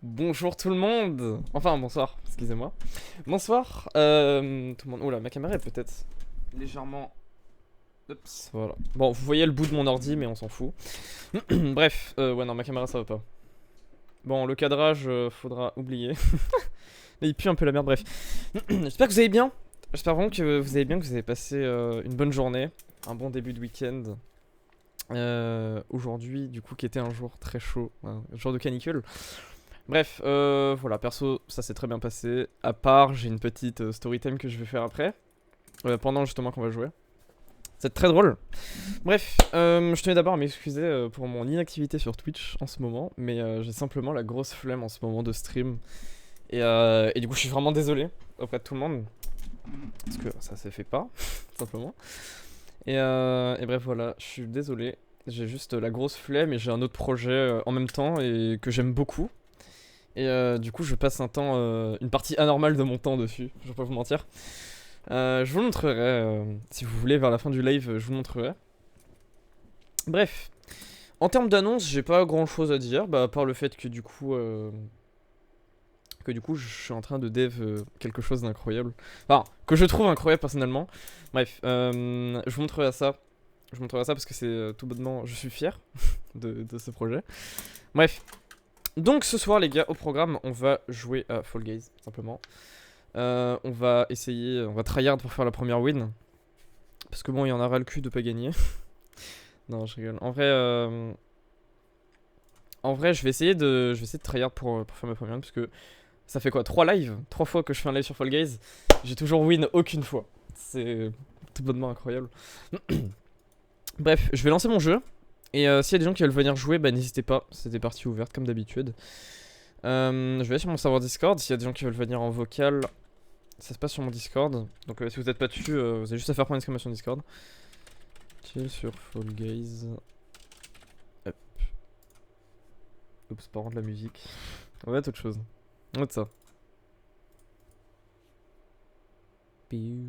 Bonjour tout le monde. Enfin bonsoir, excusez-moi. Bonsoir tout le monde. Oula, ma caméra est peut-être légèrement... Oups, voilà. Bon, vous voyez le bout de mon ordi mais on s'en fout. Bref, ouais non, ma caméra ça va pas. Bon, le cadrage, faudra oublier. Il pue un peu la merde, bref. J'espère que vous allez bien. J'espère vraiment que vous allez bien, que vous avez passé une bonne journée. Un bon début de week-end. Aujourd'hui, du coup, qui était un jour très chaud. Un jour de canicule. Bref, voilà, perso, ça s'est très bien passé. À part, j'ai une petite story time que je vais faire après. Pendant justement qu'on va jouer. C'est très drôle. Bref, je tenais d'abord à m'excuser pour mon inactivité sur Twitch en ce moment. Mais j'ai simplement la grosse flemme en ce moment de stream. Et du coup, je suis vraiment désolé auprès de tout le monde. Parce que ça se fait pas, simplement. Et bref, voilà, je suis désolé. J'ai juste la grosse flemme et j'ai un autre projet en même temps et que j'aime beaucoup. Et du coup, je passe une partie anormale de mon temps dessus, je vais pas vous mentir. Je vous le montrerai, si vous voulez, vers la fin du live, je vous le montrerai. Bref, en termes d'annonce, j'ai pas grand chose à dire, à part le fait que du coup, je suis en train de dev quelque chose d'incroyable. Enfin, que je trouve incroyable personnellement. Bref, je vous montrerai ça. Je vous montrerai ça parce que c'est tout bonnement, je suis fier de ce projet. Bref. Donc ce soir les gars, au programme, on va jouer à Fall Guys, simplement. On va essayer, on va tryhard pour faire la première win. Parce que bon, il y en aura le cul de pas gagner. Non, je rigole. En vrai, je vais essayer de tryhard pour faire ma première win. Parce que ça fait quoi, 3 lives 3 fois que je fais un live sur Fall Guys. J'ai toujours win aucune fois. C'est tout bonnement incroyable. Bref, je vais lancer mon jeu. Et s'il y a des gens qui veulent venir jouer, n'hésitez pas, c'est des parties ouvertes comme d'habitude. Je vais aller sur mon serveur Discord, s'il y a des gens qui veulent venir en vocal, ça se passe sur mon Discord. Donc si vous n'êtes pas dessus, vous avez juste à faire point d'exclamation Discord. Chill sur Fall Guys. Hop. Oups, par contre la musique. On va mettre autre chose. On va mettre ça. Il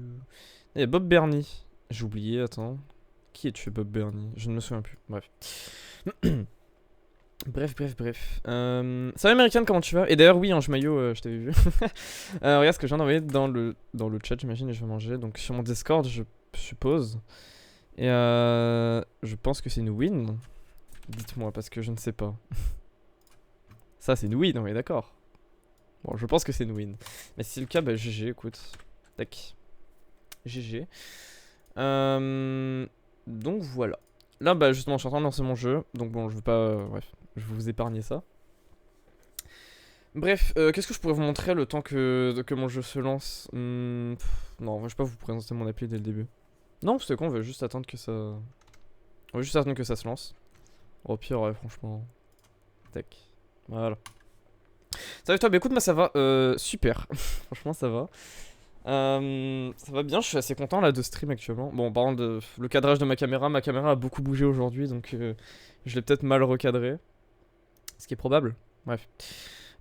y a Bob Bernie. J'ai oublié, attends. Qui es-tu, Bob Bernie? Je ne me souviens plus. Bref. Bref. Salut American, comment tu vas? Et d'ailleurs, oui, Ange Maillot, je t'avais vu. Regarde ce que je viens d'envoyer dans le chat, j'imagine, et je vais manger. Donc sur mon Discord, je suppose. Et je pense que c'est une win. Dites-moi, parce que je ne sais pas. Ça, c'est une win, on est d'accord. Bon, je pense que c'est une win. Mais si c'est le cas, GG, écoute. Tac. GG. Donc voilà. Là, justement, je suis en train de lancer mon jeu. Donc bon, je veux pas... bref, je vais vous épargner ça. Bref, qu'est-ce que je pourrais vous montrer le temps que mon jeu se lance non, je vais pas vous présenter mon appli dès le début. Non, c'est con, on va juste attendre que ça... On va juste attendre que ça se lance. Au pire, ouais, franchement... Tac. Voilà. Salut toi, écoute, moi ça va super. Franchement, ça va. Ça va bien, je suis assez content là de stream actuellement. Bon, par contre, le cadrage de ma caméra a beaucoup bougé aujourd'hui, donc je l'ai peut-être mal recadré. Ce qui est probable. Bref.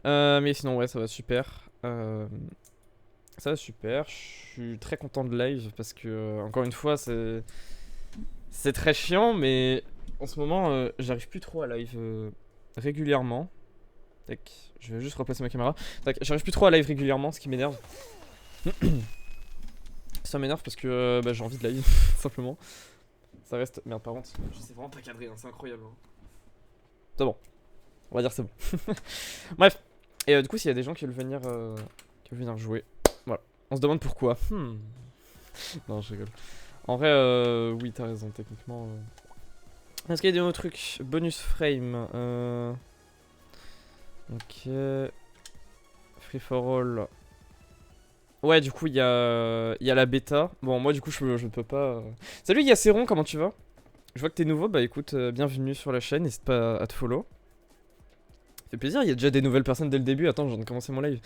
Mais sinon, ouais, ça va super. Ça va super. Je suis très content de live parce que, encore une fois, c'est très chiant, mais en ce moment, j'arrive plus trop à live régulièrement. Tac, je vais juste replacer ma caméra. Tac, j'arrive plus trop à live régulièrement, ce qui m'énerve. Ça m'énerve parce que j'ai envie de live, simplement. Ça reste... Merde, par contre, je sais vraiment pas cadrer, hein, c'est incroyable. Hein. C'est bon. On va dire c'est bon. Bref. Et du coup, s'il y a des gens qui veulent venir jouer, voilà. On se demande pourquoi. Non, je rigole. En vrai, oui, t'as raison, techniquement. Est-ce qu'il y a des autres trucs? Bonus frame. Ok. Free for all. Ouais, du coup, il y a la bêta. Bon, moi, du coup, je peux pas... Salut, Yacéron, comment tu vas? Je vois que t'es nouveau, écoute, bienvenue sur la chaîne, n'hésite pas à te follow. Ça fait plaisir, il y a déjà des nouvelles personnes dès le début. Attends, je viens de commencer mon live.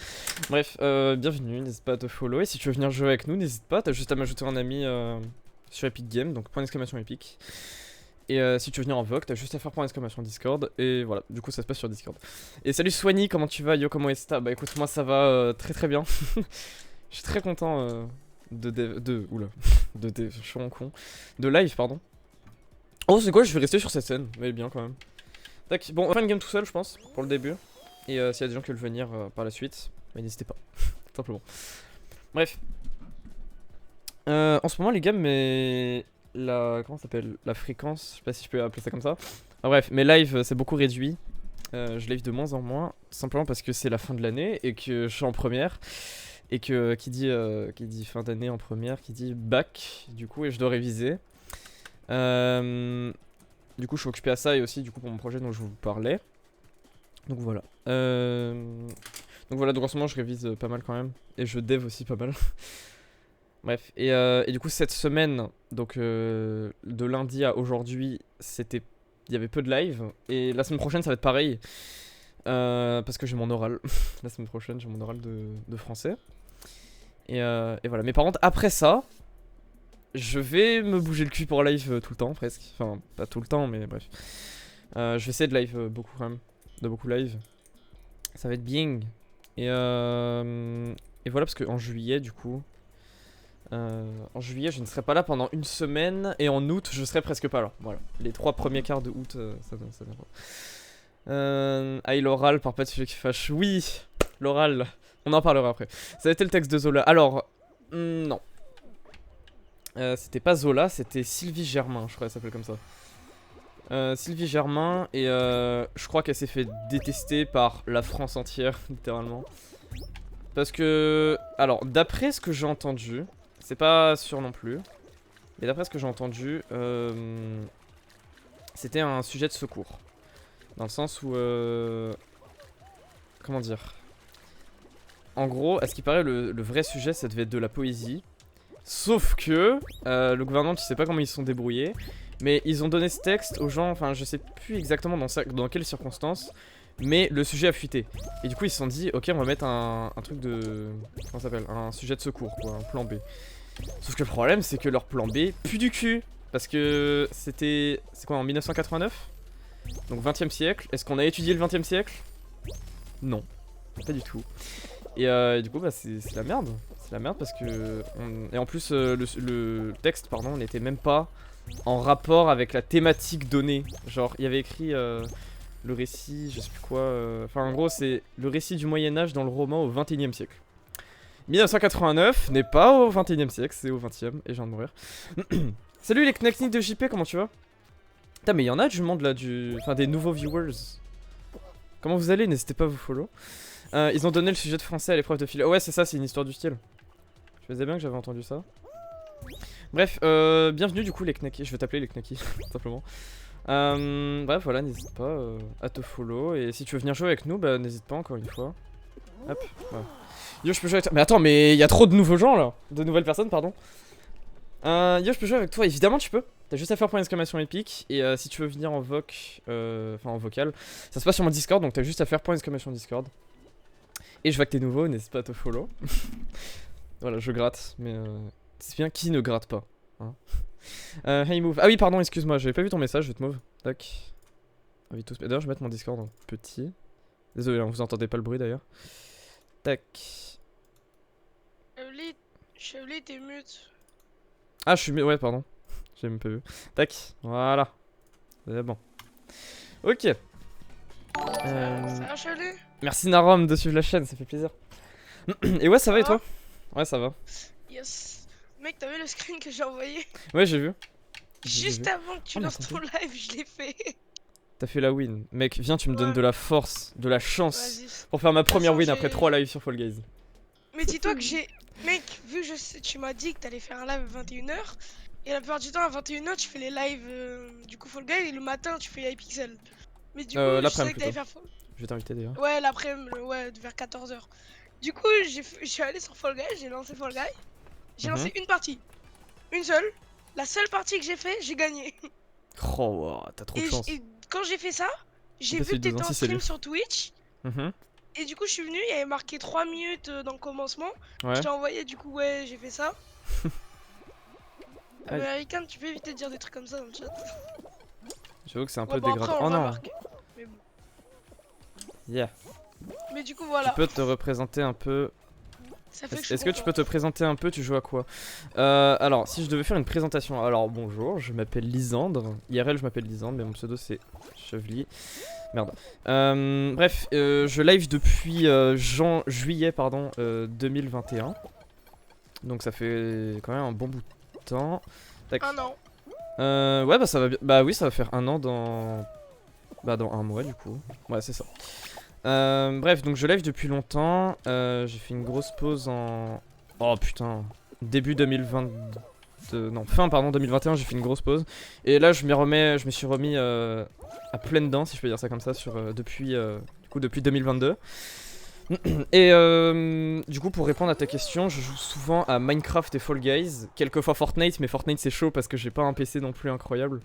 Bref, bienvenue, n'hésite pas à te follow. Et si tu veux venir jouer avec nous, n'hésite pas, t'as juste à m'ajouter un ami sur Epic Games, donc point d'exclamation Epic. Et si tu veux venir en VOC, t'as juste à faire point d'exclamation Discord. Et voilà, du coup, ça se passe sur Discord. Et salut Soigny, comment tu vas? Yo, comment est-ce? Écoute, moi ça va très très bien. Je suis très content je suis vraiment con. De live, pardon. Oh, c'est quoi? Je vais rester sur cette scène. Mais bien quand même. Tac, bon, on va faire une game tout seul, je pense, pour le début. Et s'il y a des gens qui veulent venir par la suite, bah, n'hésitez pas, tout simplement. Bref. En ce moment les gars, mais comment ça s'appelle, la fréquence, je sais pas si je peux appeler ça comme ça. Enfin, bref, mes lives c'est beaucoup réduit. Je live de moins en moins, simplement parce que c'est la fin de l'année et que je suis en première. Et que qui dit fin d'année en première, qui dit bac, du coup, et je dois réviser. Du coup, je suis occupé à ça et aussi du coup pour mon projet dont je vous parlais. Donc voilà. Donc en ce moment je révise pas mal quand même. Et je dev aussi pas mal. Bref, et du coup cette semaine, donc de lundi à aujourd'hui, il y avait peu de live. Et la semaine prochaine ça va être pareil. Parce que j'ai mon oral. La semaine prochaine j'ai mon oral de français. Et voilà. Mais par contre après ça, je vais me bouger le cul pour live tout le temps presque. Enfin pas tout le temps mais bref. Je vais essayer de live beaucoup quand même. De beaucoup live. Ça va être bien. Et voilà parce qu'en juillet du coup. En juillet je ne serai pas là pendant une semaine. Et en août je serai presque pas là. Voilà. Les 3 premiers quarts de août ça vient pas. L'oral par pas de sujet qui fâche. Oui, l'oral. On en parlera après. Ça a été le texte de Zola. Alors, non. C'était pas Zola, c'était Sylvie Germain, je crois qu'elle s'appelle comme ça. Sylvie Germain, et je crois qu'elle s'est fait détester par la France entière, littéralement. Parce que, alors, d'après ce que j'ai entendu, c'est pas sûr non plus, mais d'après ce que j'ai entendu, c'était un sujet de secours. Dans le sens où, comment dire? En gros, à ce qui paraît, le vrai sujet, ça devait être de la poésie. Sauf que le gouvernement, tu sais pas comment ils se sont débrouillés, mais ils ont donné ce texte aux gens, enfin je sais plus exactement dans quelles circonstances, mais le sujet a fuité. Et du coup ils se sont dit, ok on va mettre un truc de... Comment ça s'appelle? Un sujet de secours, quoi, un plan B. Sauf que le problème c'est que leur plan B pue du cul. Parce que c'était... C'est quoi, en 1989? Donc 20e siècle. Est-ce qu'on a étudié le 20e siècle? Non, pas du tout. Et du coup bah c'est la merde. C'est la merde parce que... Et en plus le texte pardon n'était même pas en rapport avec la thématique donnée. Genre il y avait écrit le récit, je sais plus quoi... Enfin en gros c'est le récit du Moyen-Âge dans le roman au 21e siècle. 1989 n'est pas au 21e siècle, c'est au 20e et je viens de mourir. Salut les knacknicks de JP, comment tu vas? Putain mais il y en a du monde là, enfin des nouveaux viewers. Comment vous allez? N'hésitez pas à vous follow. Ils ont donné le sujet de français à l'épreuve de philo. Ouais c'est ça, c'est une histoire du style. Je faisais bien que j'avais entendu ça. Bref, bienvenue du coup les knackis. Je vais t'appeler les knackis, tout simplement. Bref voilà, n'hésite pas à te follow. Et si tu veux venir jouer avec nous, bah n'hésite pas encore une fois. Hop, voilà. Yo je peux jouer avec toi. Mais attends, mais il y a trop de nouveaux gens là. De nouvelles personnes, pardon. Yo je peux jouer avec toi, évidemment tu peux. T'as juste à faire point d'exclamation épique. Et si tu veux venir en voc, enfin en vocal, ça se passe sur mon Discord. Donc t'as juste à faire point d'exclamation Discord. Et je vois que t'es nouveau, n'hésite pas à te follow. Voilà, je gratte, mais c'est bien qui ne gratte pas. Hein. Hey move. Ah oui, pardon, excuse-moi, j'avais pas vu ton message, je vais te move. Tac. D'ailleurs, je vais mettre mon Discord en petit. Désolé, hein, vous entendez pas le bruit d'ailleurs. Tac. Chevely, t'es mute. Ah, je suis mute, ouais, pardon. J'ai même pas vu. Tac, voilà. C'est bon. Ok. Ça va, Chevely? Merci Narom de suivre la chaîne, ça fait plaisir. Et ouais, ça va et toi? Ouais, ça va. Yes. Mec, t'as vu le screen que j'ai envoyé? Ouais, j'ai vu. Juste avant que tu lances ton live, je l'ai fait. T'as fait la win. Mec, viens, tu me donnes de la force, de la chance pour faire ma De toute première façon, win après 3 lives sur Fall Guys. Mais dis-toi que j'ai... Mec, vu que tu m'as dit que t'allais faire un live à 21h, et la plupart du temps à 21h tu fais les lives du coup Fall Guys, et le matin tu fais Hypixel. Mais du coup, je savais que t'allais faire... Je vais t'inviter d'ailleurs. Ouais, l'après-midi, ouais, vers 14h. Du coup, je suis allé sur Fall Guys, j'ai lancé Fall Guys. J'ai lancé une partie. Une seule. La seule partie que j'ai fait, j'ai gagné. Oh, wow, t'as trop de chance. Et quand j'ai fait ça, j'ai vu que t'étais en stream sur Twitch. Et du coup, je suis venu, il y avait marqué 3 minutes dans le commencement. Ouais. Je t'ai envoyé, du coup, ouais, j'ai fait ça. Américain, tu peux éviter de dire des trucs comme ça dans le chat. J'avoue que c'est un peu dégradant. Oh non. Mais bon. Yeah. Mais du coup, voilà. Tu peux te représenter un peu. Est-ce que tu peux te présenter un peu? Tu joues à quoi? Alors, si je devais faire une présentation. Alors, bonjour, je m'appelle Lisandre. IRL, je m'appelle Lisandre, mais mon pseudo c'est Chevely. Merde. Bref, je live depuis juillet pardon, 2021. Donc ça fait quand même un bon bout de temps. Tac. Un an. Ouais, bah ça va bien. Bah oui, ça va faire un an dans. Bah dans un mois du coup. Ouais, c'est ça. Bref, donc je live depuis longtemps. J'ai fait une grosse pause en. Oh putain. Début 2022. Non, fin pardon 2021, j'ai fait une grosse pause. Et là, je me suis remis à pleine dents, si je peux dire ça comme ça, depuis 2022. Et du coup, pour répondre à ta question, je joue souvent à Minecraft et Fall Guys. Quelquefois Fortnite, mais Fortnite c'est chaud parce que j'ai pas un PC non plus incroyable.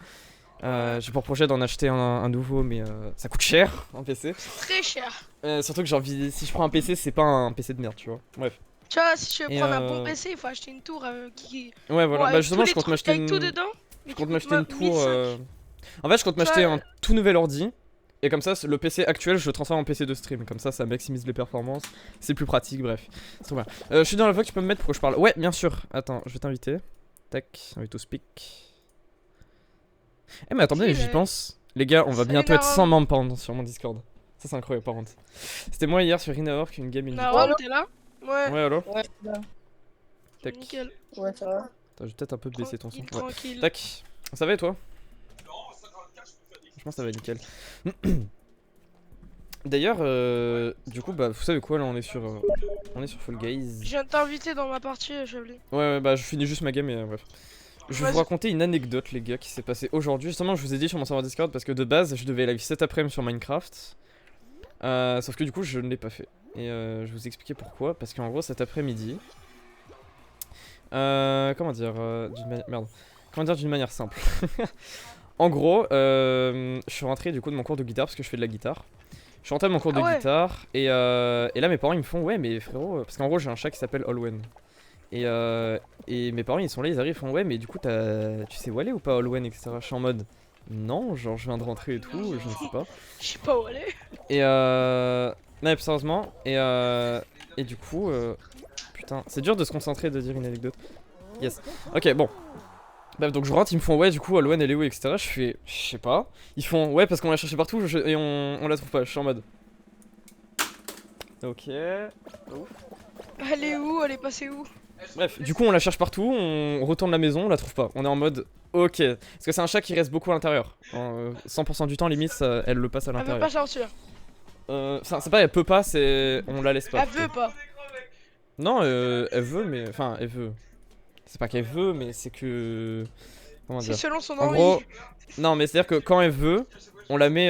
J'ai pour projet d'en acheter un nouveau, mais ça coûte cher un PC. Très cher. Surtout que j'ai envie, si je prends un PC, c'est pas un PC de merde, tu vois. Bref. Tu vois, si tu veux prendre un bon PC, il faut acheter une tour qui. Ouais, voilà. Bon, bah justement, je compte m'acheter une. Tout dedans. Je compte m'acheter une tour. En fait, je compte m'acheter un tout nouvel ordi. Et comme ça, le PC actuel, je le transforme en PC de stream. Comme ça maximise les performances. C'est plus pratique, bref. C'est trop bien. Je suis dans la voix, tu peux me mettre pour que je parle. Ouais, bien sûr. Attends, je vais t'inviter. Tac, invite au speak. Eh, mais attendez, j'y pense. Les gars, on va bientôt être 100 membres par contre sur mon Discord. Ça, c'est incroyable par contre. C'était moi hier sur Inawork, une game, une victoire. T'es là? Ouais. Ouais, allo? Ouais, là. Tac. Nickel. Ouais, ça va. Attends, je vais peut-être un peu baisser ton son. Tranquille. Ouais. Tac. Ça va et toi? Franchement, ça va nickel. D'ailleurs, du coup, bah, vous savez quoi, là, on est sur Fall Guys. Je viens de t'inviter dans ma partie, Chablis. Ouais, bah, je finis juste ma game et bref. Je vais vous raconter une anecdote, les gars, qui s'est passée aujourd'hui. Justement, je vous ai dit sur mon serveur Discord parce que de base, je devais live cet après-midi sur Minecraft. Sauf que du coup, je ne l'ai pas fait. Et je vais vous expliquer pourquoi. Parce qu'en gros, cet après-midi. Comment dire d'une manière simple. En gros, je suis rentré du coup de mon cours de guitare parce que je fais de la guitare. Je suis rentré de mon cours de guitare et là mes parents ils me font ouais mais frérot parce qu'en gros j'ai un chat qui s'appelle Olwen et mes parents ils sont là, ils arrivent, ils font ouais mais du coup tu sais où aller ou pas Olwen etc. Je suis en mode non, genre je viens de rentrer et tout, je ne sais pas. Je sais pas où aller. Et non plus sérieusement et du coup putain c'est dur de se concentrer et de dire une anecdote. Yes. Ok bon. Bref, donc je rentre, ils me font ouais, du coup, Alwen elle est où, etc. Je fais, je sais pas. Ils font ouais, parce qu'on l'a cherché partout et on la trouve pas. Je suis en mode. Ok. Ouf. Elle est où? Elle est passée où? Bref, du coup, on la cherche partout, on retourne la maison, on la trouve pas. On est en mode ok. Parce que c'est un chat qui reste beaucoup à l'intérieur. 100% du temps, limite, elle le passe à l'intérieur. Elle veut pas sortir. C'est pas, elle peut pas, c'est. On la laisse pas. Elle veut pas. Non, elle veut, mais. Enfin, elle veut. C'est pas qu'elle veut, mais c'est que. Comment dire? C'est selon son envie. En gros, non, mais c'est à dire que quand elle veut, on la met.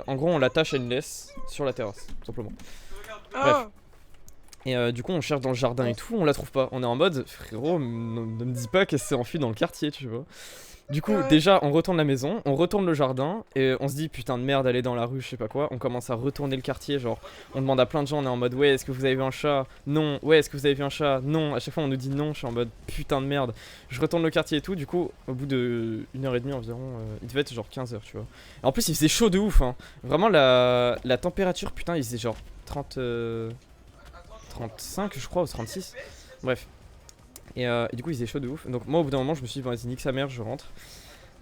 En gros, on l'attache à une laisse sur la terrasse, tout simplement. Bref. Et du coup, on cherche dans le jardin et tout, on la trouve pas. On est en mode, frérot, ne me dis pas qu'elle s'est enfuie dans le quartier, tu vois. Du coup, déjà, on retourne la maison, on retourne le jardin, et on se dit, putain de merde, elle est dans la rue, je sais pas quoi. On commence à retourner le quartier, genre, on demande à plein de gens, on est en mode, ouais, est-ce que vous avez vu un chat? Non. Ouais, est-ce que vous avez vu un chat? Non. À chaque fois, on nous dit non, je suis en mode, putain de merde. Je retourne le quartier et tout, du coup, au bout de 1h30 environ, il devait être genre 15h, tu vois. Et en plus, il faisait chaud de ouf, hein. Vraiment, la température, putain, il faisait genre 35, je crois, ou 36. Bref. Et du coup il faisait chaud de ouf. Donc moi au bout d'un moment je me suis dit bon vas-y nique sa mère, je rentre.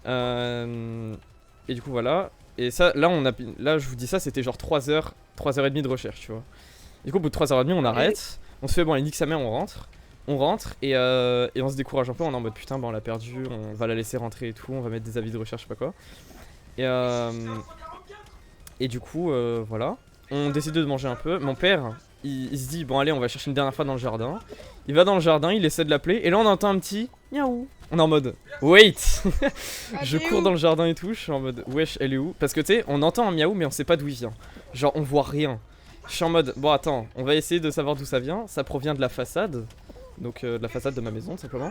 Et du coup voilà. Et ça là je vous dis ça c'était genre 3h30 de recherche tu vois. Du coup au bout de 3h30 on arrête. On se fait bon allez nique sa mère, on rentre. On rentre et on se décourage un peu, on est en mode putain bah on l'a perdu, on va la laisser rentrer et tout, on va mettre des avis de recherche je sais pas quoi. Et du coup voilà. On décide de manger un peu. Mon père il se dit bon allez on va chercher une dernière fois dans le jardin. Il va dans le jardin, il essaie de l'appeler et là on entend un petit miaou. On est en mode wait. Je cours dans le jardin et tout, je suis en mode wesh elle est où? Parce que tu sais on entend un miaou mais on sait pas d'où il vient. Genre on voit rien. Je suis en mode bon attends on va essayer de savoir d'où ça vient. Ça provient de la façade. Donc de la façade de ma maison tout simplement.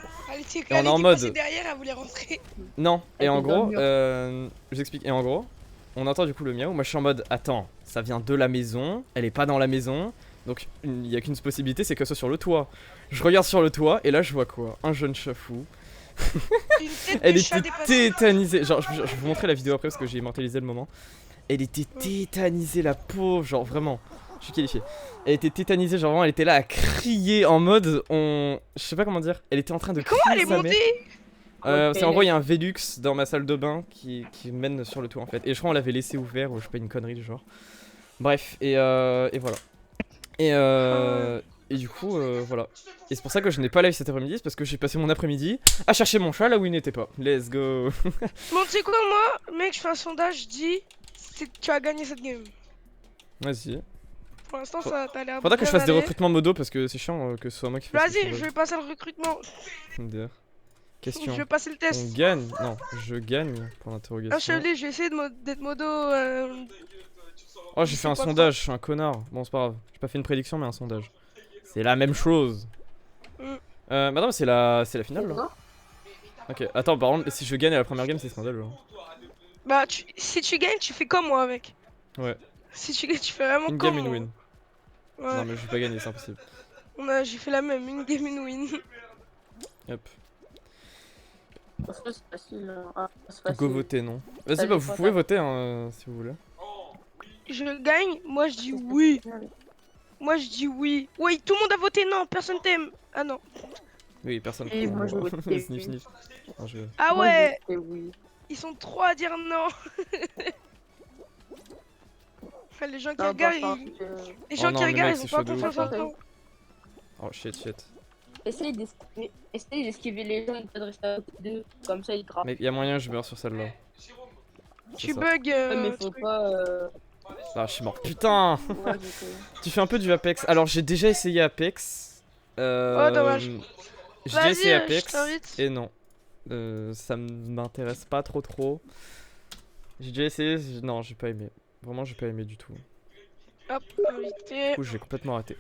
Et on est en mode derrière, elle voulait rentrer. Non et en gros je vous explique et en gros on entend du coup le miaou. Moi je suis en mode attends ça vient de la maison. Elle est pas dans la maison. Donc il y a qu'une possibilité c'est que ce soit sur le toit. Je regarde sur le toit et là je vois quoi? Un jeune chat fou. Elle était tétanisée. Genre je vais vous montrer la vidéo après parce que j'ai immortalisé le moment. Elle était tétanisée la pauvre. Genre vraiment. Je suis qualifié. Elle était tétanisée genre vraiment elle était là à crier en mode je sais pas comment dire. Elle était en train de crier comment elle est montée? C'est en gros, il y a un Velux dans ma salle de bain qui mène sur le toit en fait. Et je crois qu'on l'avait laissé ouvert ou je sais pas, une connerie du genre. Bref, et voilà. Et du coup, voilà. Et c'est pour ça que je n'ai pas live cet après-midi, c'est parce que j'ai passé mon après-midi à chercher mon chat là où il n'était pas. Let's go. Bon, tu sais quoi, moi, mec, je fais un sondage, je dis, tu as gagné cette game. Vas-y. Pour l'instant, ça t'a l'air. Faudra que je fasse des aller. recrutements modo parce que c'est chiant que ce soit moi qui fasse. Vas-y, je vais passer le recrutement. D'ailleurs. Question. Je vais passer le test. On gagne? Non, je gagne pour l'interrogation. Ah, Chevalier, je vais essayer d'être modo. Oh, j'ai fait un sondage, je suis un connard. Bon, c'est pas grave. J'ai pas fait une prédiction, mais un sondage. C'est la même chose. Bah non, c'est la finale là. Ok, attends, par contre, si je gagne à la première game, c'est scandaleux. Bah, si tu gagnes, tu fais comme moi, mec. Ouais. Si tu gagnes, tu fais vraiment Une comme game, une moi. win. Ouais. Non, mais je vais pas gagner, c'est impossible. J'ai fait la même, une game, une win. Hop. C'est facile. Go voter, non. Vas-y, bah vous pouvez voter hein, si vous voulez. Je gagne, moi je dis oui. Moi je dis oui. Oui, tout le monde a voté non, personne t'aime. Ah non. Oui, personne. Et moi, je vote Sniff, sniff. Non, je... Ah ouais. Oui. Ils sont trois à dire non. Les gens qui Non, regardent, les gens non, qui mais regardent, mec, ils c'est ont pas chaud de confiance en toi. Oh shit. Essaye d'esquiver les gens et de rester à côté d'eux. Comme ça, ils te rappellent. Mec, y'a moyen que je meure sur celle-là. Tu bugs. Mais faut pas. Ah, je suis mort. Putain. Ouais, je sais. Tu fais un peu du Apex. Alors, j'ai déjà essayé Apex. Oh, dommage. J'ai déjà essayé je Apex. t'invite. Et non. Ça m'intéresse pas trop. J'ai déjà essayé. Non, j'ai pas aimé. Vraiment, j'ai pas aimé du tout. Hop, invité. Du coup, j'ai complètement raté. Bon,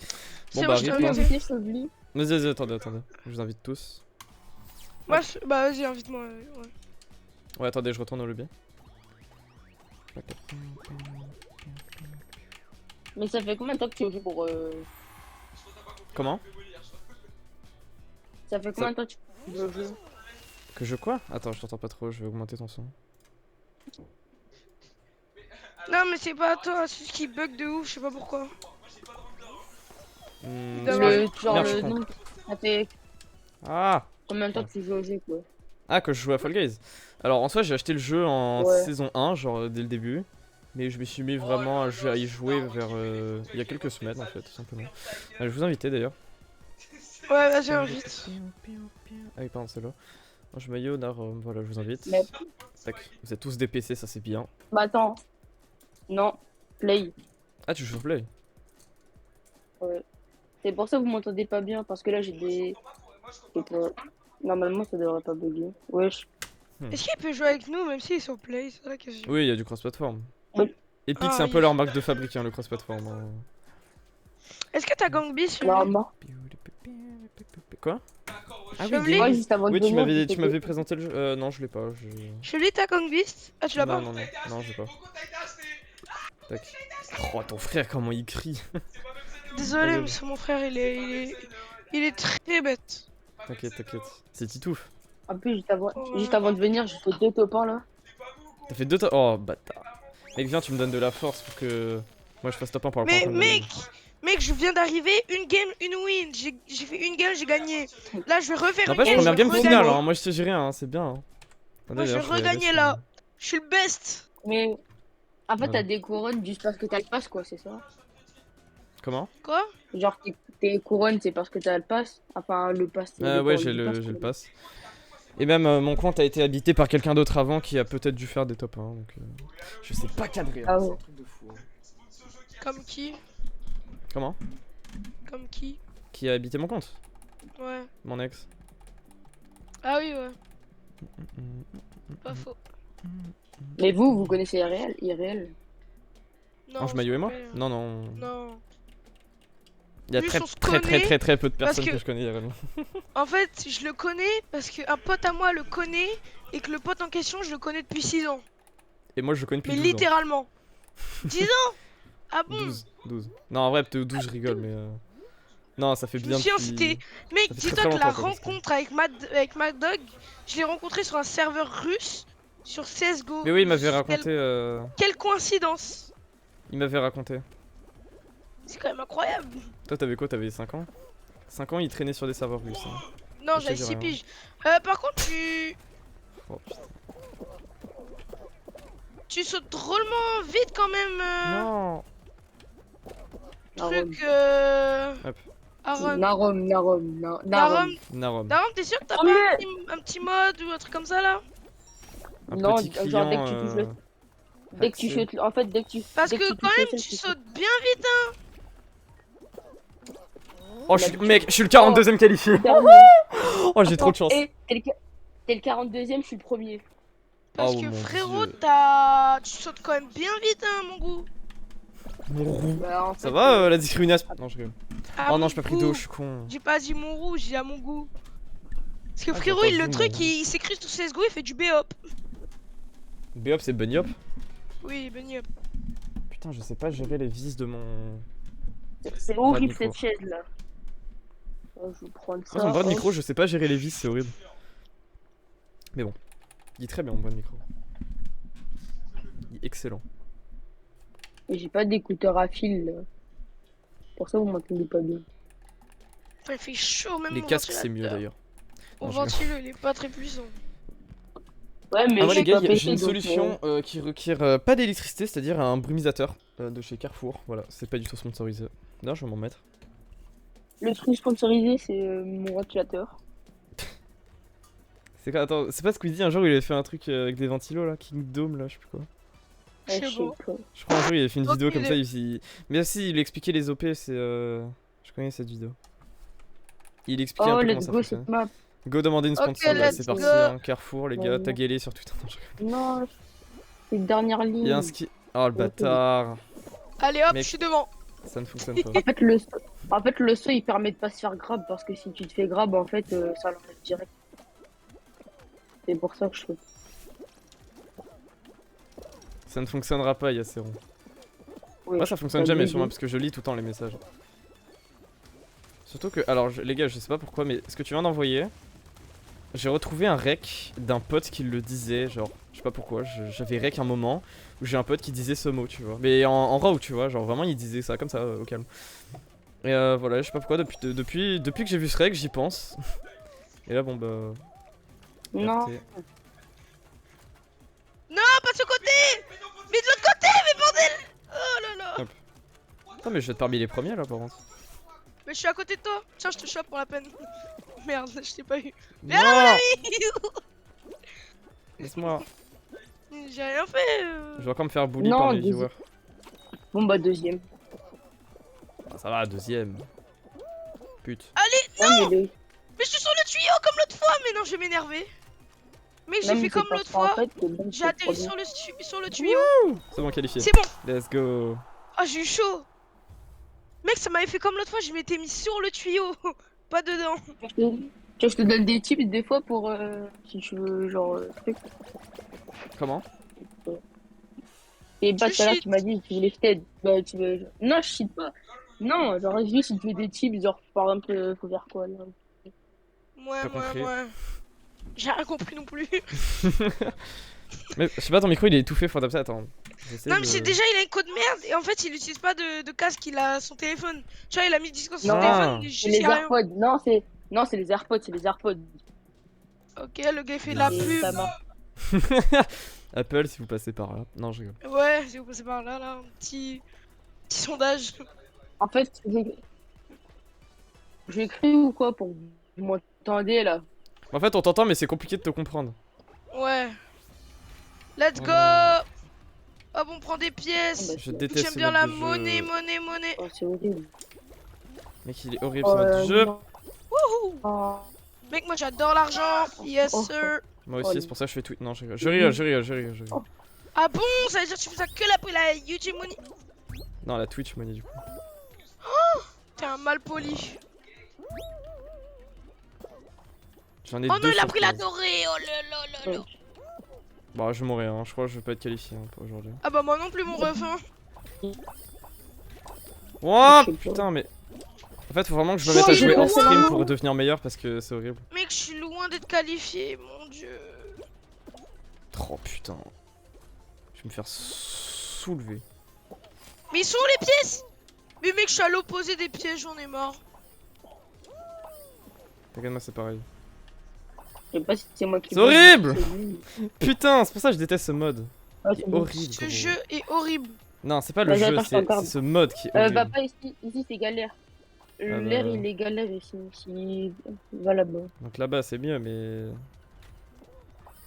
C'est bah, bon, je t'ai rip, hein. invité. Vas-y, attendez. Je vous invite tous. Moi, bah vas-y, invite-moi. Ouais. Ouais, attendez, je retourne au lobby. Mais ça fait combien de temps que tu joues pour. Comment? Ça fait combien de temps que tu joues au jeu? Que je quoi? Attends, je t'entends pas trop, je vais augmenter ton son. Non, mais c'est pas toi, c'est ce qui bug de ouf, je sais pas pourquoi. Genre Merde, je le comprends. nom. Ça fait Ah! combien de temps que tu joues au jeu quoi? Ah, que je joue à Fall Guys. Alors, en soi, j'ai acheté le jeu en Ouais. saison 1, genre dès le début. Mais je me suis mis vraiment à y jouer vers il y a quelques semaines en fait, tout simplement. Je vous invitais d'ailleurs. Ouais, vas-y, invite. Ah oui, pardon, c'est là. Moi, je maillot, voilà, je vous invite. Mais- Tac. Vous êtes tous des PC, ça c'est bien. Bah attends. Non. Play. Ah, tu joues au Play? Ouais. C'est pour ça que vous m'entendez pas bien parce que là j'ai des. Normalement ça devrait pas bugger. Wesh. Est-ce qu'il peut jouer avec nous, même s'il est sur Play? C'est la question. Oui, il y a du cross-platform. Oui. Epic, Ah, c'est un peu oui. leur marque de fabrique, hein, le cross-platform. hein. Est-ce que t'as Gang Beast sur lui? Normalement. Quoi? Ah Chevalier. Moi juste avant de Oui, tu venir, tu m'avais présenté le jeu. Non, je l'ai pas. Chevalier, t'as Gang Beast? Ah, tu l'as pas? Non, j'ai pas. Tac. Oh, ton frère, comment il crie. Désolé, mais c'est mon frère, il est très bête. T'inquiète. C'est Titouf. En plus juste avant de venir, j'ai fait 2 topins là. T'as fait 2 top. Oh, bâtard. Mec, viens, tu me donnes de la force pour que moi je fasse top 1 pour la Mais première fois de ma vie. mec, je viens d'arriver, une game, une win. J'ai fait une game, j'ai gagné. Là, je vais refaire une N'empêche, game, première je game vais finale, regagner. hein. Moi je te dis rien, hein. C'est bien. Hein. Attendez, Moi, je vais d'ailleurs, y aller regagner sur- là. Je suis le best. Mais en fait Voilà. t'as des couronnes juste parce que t'as le pass quoi, c'est ça? Comment? Quoi? Genre tes couronnes c'est parce que t'as le pass. Enfin le pass. c'est les Ouais, couronnes j'ai du pass, le quoi. pass. Et même mon compte a été habité par quelqu'un d'autre avant qui a peut-être dû faire des top 1. Donc je sais pas cadrer. Ah hein. ouais. C'est un truc de fou. hein. Comme qui? Comment? Comme qui? Qui a habité mon compte? Ouais. Mon ex. Ah oui, ouais. Pas faux. Mais vous connaissez IRL? Non, Ange Maillot et moi? c'est pas- Non. Non. Il y a Juste, on se très peu de parce personnes que que- je connais IRL. En fait, je le connais parce qu'un pote à moi le connaît et que le pote en question, je le connais depuis 6 ans. Et moi je le connais depuis Mais 12 ans. littéralement. 10 ans? Ah bon? 12. Non, en vrai, peut-être 12, je rigole, mais. Non, ça fait Je me bien. souviens, depuis- c'était. Mec, ça fait dis-toi très que la longtemps, quoi, parce que- rencontre avec Mad Dog, je l'ai rencontré sur un serveur russe sur CSGO. Mais oui, il m'avait raconté. Quelle coïncidence! Il m'avait raconté. C'est quand même incroyable! Toi, t'avais quoi? T'avais 5 ans? 5 ans, il traînait sur des serveurs russes. hein. Non, Je te j'avais dis 6 rien. piges. Par contre, Oh putain. Tu sautes drôlement vite quand même. Non. Truc. Hop. Aaron. Narom. Narom. Narom. Narom, t'es sûr que t'as Oh, pas mais- un petit mode ou un truc comme ça là? Un Non, petit genre dès client. que tu touches le- Dès que tu accès. sautes, en fait, dès que tu. Parce dès que tu quand touches le même, sol, tu sautes bien vite, hein. Oh, mec, je suis le 42ème qualifié. Dernier. Oh, j'ai trop de chance. Et t'es le 42ème, je suis le premier. Parce Oh, que mon frérot, Dieu. tu sautes quand même bien vite, hein, mon goût. Mon roux. Bah, en Ça fait, va la discrimination? Non, je rigole. À Oh non, mon j'ai pas pris goût. d'eau, je suis con. J'ai pas dit mon roux, j'ai dit à mon goût. Parce que Ah, j'ai frérot, le entendu truc, mon- il s'écrit sur CSGO, il fait du B-hop. Béop, c'est bunny hop. Oui, bunny hop. Putain, je sais pas gérer les vis de mon. c'est horrible micro. cette chaise là. Oh, je vais prendre ça. Moi, mon bras de Oh, micro, je sais pas gérer les vis, c'est horrible. Mais bon, il est très bien mon bras de micro. Il est excellent. Et j'ai pas d'écouteurs à fil là. Pour ça, vous m'entendez pas bien. Enfin, il fait chaud même. Les mon casques, c'est mieux ventilateur. d'ailleurs. Mon Non, je rigole. ventilo, il est pas très puissant. Ouais, mais Ah, moi, j'ai les gars, pas pété, j'ai une donc, solution qui requiert pas d'électricité, c'est-à-dire un brumisateur de chez Carrefour. Voilà, c'est pas du tout sponsorisé. D'ailleurs, je vais m'en mettre. Le truc sponsorisé, c'est mon ventilateur. C'est quoi? Attends, c'est pas Squeezie un jour il avait fait un truc avec des ventilos là, Kingdom là, je sais plus quoi. Ouais, C'est je bon. sais pas. Je crois un jour il avait fait une vidéo Ok, comme ça, mais aussi il expliquait les OP, c'est je connais cette vidéo. Il expliquait un Oh, peu comment let's ça go fonctionne. cette map. Go demander une Ok, sponsor, let's c'est parti, go. hein, Carrefour les gars, Ouais, taguez-les sur Twitter. Non, je rigole. Non, c'est une dernière ligne. Il y a un ski. Oh le bâtard, Allez hop, Mec. je suis devant. ça ne fonctionne pas. En fait, le saut, il permet de pas se faire grab parce que si tu te fais grab, en fait, ça l'enlève direct. C'est pour ça que je fais. Ça ne fonctionnera pas, Yacéron. Oui, Moi ça fonctionne t'as jamais dit. sur moi parce que je lis tout le temps les messages. Surtout que, alors les gars, je sais pas pourquoi, mais ce que tu viens d'envoyer, j'ai retrouvé un rec d'un pote qui le disait, genre, je sais pas pourquoi, j'avais rec un moment où j'ai un pote qui disait ce mot, tu vois. Mais en raw, tu vois, genre vraiment il disait ça comme ça, au calme. Et voilà, je sais pas pourquoi, depuis que j'ai vu ce rec, j'y pense. Et là, bon bah. Non, RT. Non, pas de ce côté. Mais de l'autre côté, mais bordel. Oh là là. Attends, mais je vais être parmi les premiers là par contre. Mais je suis à côté de toi. Tiens, je te chope pour la peine. Merde, je t'ai pas eu. Mais Non, laisse-moi. J'ai rien fait. Je vais encore me faire bully Non, par les deuxi- viewers. bon bah deuxième. Ah, ça va, deuxième. Pute. Non, mais le- Mais je suis sur le tuyau comme l'autre fois. Mais non, je vais m'énerver. Mais j'ai même fait c'est comme parce l'autre qu'en fois. fait, c'est bon, J'ai c'est atterri trop bien. sur le tuyau. C'est bon, qualifié. C'est bon. Let's go. Ah, j'ai eu chaud. Mec, ça m'avait fait comme l'autre fois. Je m'étais mis sur le tuyau. Pas dedans. Tu veux que je te donne des tips des fois pour si tu veux, genre, truc. Comment? Et pas Tu tout à l'heure, cheats. tu m'as dit que tu voulais peut-être. Bah, tu veux. Non, je cheat pas. Non, genre, juste si tu veux des tips, genre, par exemple, faut faire quoi là? Ouais, Pas compris. ouais. J'ai rien compris non plus. Mais je sais pas, ton micro il est étouffé, faut adapter. Attends. J'essaie Non, mais de- c'est déjà, il a une code merde. Et en fait, il utilise pas de casque. Il a son téléphone. Tu vois, il a mis le disque sur son Non. téléphone. Il C'est juste, les y a rien. AirPods. Non, c'est les AirPods, c'est les AirPods. Ok, le gars il fait de la Et pub. ça marche. Apple, si vous passez par là. Non, je rigole. Ouais, si vous passez par là, un petit sondage. En fait, j'ai écrit ou quoi pour que vous m'entendez là? En fait, on t'entend, mais c'est compliqué de te comprendre. Ouais. Let's Oh go. non. Hop, on prend des pièces. bah, Je Vu que déteste j'aime ce bien mode la de jeu. monnaie. Oh, c'est horrible. Mec, il est horrible ce mode de jeu. non. Wouhou. Oh. Mec, moi j'adore l'argent. Yes, Oh. sir. Moi aussi, c'est pour ça que je fais tweet. Non, je rigole. Je rigole. Ah bon, ça veut dire que tu fais ça que la YouTube money. Non, la Twitch money du coup. T'es un mal poli. J'en ai Oh non, deux il a sur pris la 15. dorée. Oh là là. Bah, je mourrai, hein. Je crois que je vais pas être qualifié hein, pour aujourd'hui. Ah bah moi non plus, mon ref. Hein. Ouah, Je sais pas. putain, mais. En fait, faut vraiment que je me mette à Oh, jouer j'ai hors pas stream ça. pour devenir meilleur parce que c'est horrible. Mec, je suis loin d'être qualifié, mon dieu. Oh putain. Je vais me faire soulever. Mais ils sont où les pièces? Mais mec, je suis à l'opposé des pièges, j'en ai marre. Regarde-moi, c'est pareil. Je sais pas si c'est moi qui. C'est horrible. C'est lui. Putain, c'est pour ça que je déteste ce mode. Ah, Il est c'est bon. horrible. Ce gros. jeu est horrible. Non, c'est pas le Vas-y, jeu, attends, je c'est t'en ce mode qui est horrible. Va pas ici, ici c'est galère. bah. L'air il est galère ici. Si... Va là-bas. Donc là-bas, c'est mieux, mais.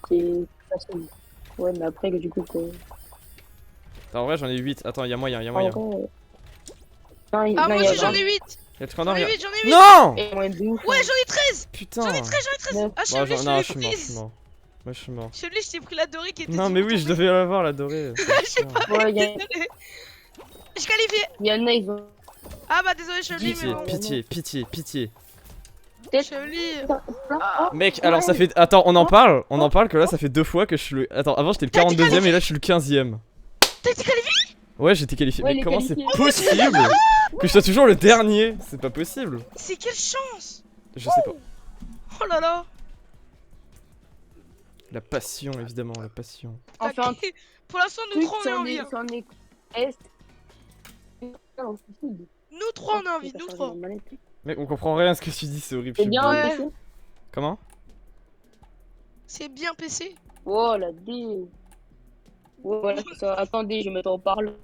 C'est facile. Ouais, mais après, du coup, quoi. Attends, en vrai, j'en ai 8. Attends, y'a moyen, y'a En moyen. vrai, non, Ah, non, moi il y a aussi j'en vingt. ai 8. Y'a le truc en J'en or, ai y'a- 8, j'en ai 8. Non. Et moins de ouf. Ouais, j'en ai 13. Putain. J'en ai 13, j'en ai 13. Neuf. Ah, je suis Ouais, obligé, non, je je suis l'ai mort, je suis prise. mort. Moi, je suis mort. Je suis obligé, je t'ai pris la dorée qui était Non, mais oui, je devais l'avoir la dorée. Je sais pas. Ouais, Désolé. Je suis qualifié. il y en a, ils ont. Ah bah désolé, Chevely, mais Pitié, bon. pitié, pitié, pitié. Chevely. Ah, Mec, alors ça fait. Attends, on en parle que là, ça fait 2 fois que je suis le. Attends, avant j'étais le T'as été 42ème et là je suis le 15ème. T'as été qualifié? Ouais, j'étais qualifié. Ouais, Mais il est comment c'est qualifié. possible que je sois toujours le dernier? C'est pas possible. C'est quelle chance. Je sais pas. Oh là là. La passion, évidemment, la passion. Enfin, Pour l'instant, nous truc, trois on est envie. hein. c'en est. Est. Non, on se fout. Nous trois on est envie, nous trois. Mec, on comprend rien à ce que tu dis, c'est horrible. je C'est suis bien, désolé. Ouais. PC. Comment? C'est bien PC. Oh la D. Voilà, c'est ça. Attendez, je vais mettre en parle.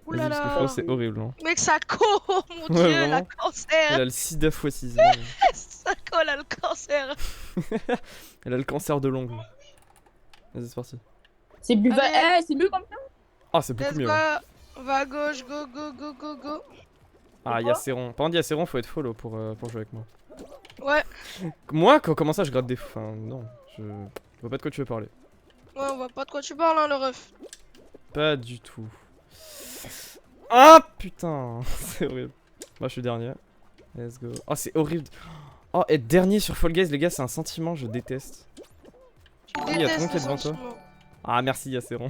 Ouh Vas-y, là parce que là. frérot, c'est horrible. Hein. Mec, ça colle, mon Ouais, dieu, la vraiment. Elle cancer. a le sida x 6. Ça colle à le cancer. Elle a le cancer de l'ongle. Vas-y, c'est parti. C'est plus Allez. c'est mieux comme ça. Ah, c'est beaucoup Let's mieux. go. hein. On va à gauche, go, go, go, go, go. Ah, y'a Céron. Par contre, y'a Céron, faut être follow pour jouer avec moi. Ouais, Moi, comment ça, je gratte des. Enfin, non. Je vois pas de quoi tu veux parler. ouais, on voit pas de quoi tu parles, hein, le ref. Pas du tout. Ah putain, c'est horrible. Moi, je suis dernier. Let's go. Oh, c'est horrible. Oh, être dernier sur Fall Guys, les gars, c'est un sentiment, je déteste. Je Oui, y a tout le déteste monde qui est ce devant toi. sentiment. Ah, merci, Yacéron.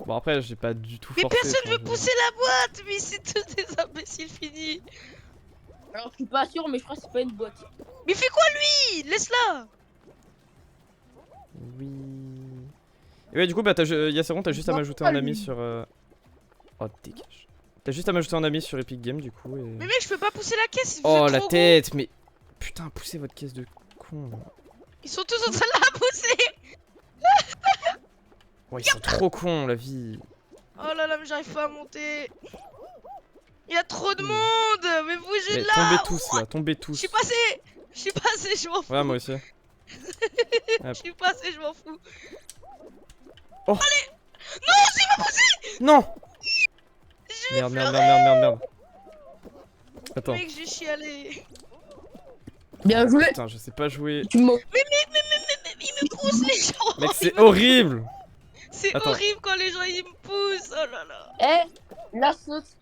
Bon, après, j'ai pas du tout Mais forcé. personne enfin, veut je- pousser la boîte, mais c'est tous des imbéciles finis. Alors, je suis pas sûr, mais je crois que c'est pas une boîte. Mais fais quoi lui? Laisse-la. Oui. Et ouais, du coup, bah, Yacéron, t'as juste à m'ajouter un ami sur. Oh, dégage. T'as juste à m'ajouter un ami sur Epic Games, du coup. Et... Mais mec, je peux pas pousser la caisse. vous Oh, êtes la trop tête, mais. Putain, poussez votre caisse de con. gros. Ils sont tous en train de la pousser. Ouais, ils sont trop cons, la vie. Oh là là, mais j'arrive pas à monter. Il y a trop de monde. Mais bougez Mais de là. tombez tous là, tombez Je tous. suis passé. Je suis passé, je m'en fous. Ouais, moi aussi. Je suis passé, je m'en fous. Oh. Allez. Non, c'est pas poussé. Non. Je vais Merde, pleurer. merde. Attends, Mec, j'ai chialé. Bien joué. putain, je sais pas jouer. Tu m'as. Mais ils me poussent les gens. Mec, c'est horrible. C'est Attends. horrible quand les gens ils me poussent. Oh là là. Eh, là,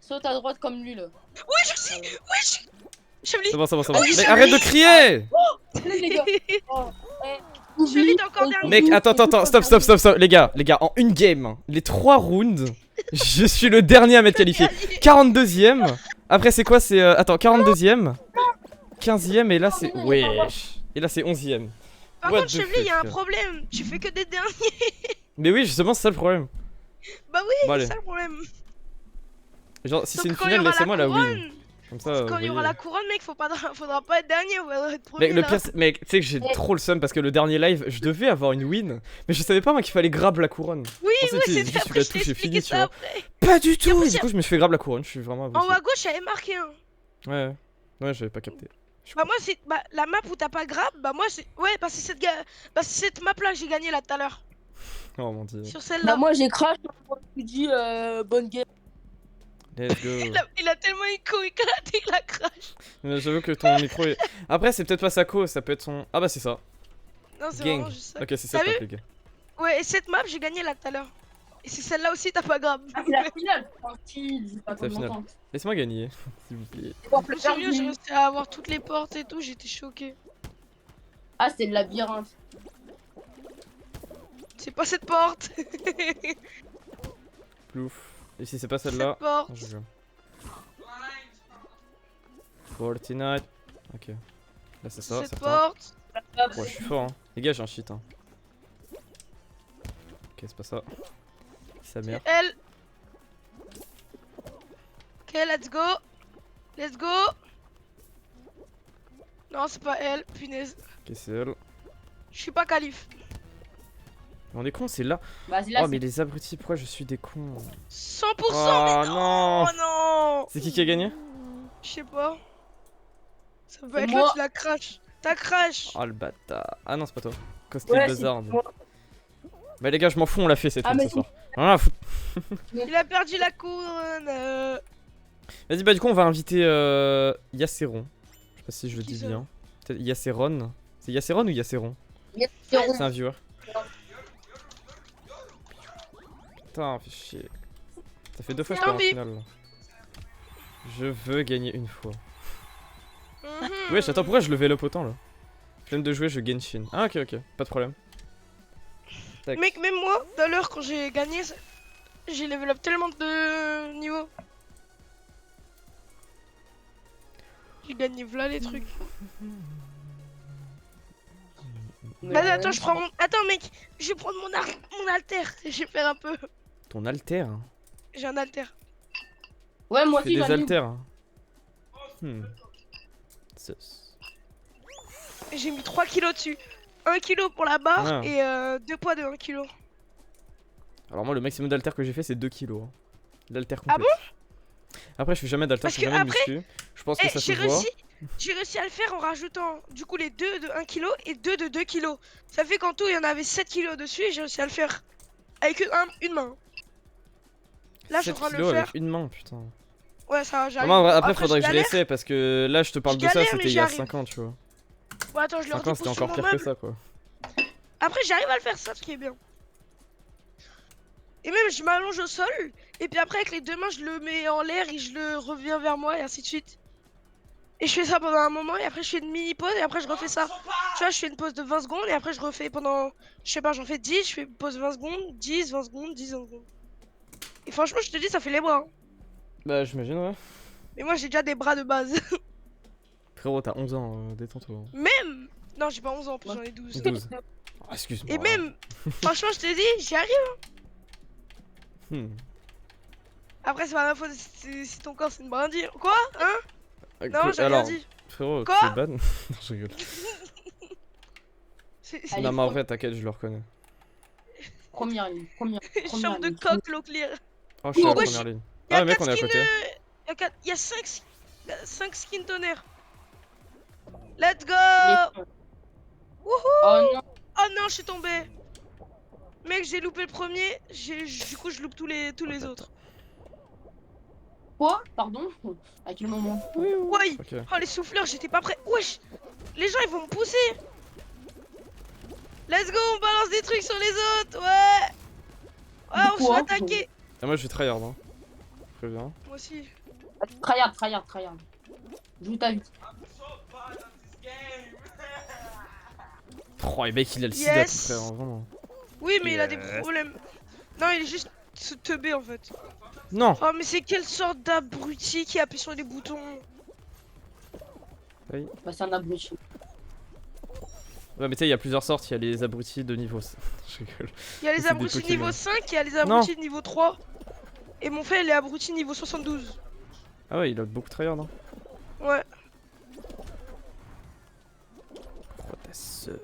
saute à droite comme lui là. Oui, je sais. Oui, je. Chablis. C'est bon. Ah oui, Mec, je arrête de l'ai. crier. Les gars. Chablis, t'es encore dernier. Mec, attends, stop. Les gars, en une game, les 3 rounds, je suis le dernier à m'être qualifié. 42ème. Après, c'est quoi? C'est. Attends, 42ème. 15ème, et là, c'est. Wesh. Et là, c'est 11ème. Par What contre, the Chablis, il y a un fuck. problème. Tu fais que des derniers. Mais oui, justement, c'est ça le problème. Bah oui, Bon, allez. c'est ça le problème. Genre, si c'est une Donc, quand il y finale, aura laissez-moi la win. couronne, Comme ça, Quand il y vous aura voyez. la couronne, mec, faudra pas être dernier, faudra être premier. Mec, le là. pire, mec, tu sais que j'ai trop le seum parce que le dernier live, je devais avoir une win, mais je savais pas moi qu'il fallait grab la couronne. Oui, Je pensais oui, que c'était juste tu après, la je t'ai touches et expliqué fini, tu ça vois. après. Pas du tout. plus, Et du coup, je me suis fait grab la couronne, je suis vraiment En abusé. haut à gauche, j'avais marqué un. Ouais, j'avais pas capté. Bah moi c'est la map où t'as pas grab, bah moi c'est ouais bah c'est cette map là que j'ai gagné là tout à l'heure Oh mon dieu. sur celle-là. Bah, moi j'ai crash. Tu dis bonne game. Let's go. Il a tellement éclaté la crash. Mais j'avoue que ton micro est. Après, c'est peut-être pas sa cause, ça peut être son. Ah bah c'est ça. Non c'est Gang. vraiment juste ça. Ok, c'est ça T'as le vu les gars. Ouais et cette map j'ai gagné là tout à l'heure. Et c'est celle-là aussi t'as pas grab. Ah, c'est la finale. Tranquille, je vais pas C'est la trop finale. longtemps. Laisse-moi gagner, s'il vous plaît. Le sérieux j'ai réussi à avoir toutes les portes et tout, j'étais choqué. Ah, c'est le labyrinthe. C'est pas cette porte. Plouf. Et si c'est pas celle-là. Cette porte. Non, je rigole. Fortnite. Ok. Là, c'est ça, Cette certain. porte. Ouais, je suis fort, hein. Les gars, j'ai un cheat, hein. Ok, c'est pas ça. Sa mère. Elle. Ok, let's go. Let's go. Non, c'est pas elle, punaise. Ok, c'est elle. Je suis pas qualif. On est con, c'est là. Vas-y, là, Oh, mais les abrutis, pourquoi je suis des cons? 100%, Oh mais non! oh non. C'est qui a gagné? Je sais pas. Ça peut C'est être moi. l'autre, tu la crash. T'as crash. Oh le bâtard. Ah non, c'est pas toi. Cosplay Ouais, Buzzard. c'est moi. Bah les gars, je m'en fous, on l'a fait cette Ah, fois mais ce si. soir. Rien à foutre. Il a perdu la couronne. Vas-y, bah du coup, on va inviter Yacéron. Je sais pas si je le Qui dis ça? bien. Peut-être Yacéron. C'est Yacéron ou Yacéron? Yacéron. C'est un viewer. Putain, fais chier. Ça fait 2 fois que je perds en Envie. finale. Là. Je veux gagner une fois. Mhm. Wesh, attends, pourquoi je level up autant là? Flemme de jouer, je Genshin. Ah, ok, ok, pas de problème. Tac. Mec, même moi, tout à l'heure, quand j'ai gagné, j'ai level up tellement de niveaux. J'ai gagné v'là les trucs. Mais Vas-y, attends, ouais, je prends mon. Attends, mec, je vais prendre mon alter. Je vais faire un peu. Ton alter? J'ai un alter. Ouais, moi Tu aussi, fais des j'en ai. alters. Sus. J'ai mis 3 kilos dessus. 1 kilo pour la barre Ah. et 2 poids de 1 kilo. Alors moi le maximum d'alter que j'ai fait c'est 2 kilos. L'alter complet. Ah bon? Après je fais jamais d'alter, Parce je fais que jamais de après- muscu. Je pense que Eh, ça se j'ai voit. réussi à le faire en rajoutant du coup les 2 de 1 kg et 2 de 2 kg. Ça fait qu'en tout il y en avait 7 kilos dessus et j'ai réussi à le faire avec une main. Là je suis en 7 train de le kilos faire. avec une main, putain. Ouais, ça j'arrive. Vraiment, après Après, faudrait je que je galère. l'essaie parce que là je te parle Je de ça, galère, c'était mais il y a j'y arrive. 5 ans, tu vois. Bon, attends, je le 5 ans c'était redépose sur encore mon pire que meuble. ça quoi. Après j'arrive à le faire, ça ce qui est bien. Et même je m'allonge au sol et puis après avec les deux mains je le mets en l'air et je le reviens vers moi et ainsi de suite. Et je fais ça pendant un moment et après je fais une mini pause et après je refais ça. Tu vois, je fais une pause de 20 secondes et après je refais pendant, je sais pas, j'en fais 10, je fais une pause 20 secondes, 10, 20 secondes, 10, 20 secondes. Et franchement je te dis ça fait les bras. Hein. Bah j'imagine ouais. Mais moi j'ai déjà des bras de base. Frérot t'as 11 ans, détends-toi. Même. Non j'ai pas 11 ans, en plus j'en ai 12. 12. Oh, excuse-moi. Et même, franchement je te dis, j'y arrive. Hmm. Après c'est pas ma faute si ton corps c'est une brindille. Quoi? Hein? Non Écoute, j'ai rien alors, dit. frérot, Quoi tu es bad. Non, je rigole. C'est Allez, Non mais en vrai t'inquiète, je le reconnais. Première ligne, première chambre de ligne. coq, l'eau claire. Oh je suis à la Wesh, première ligne. Y'a Ah le mec 4 on est à skins, côté. y'a 5 skins tonnerre. Let's go! Wouhou! Oh non, Oh non, je suis tombé. Mec, j'ai loupé le premier, du coup je loupe tous les autres. quoi? Pardon? À quel moment? Ouais! Ok. Oh les souffleurs, j'étais pas prêt. Wesh! Les gens ils vont me pousser! Let's go, on balance des trucs sur les autres! Ouais! Ouais, on se Quoi? fait attaquer! Ah moi je vais tryhard hein. Très bien. Moi aussi. Tryhard, tryhard, tryhard. Joue ta vie. Oh le mec il a le sida Yes. tout frère, hein, vraiment. Oui, mais il a des Yes. problèmes. Non, il est juste teubé en fait. Non. Oh, mais c'est quelle sorte d'abruti qui appuie sur les boutons? Bah, c'est un abruti. Ouais mais tu sais il y a plusieurs sortes, il y a les abrutis de niveau. Je rigole. Il y a les C'est des abrutis Pokémon. niveau 5 et il y a les abrutis de niveau 3. Et mon frère, il est abruti niveau 72. Ah ouais il a beaucoup tryhard hein. Ouais. Oh ta sœur.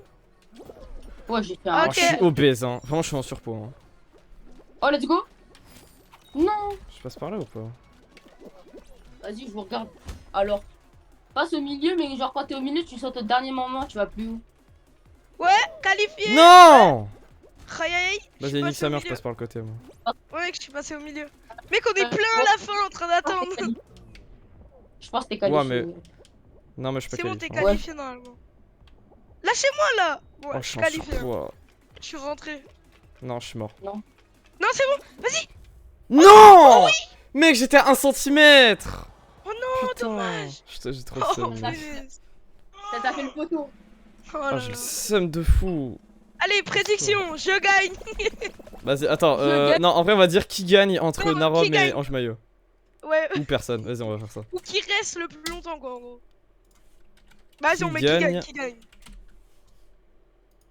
Ouais, j'ai fait Ah, un. Oh, ok. je suis obèse hein. Vraiment je suis en surpoids hein. Oh, let's go! Non! Je passe par là ou pas? Vas-y, je vous regarde. Alors, passe au milieu, mais genre quand t'es au milieu, tu sautes au dernier moment, tu vas plus haut. Ouais, qualifié! Non. Aïe aïe aïe! Je suis Vas-y nique passé sa au mère, je milieu. passe par le côté moi. Ouais, mec, je suis passé au milieu. Mec, on est plein à la fin en train d'attendre. Je pense que t'es qualifié. Ouais, mais- Non mais je suis pas C'est bon, t'es qualifié. qualifié normalement. Lâchez-moi là! Ouais, Oh je je suis suis en qualifié. hein. surpoids. Je suis rentré. Non je suis mort. Non, c'est bon, vas-y! Non. Mec j'étais à 1 cm. Oh non, Putain. dommage! J'ai trop Oh, le seum. punaise. Ça t'a fait le poteau. Oh là Ah là. j'ai le seum de fou. Allez, prédiction, je gagne! Vas-y attends, Je gagne. non en vrai on va dire qui gagne entre Non, Narom qui et gagne Ange Maillot. Ouais, Ou personne, vas-y on va faire ça. ou qui reste le plus longtemps quoi en gros. Vas-y, Qui on met gagne qui gagne.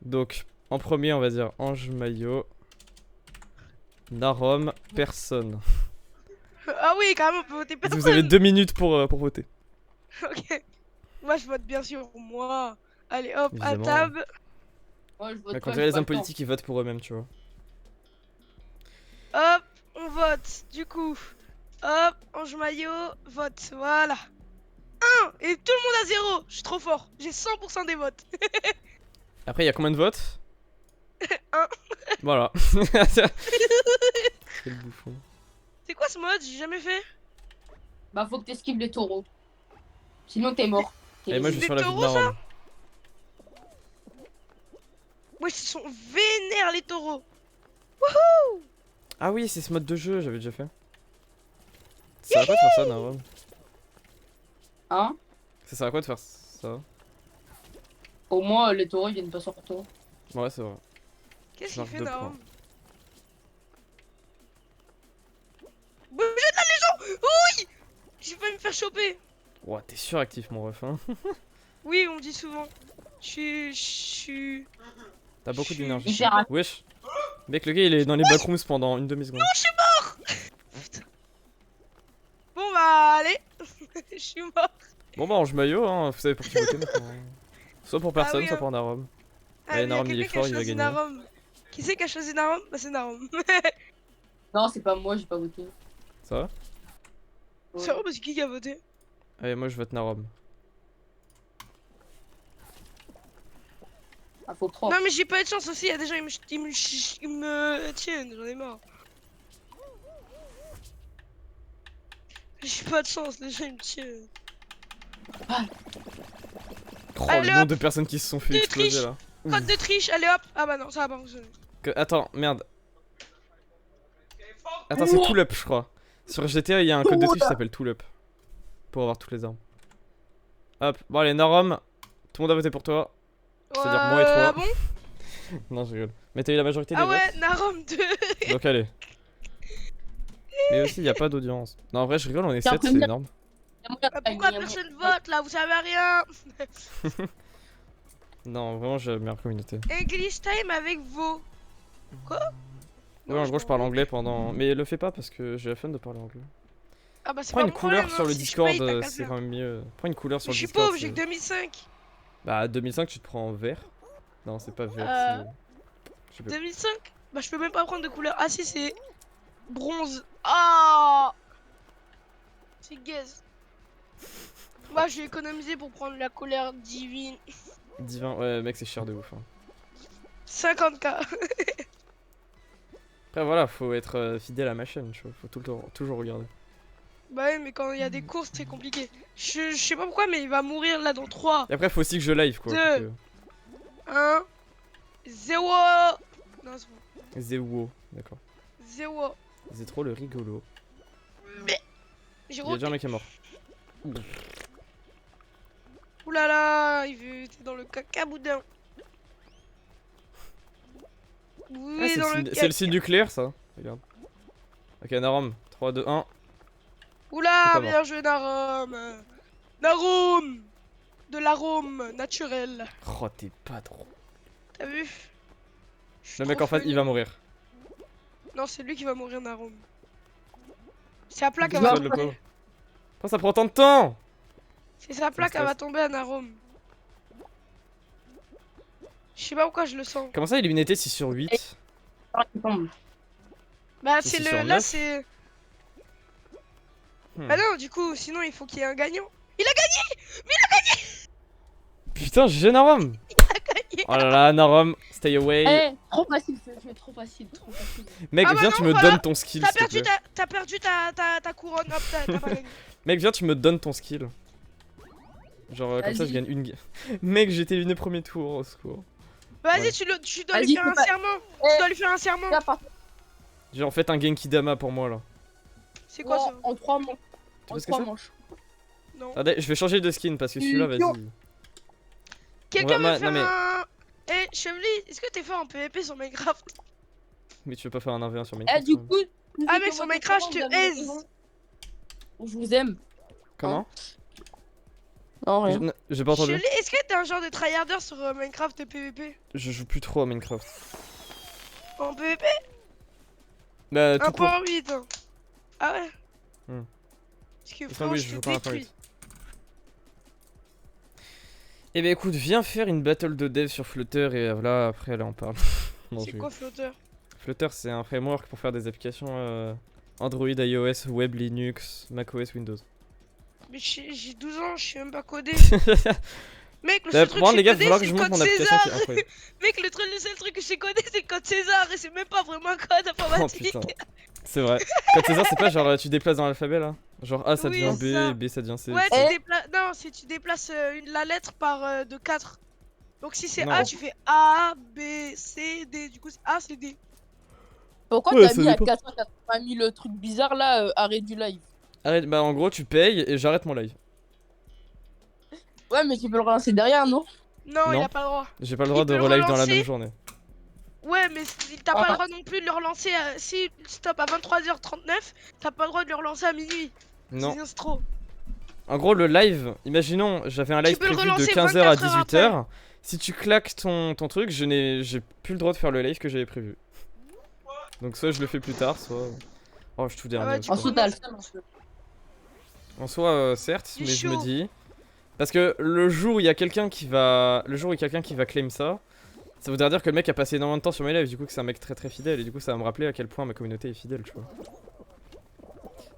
Donc en premier on va dire Ange Maillot. Narom, personne. Ah oui, quand même, on peut voter personne. Vous avez 2 minutes pour voter. Ok. Moi, je vote bien sûr pour moi. Allez, hop, à Évidemment. table. Moi, je vote Mais pas, quand j'ai les pas hommes le temps. politiques, ils votent pour eux-mêmes, tu vois. Hop, on vote. Du coup, hop, Ange Maillot, vote. Voilà. 1 et tout le monde à 0. Je suis trop fort. J'ai 100% des votes. Après, il y a combien de votes? 1. Voilà. Quel bouffon. C'est quoi ce mode? J'ai jamais fait. Bah, faut que t'esquives les taureaux. Sinon, t'es mort. Et moi, je des vais sur la vie de taureaux, ça Narom. Ouais, ils sont vénères les taureaux. Ah oui, c'est ce mode de jeu, j'avais déjà fait. Ça sert à quoi de faire ça, Narom? Hein? Ça sert à quoi de faire ça? Au moins, les taureaux, ils viennent pas sur toi. Ouais, c'est vrai. Qu'est-ce Je qu'il marque fait, 2 Narum? points. Bougez de là, les gens! Oui! J'ai failli me faire choper. Ouah, t'es suractif, mon ref, hein. Oui, on me dit souvent. Je suis. T'as beaucoup Je suis d'énergie. hyper actif. Wesh. Mec, le gars, il est dans les backrooms pendant une demi-seconde. Bon, bah, allez. Je suis mort. Bon bah, Ange Maillot, hein, vous savez pour qui voter maintenant. Soit pour personne, oui, soit hein. pour Narom. Ah, Allez, mais y a Narom, il est quelqu'un qui a fort, il va choisi gagner. Narum. Qui c'est qui a choisi Narum? Bah, c'est Narum. Non, c'est pas moi, j'ai pas voté. Ça va? Ouais. C'est vrai, parce que qui a voté? Allez, moi je vote Narom. Ah, faut 3. Non, mais j'ai pas eu de chance aussi. Il y a des gens, ils me tiennent. J'en ai marre. J'ai pas de chance, les gens, ils me tiennent. Oh, Allez, le hop. nombre de personnes qui se sont fait Tu exploser triches. là. Code de triche, allez hop. Ah, bah non, ça va pas fonctionner. Attends, merde. Attends, c'est Tool-Up, je crois. Sur GTA, il y a un code de triche qui s'appelle Tool-Up. Pour avoir toutes les armes. Hop, bon, allez, Narom. Tout le monde a voté pour toi. C'est-à-dire moi et toi. Ah bon? Non, je rigole. Mais t'as eu la majorité des Ah votes. ouais, Narum 2. Donc allez. Mais aussi, il n'y a pas d'audience. Non, en vrai, je rigole, on est T'es en 7, train c'est de dire- énorme. Bah, pourquoi personne vote là? Vous savez rien. Non, vraiment, j'ai la meilleure communauté. English time avec vos. Quoi? Ouais, en gros, je parle anglais pendant. Mais le fais pas parce que j'ai la flemme de parler anglais. Ah bah c'est Prends pas une mon couleur problème, sur hein. le Si je Discord, paye, t'as qu'à le c'est faire. quand même mieux. Prends une couleur sur Mais le je suis Discord. pauvre, j'ai que 2005. Bah, 2005, tu te prends en vert. Non, c'est pas vert, Euh, c'est. Je sais pas. 2005? Bah je peux même pas prendre de couleur. Ah si, c'est bronze. Ah, c'est gaze. Bah je vais économiser pour prendre la couleur divine. Divin, ouais, mec, c'est cher de ouf. Hein. 50K. Après, voilà, faut être fidèle à ma chaîne, tu vois. Faut tout le temps, toujours regarder. Bah ouais, mais quand il y a des courses, c'est compliqué. Je sais pas pourquoi, mais il va mourir là dans 3, Et après, faut aussi que je live, quoi. 2. 1, 0. Non, c'est bon. Zéwo, d'accord. 0. C'est trop le rigolo. Il J'ai y a déjà un mec qui est mort. Oulala, il était dans le caca boudin. Oui, Ah, dans le c'est le caca. signe nucléaire, ça. Regarde. Ok, Narom. 3, 2, 1. T'es Oula, pas bien joué, Narum. Narum. De l'arôme naturel. Oh, t'es pas drôle. T'as vu? Je suis Le mec trop en face, funny. il va mourir. Non, c'est lui qui va mourir, Narum. C'est sa plaque, Tout elle va seul, le tomber. pauvre. Pourquoi ça prend tant de temps? C'est sa plaque, elle va stresse. tomber à Narum. Je sais pas pourquoi je le sens. Comment ça, illuminité 6 sur 8? Bah, C'est c'est 6 le. sur Là, 9. c'est. Hmm. Bah, non, du coup, sinon, il faut qu'il y ait un gagnant. Putain, GG Narom. Gagné. Oh là là, Narom, stay away. Eh, trop facile ce jeu, trop facile, trop facile. Mec, Ah bah viens, non, tu me voilà. donnes ton skill, T'as s'il te perdu, plaît. t'as perdu ta couronne. Hop, t'as pas gagné. Mec, viens, tu me donnes ton skill. Genre, comme ça, je Vas-y. gagne une. Mec, j'étais éliminé premier tour, au secours. Vas-y, Ouais. tu dois Vas-y, lui faire un faut pas- serment. Eh. Tu dois lui faire un serment. Là, par Genre, faites un Genki Dama pour moi, là. C'est quoi ça? En 3 manches. Tu En vois ce que 3 c'est? manches. Non. Attendez, je vais changer de skin parce que celui-là, Idiot. vas-y. Quelqu'un Ouais, veut faire non, mais- un. Eh, Chevely, est-ce que t'es fort en PvP sur Minecraft? Mais tu veux pas faire un 1v1 sur Eh, Minecraft du quand même. coup. Ah, mec, sur Minecraft, je te haise. Je vous aime. Comment? Non, rien. J'ai pas entendu. Chevely, est-ce que t'es un genre de tryharder sur Minecraft et PvP? Je joue plus trop à Minecraft. En PvP? Bah, tout court. 1.8. Hein. Ah ouais? Hmm. Parce que Enfin, frérot, oui, je je te joue pas à détruis. 1.8. Eh ben écoute, viens faire une battle de dev sur Flutter et voilà, après là on parle. Non, C'est quoi Flutter? Flutter c'est un framework pour faire des applications Android, iOS, Web, Linux, macOS, Windows. Mais j'ai 12 ans, je sais même pas coder. Mec, le Bah, seul truc bon, que les je gars, sais il va falloir coder, que c'est je le monte code mon application qui est César. incroyable. Mec, le seul truc que je sais coder, c'est le code César. Et c'est même pas vraiment un code Oh informatique. putain, c'est vrai. Quand César, c'est pas genre tu déplaces dans l'alphabet là? Genre A ça Oui, devient c'est ça. B, B ça devient C. Ouais, etc. Eh, non, si tu déplaces la lettre par de 4. Donc si c'est Non. A, tu fais A, B, C, D. Du coup, c'est A, c'est D. pourquoi Ouais, t'as ça mis à dépend. 480 000 le truc bizarre là, arrêt du live? Arrête, bah en gros tu payes et j'arrête mon live. Ouais, mais tu peux le relancer derrière, non? Non, il Non. a pas le droit. J'ai pas le Il droit de peut le relive dans la relancer. même journée. Ouais, mais t'as pas le Ah, droit non plus de le relancer. Si stop à 23h39, t'as pas le droit de le relancer à minuit. Non. Sinon, c'est trop. En gros, le live, imaginons, j'avais un Tu live peux le prévu de relancer 15h à 24 heures 18h. Si tu claques ton truc, j'ai plus le droit de faire le live que j'avais prévu. Donc soit je le fais plus tard, soit... Oh, je suis tout dernier. ouais, c'est du pas en coup, grave. sous, t'as le seum, en sous. En soi, certes, C'est mais je me chaud. dis... Parce que le jour où il y a quelqu'un qui va... Le jour où il y a quelqu'un qui va claim ça, ça voudrait dire que le mec a passé énormément de temps sur mes lives, du coup que c'est un mec très très fidèle, et du coup ça va me rappeler à quel point ma communauté est fidèle, tu vois.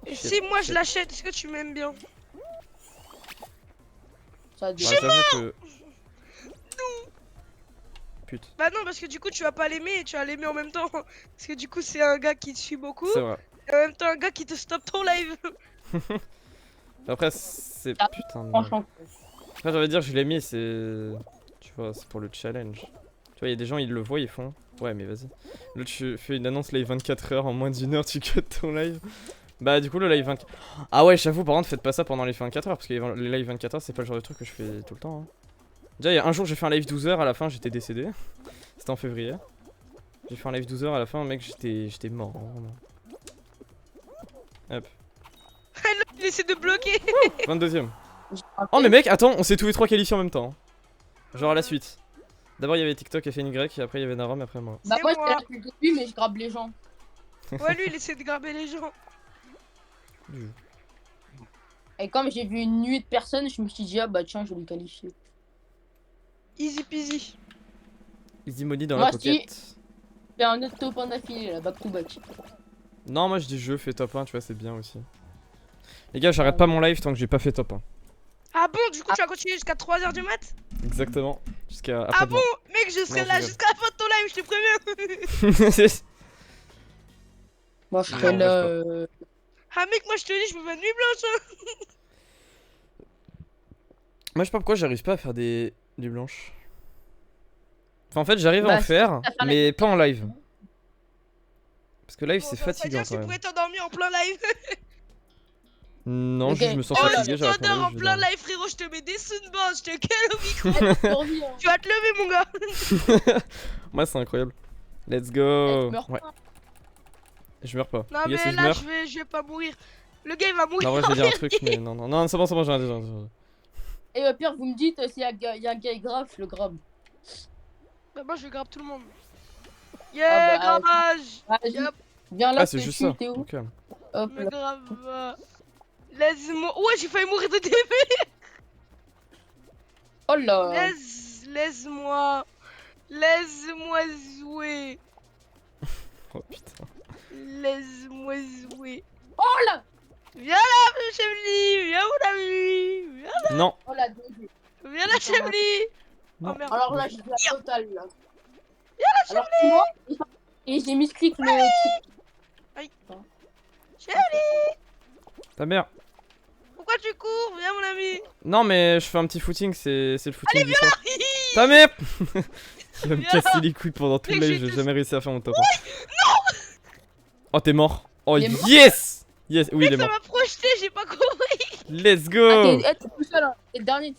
Et Shit, si moi je shit. l'achète, est-ce que tu m'aimes bien? Ça a Bah, des- j'avoue que... Putain, Bah non, parce que du coup, tu vas pas l'aimer et tu vas l'aimer en même temps. Parce que du coup, c'est un gars qui te suit beaucoup. c'est vrai. Et en même temps, un gars qui te stoppe ton live. Après, c'est... Ah, Putain de... Franchement. Après, j'allais dire, je l'ai mis, c'est... Tu vois, c'est pour le challenge. Tu vois, il y a des gens, ils le voient, ils font... Ouais, mais vas-y. Là, tu fais une annonce live 24 heures, en moins d'une heure, tu cut ton live. Bah, du coup, le live 24... Ah ouais, j'avoue, par contre, faites pas ça pendant les 24 heures, parce que les live 24 heures, c'est pas le genre de truc que je fais tout le temps. Hein. Déjà, il y a un jour, j'ai fait un live 12 heures, à la fin, j'étais décédé. C'était en février. J'ai fait un live 12 heures, à la fin, mec, j'étais mort, hein, vraiment. Hop. Il essaie de bloquer. 22ème. Oh mais mec, attends, on s'est tous les trois qualifiés en même temps. Hein. Genre à la suite. D'abord il y avait TikTok et FNY, et après il y avait Narom, et après moi. Bah, C'est moi, moi. j'étais là depuis le début, mais je grabe les gens. Ouais, lui, il essaie de graber les gens. Et comme j'ai vu une nuée de personnes, je me suis dit, ah bah tiens, je vais le qualifier. Easy peasy. Easy money dans Moi, la pocket. J'ai un autre top 1 d'affilée, là, back to back. Non, moi je dis je fais top 1, tu vois, c'est bien aussi. Les gars, j'arrête pas mon live tant que j'ai pas fait top 1. Ah bon, du coup, tu vas continuer jusqu'à 3h du mat? Exactement. Jusqu'à Ah bon, mec, je serai Non, là je jusqu'à la fin de ton live, je te préviens. Moi, je Non, serai moi, là. je Ah mec, moi je te dis, je peux faire nuit blanche. Hein. Moi je sais pas pourquoi j'arrive pas à faire des blanches. Enfin, en fait, j'arrive à Bah, en faire, faire mais pas en live. Parce que live Bon, c'est ça veut fatigant dire que quand tu même. pourrais t'endormir en plein live. Non, Ok. juste je me sens Oh, fatigué, si tu j'arrête mon t'endors live, en je vais plein dormir. live, frérot, je te mets des sunburns, je te cale au micro. Survie, hein. Tu vas te lever, mon gars. Moi c'est incroyable. Let's Eh, go. tu meurs Ouais, pas. je meurs pas. Non, Les gars, mais si je là, meurs... je vais pas mourir. Le gars, il va mourir. Non, en vrai, je vais dire un truc, mais non, non, non, c'est bon, j'ai déjà. Et au pire, vous me dites, s'il y a un gars grave, je le grabe. Bah, moi, je vais grab tout le monde. Yeah, Ah bah, gravage. Vas-y, Yep, viens là, Ah, je c'est te juste tue, ça. t'es où? Ok. Hop me là. grave. Laisse-moi. Ouais, j'ai failli mourir de DB. Oh là. Laisse-moi. Laisse-moi jouer. Oh putain. Laisse-moi jouer. Oh là. Viens là, Chevely. Viens, mon ami. Non. Oh la dingue. Viens là, Chevely. Non. Oh merde. Alors là, j'ai fait la totale là. Alors que moi, et j'ai mis clic le truc. Chevely, Ta mère. pourquoi tu cours? Viens, mon ami. Non, mais je fais un petit footing, c'est le footing du soir. Ta mère. Il va me Viens casser les couilles pendant tout le Mec, live, j'ai j'ai tout- jamais réussi à faire mon top 1. Oh, t'es mort. Oh, Il est mort yes. Yes, oui, il est Ça mort. m'a projeté, j'ai pas compris. Let's Ah, go. t'es tout seul, hein. T'es dernier.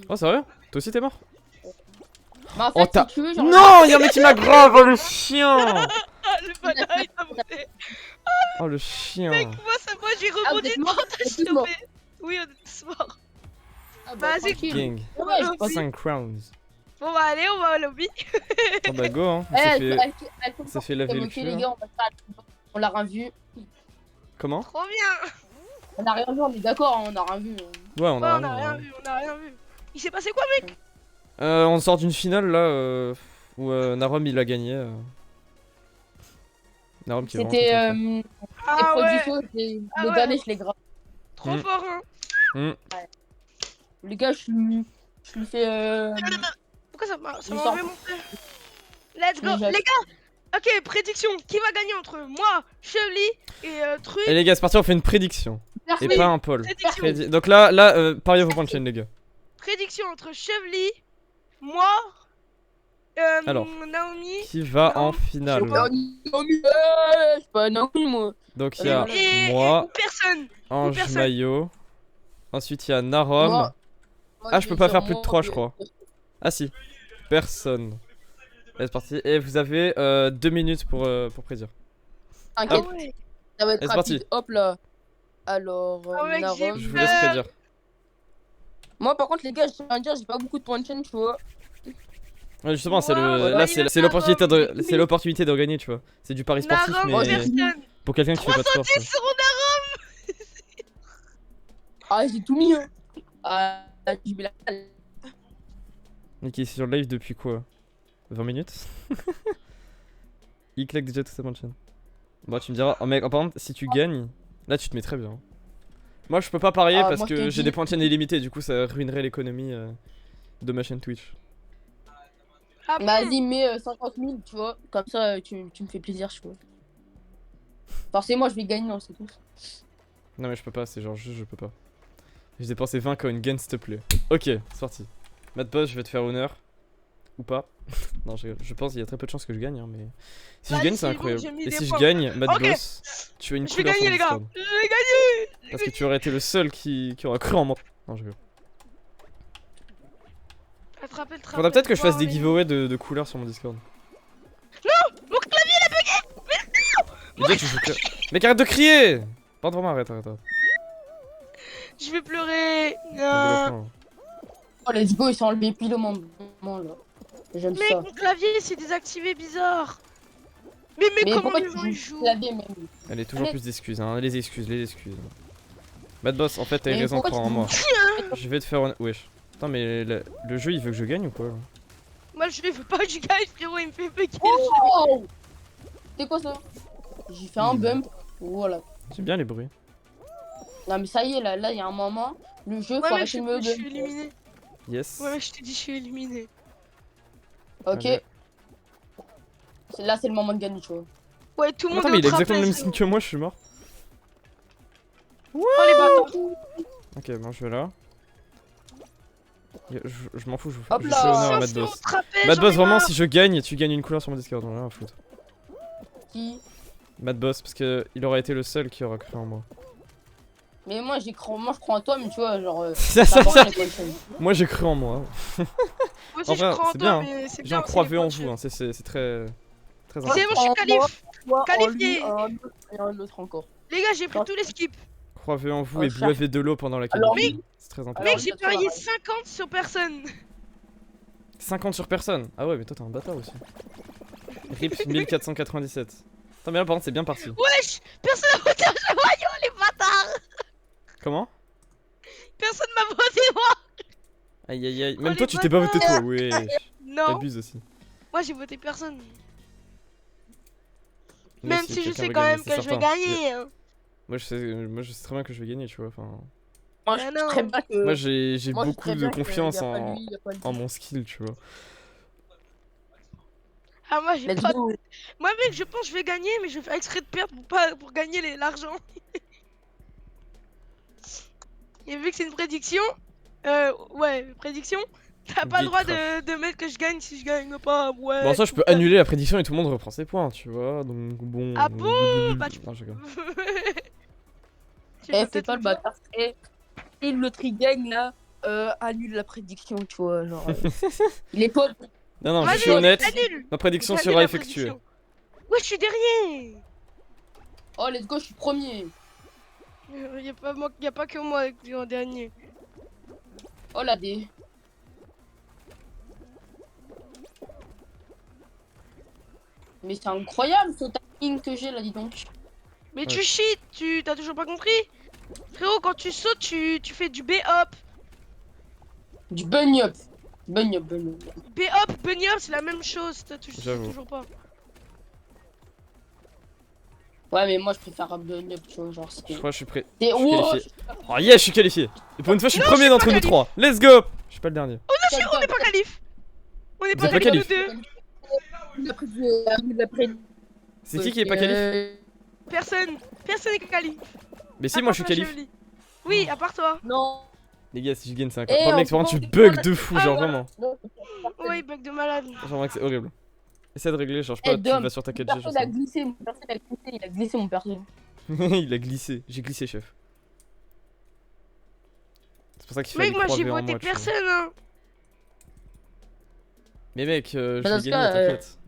Oh, sérieux? Toi aussi, t'es mort? Mais en Oh, fait, si tu veux, genre. Non, y'a un mec qui m'a grave, oh le chien. Ah, le bâtard, il a monté. Oh le chien. Moi, j'ai Ah, vous rebondi êtes de morts, montage, vous êtes s'il te morts. plaît. Oui, on est tous morts. Ah bah, Vas-y. tranquille. Gang. Ouais, j'ai pas 5 crowns. Bon, bah, allez, on va au lobby. Oh bah go hein. Eh, Ça fait... elle ça fait laver le ok, cul, les là. gars, on l'a rien vu. Comment? Trop bien. On a rien vu, on est d'accord, hein, on a rien vu. Ouais, on Ouais, a on a rien rien. vu, on a rien vu. Il s'est passé quoi, mec? On sort d'une finale là où Narom il a gagné. Narom qui est vraiment C'était très, très les Ah produits ouais, chauds, Ah le ouais. dernier, je l'ai grave. trop fort, hein. Les gars, je lui fais. Pourquoi ça m'a Il enlevé sort. mon frère? Let's go, Mais les gars. Ok, prédiction. Qui va gagner entre moi, Chevly et Truc? Et les gars, c'est parti, on fait une prédiction. Et Personne. pas un poll. Prédiction. Donc là, pariez vos points de chaîne, les gars. Prédiction entre Chevly, moi, Alors, Naomi. qui va en Non, finale? Je suis pas Naomi, moi. Donc il y a Et moi, personne. Ange personne. Maillot. Ensuite il y a Narom. Moi, Ah, je peux pas vais faire dire plus de moi, 3, je crois. Ah si. Personne. Allez, c'est parti. Et vous avez 2 minutes pour prédire. Ah T'inquiète, ouais. ça va être Allez, c'est parti. rapide. Hop là. Alors, Ah ouais, Narom. j'ai Je vous laisse prédire. Moi, par contre, les gars, je tiens à dire, j'ai pas beaucoup de points de chaîne, tu vois. Ouais, justement, c'est Wow, là, il c'est a l'opportunité Narom. c'est l'opportunité de gagner, tu vois. C'est du pari sportif, Narom, mais personne. pour quelqu'un qui fait pas de sport. 310 quoi. sur Narom. Ah, j'ai tout mis, hein. Ah, j'ai mis la salle. Et qui est sur le live depuis quoi? 20 minutes. Il claque déjà tout sa bonne chaîne. Bon, tu me diras, oh mec, par contre, si tu gagnes, là tu te mets très bien. Moi je peux pas parier Ah, parce moi, je que te j'ai dis- des points de chaîne illimités, du coup ça ruinerait l'économie de ma chaîne Twitch. Ah bon? Vas-y, mets 50 000, tu vois. Comme ça, tu me fais plaisir, tu vois. Forcément, je vais gagner, non, c'est tout. Non mais je peux pas, c'est genre juste je peux pas. J'ai dépensé 20 coins, gagne s'il te plaît. Ok, c'est parti. Mad Boss, je vais te faire honneur. Ou pas. Non, je pense qu'il y a très peu de chances que je gagne, hein, mais si je Vas-y, gagne, c'est c'est bon, incroyable. j'ai mis Et des si je points. gagne, Mad Ok. Boss, tu as une Je vais couleur sur gagner, mon les gars. Discord. Je vais gagner. Parce que tu aurais été le seul qui aura cru en moi. Non, je veux. Attrapez le travail. Faudra peut-être que je fasse des Voir les- giveaways de couleurs sur mon Discord. Mon clavier il a bugué. Mais déjà, tu joues que. Mec, arrête de crier! Pardon, vraiment, arrête. Je vais pleurer. Donc, Non. Oh, let's go, ils sont enlevés pile au moment, là. J'aime Mec, ça. mon clavier c'est désactivé bizarre. Mais Mais comment pourquoi les tu gens ils joues jouent? clavier, même? Allez, toujours Allez. plus d'excuses, hein. Les excuses. Mad Boss, en fait, t'as Mais raison, pourquoi crois tu en moi. joues- Je vais te faire. Wesh. Attends, mais le jeu il veut que je gagne ou quoi? Moi je veux pas que je gagne frérot, il me fait bugger. Oh! C'est quoi ça? J'ai fait un bump. Voilà. J'aime bien les bruits. Non, mais ça y est, là, il y a un moment. Le jeu, faut Ouais mec, arrêter de me je suis bump. éliminé. Yes. Ouais mec, je t'ai dit je suis éliminé. Ok. Allez. Là, c'est le moment de gagner, tu vois. Ouais, tout le monde Attends, mais il est a au exactement le même trapèze. skin que moi, je suis mort. Oh les bâtards. Ok, bon, je vais là. Je m'en fous, je Hop fais là. honneur à Ils Mad sont au Boss. trapèze, Mad j'en Boss, ai vraiment, marre. si je gagne, tu gagnes une couleur sur mon Discord, j'en ai rien à foutre. Qui? Mad Boss, parce que il aurait été le seul qui aura cru en moi. Mais moi, je crois en toi, mais tu vois, genre. Ça, ça ça. les points de chaîne. Moi j'ai cru en moi. Moi aussi En je vrai, crois en c'est toi, bien, mais c'est J'ai bien. un c'est croix les V en points de vous, hein. c'est très C'est important. bon, je suis qualif. Toi, en Qualifié. lui, un autre et un autre encore. Les gars, j'ai pris tous les skips. Croix V en vous Oh, et cher. buvez de l'eau pendant la Alors, qualif. C'est très important. Alors, Mec, j'ai ça, parié ça 50 sur personne. 50 sur personne. Ah ouais, mais toi t'es un bâtard aussi. Rips 1497. Attends, mais là par contre c'est bien parti. Wesh, personne n'a voté un Chavaillon, les bâtards. Comment? Personne m'a voté moi. Aïe aïe aïe. Oh, Même les toi tu t'es pas voté toi, wesh. Non, T'abuses aussi. moi j'ai voté personne. Moi Même aussi, si je quelqu'un sais va quand gagner, même c'est que je vais certain. gagner. Hein. Moi je sais très bien que je vais gagner, tu vois. Enfin, Moi, Ah je non. sais très bien que. moi j'ai moi, je sais beaucoup très de bien que confiance y a pas en, lui, y a pas lui. en mon skill, tu vois. Ah moi j'ai Let's pas. go. Moi mec, je pense que je vais gagner, mais je vais faire exprès de perdre pour gagner l'argent. Et vu que c'est une prédiction, ouais, prédiction, t'as pas le droit de mettre que je gagne si je gagne pas. Ouais. Bon, ça je peux annuler la prédiction et tout le monde reprend ses points, tu vois. Donc bon. Ah bon Bah, tu- Non, je rigole. Tu vas Eh, fais peut-être pas me le dire. bâtard. Et l'autre il gagne là, annule la prédiction, tu vois. Genre, il est pas. Non, non, je Vas-y, suis honnête. annule. Ma prédiction Annule sera la effectuée. prédiction. Ouais, je suis dernier. Oh, let's go, je suis premier. Y a pas que moi qui est en dernier. Oh là, des. Mais c'est incroyable ce timing que j'ai là, dis donc. Mais tu cheats, t'as toujours pas compris? Frérot, quand tu sautes, tu fais du B-hop. Du bunny up. Bunny up, bunny up. B-hop, bunny hop, c'est la même chose. Tu sais J'avoue. toujours pas. Ouais, mais moi je préfère un bunny up, tu vois, genre Je c'est. crois que je suis prêt. C'est Je suis wow, qualifié. Oh yeah, je suis qualifié. Et pour une fois, je suis premier d'entre nous trois. Let's go. Je suis pas le dernier. On n'est pas qualif. On n'est Vous pas êtes pas qualif qualif. nous deux. C'est qui est pas qualifié? Personne est qualif. Mais si, À moi part je suis toi, qualif. Chevely. Oui, à part toi. Non. Les gars, si je gagne, c'est Eh, incroyable. Oh, mec, on par contre, tu prend- bugs de fou, genre Ah, vraiment. non. Oui, bug de malade. Genre vraiment que c'est horrible. Essaie de régler, genre je sais Eh, pas, tu Dom, vas sur ta 4G, Mon je perso, il a sais. glissé, mon perso, il a glissé, mon perso. Il a glissé, j'ai glissé, chef. C'est pour ça qu'il fait Mec, moi j'ai 3v en voté moi, tu vois. personne, hein. Mais mec, je dans vais ce gagner, cas, t'inquiète.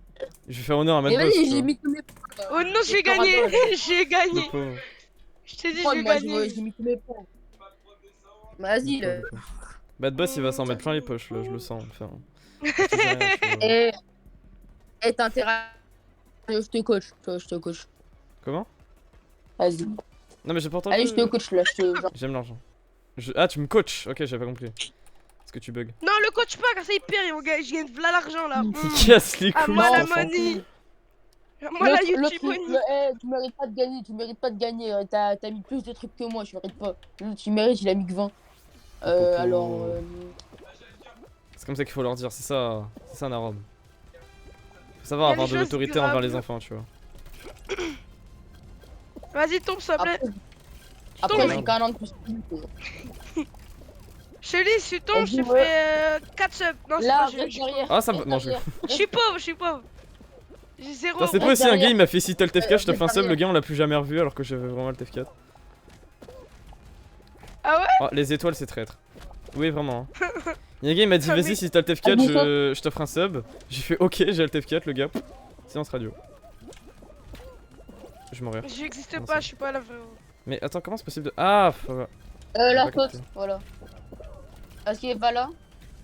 Je vais faire honneur à Mais Madboss. vas-y, j'ai mis tous mes points. Oh non, j'ai gagné. J'ai gagné. Le pauvre. Je t'ai dit, Moi, j'ai moi, gagné. j'ai mis tous mes points. Vas-y, Le pauvre. Madboss, il va s'en mettre plein les poches, là, je le sens. Enfin, je te dis rien, tu vois. t'as intérêt. Je te coach, je te coach. Comment? Vas-y. Non, mais j'ai pas entendu. Allez, je te coach là, genre. J'aime l'argent. Ah, tu me coaches? Ok, j'avais pas compris. Est-ce que tu bugs? Non, le coach pas, car ça il perd, mon gars. Je gagne v'là l'argent là. Il casse les Ah, couilles, moi la cet enfant. money. Moi la YouTube money. Tu mérites pas de gagner, tu mérites pas de gagner. T'as mis plus de trucs que moi, je mérite pas. L'autre, tu mérites, il a mis que 20. Alors. C'est comme ça qu'il faut leur dire, c'est ça Narob. Faut savoir Y a avoir des de choses l'autorité envers graves. les enfants, tu vois. Vas-y, tombe, s'il te plaît. Après, Tombe, j'ai mec. qu'un an de plus. Chérie, si tu tombes, je te Vas-y, fais 4 subs. Non, c'est Là, pas reste je derrière. Ah, ça me. reste Non, je. derrière. suis pauvre. J'ai 0 Putain, c'est pas euros. aussi un gars, derrière. il m'a fait si t'as le TF4, je te fais un sub, derrière. le gars on l'a plus jamais revu alors que j'avais vraiment le TF4. Ah ouais? Oh, les étoiles c'est traître. Oui, vraiment. Hein. Y'a un gars il m'a dit Ah, vas-y mais- si t'as le TF4, Ah, mais je t'offre un sub. J'ai fait ok, j'ai le TF4, le gars. Silence radio. Je m'en rire. J'existe Non, pas, c'est- je suis pas là. frérot. Mais attends, comment c'est possible de. Ah, La J'ai pas faute, compris. voilà. Vas-y, va là.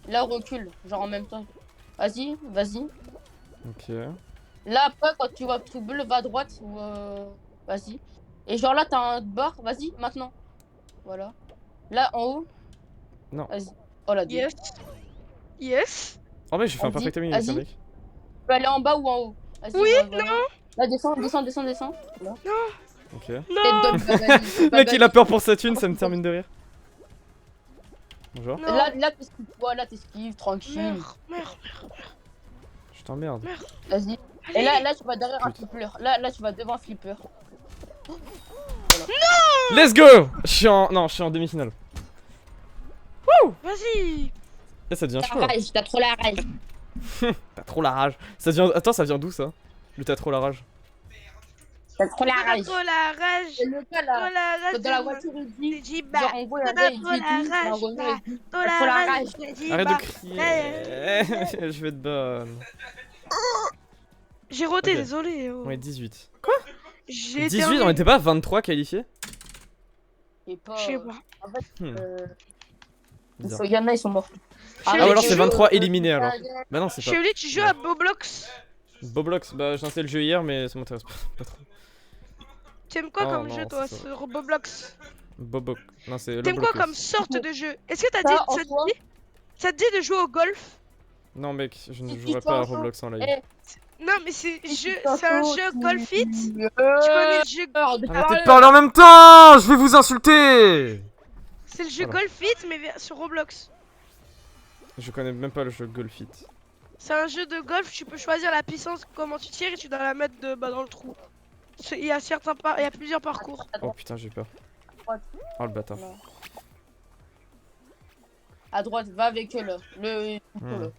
Là, recule, genre en même temps. Vas-y. Ok. Là, après, quand tu vois le truc bleu, va à droite. Ou vas-y. Et genre là, t'as un bar, vas-y, maintenant. Voilà. Là, en haut. Non. Vas-y. Oh là, Yes. Yes. Oh, mec, j'ai fait un Vas-y, perfect timing avec ça, vas-y. mec. Tu peux aller en bas ou en haut. Vas-y, Oui, voilà. Là, descends. Là. Ok. Non. Mec, il a peur pour sa thune, ça me termine de rire. Bonjour. Non. Là, t'esquives, voilà, t'esquives, tranquille. Meurs. Je t'emmerde. Vas-y. Et Allez. là, tu vas derrière un flipper. Là, tu vas devant un flipper. Let's go! Je suis en. Non, je suis en demi-finale. Vas-y. Là, ça devient T'as chaud. Là. rage, t'as trop la rage. T'as trop la rage. Ça vient. Attends, ça vient d'où ça? Le t'as trop la rage. T'as trop la rage. Trop la rage. Et le gars Trop là, la rage. dans la voiture, il dit. J'ai Genre, bah. en gros, il y a un T'as gars, il dit. trop la il dit, rage, en gros, bah. il dit, Trop Trop la la rage. rage. J'ai Arrête bah. de crier. Je vais être bonne. J'ai roté, Ok. désolé. oh. On est 18. J'ai 18, on était pas 23 qualifiés? Et pas. Je sais pas. En fait, Hmm. Bizarre. il y en a, ils sont morts. Ah, Ah, ou alors tu c'est joues 23 éliminés alors. Bah non, c'est pas. Chevely, tu joues à Boblox. Boblox, bah j'ai installé le jeu hier, mais ça m'intéresse pas trop. T'aimes quoi Oh, comme non, jeu, toi, c'est ça. sur Boblox? Boblox. Non, c'est T'aimes quoi Loblox. comme sorte de jeu? Est-ce que Ça, en ça te soi. dit ça te dit de jouer au golf? Non, mec, je ne Si jouerai tu pas à t'en sors, Roblox en live. Eh, Non, mais c'est un jeu golf it. Tu Tu connais le jeu? Arrêtez de parler en même temps! Je vais vous insulter! C'est le jeu Voilà. golf it, mais sur Roblox. Je connais même pas le jeu Golfit. C'est un jeu de golf, tu peux choisir la puissance, comment tu tires et tu dois la mettre dans le trou. Il y a il y a plusieurs parcours. Oh putain, j'ai peur. droite. Oh le bâtard. À droite, va avec eux là. Le. Hmm.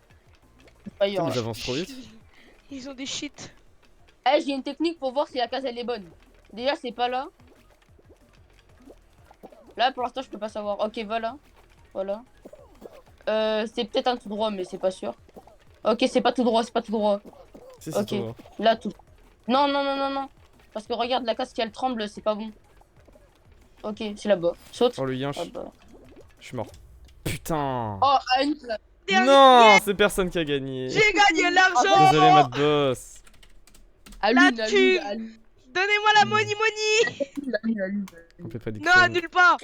Ailleurs, Ils là. avancent trop vite. Ils ont des cheats. Eh, j'ai une technique pour voir si la case elle est bonne. Déjà, c'est pas là. Là, pour l'instant, je peux pas savoir. Ok, voilà. Voilà. C'est peut-être un tout droit, mais c'est pas sûr. Ok, c'est pas tout droit, c'est pas tout droit. Si, c'est Ok. tout. Là, tout. Non. Parce que regarde, la case qui elle tremble, c'est pas bon. Ok, c'est là-bas. Saute. Oh le yinche, Ah bah. je suis mort. Putain! Oh, à une place. Non, c'est personne qui a gagné. J'ai gagné l'argent. Désolé, Madboss. À La l'une, à thune. l'une, à l'une, Donnez-moi la money. à l'une, à l'une. On fait pas Non, d'excès. nulle part.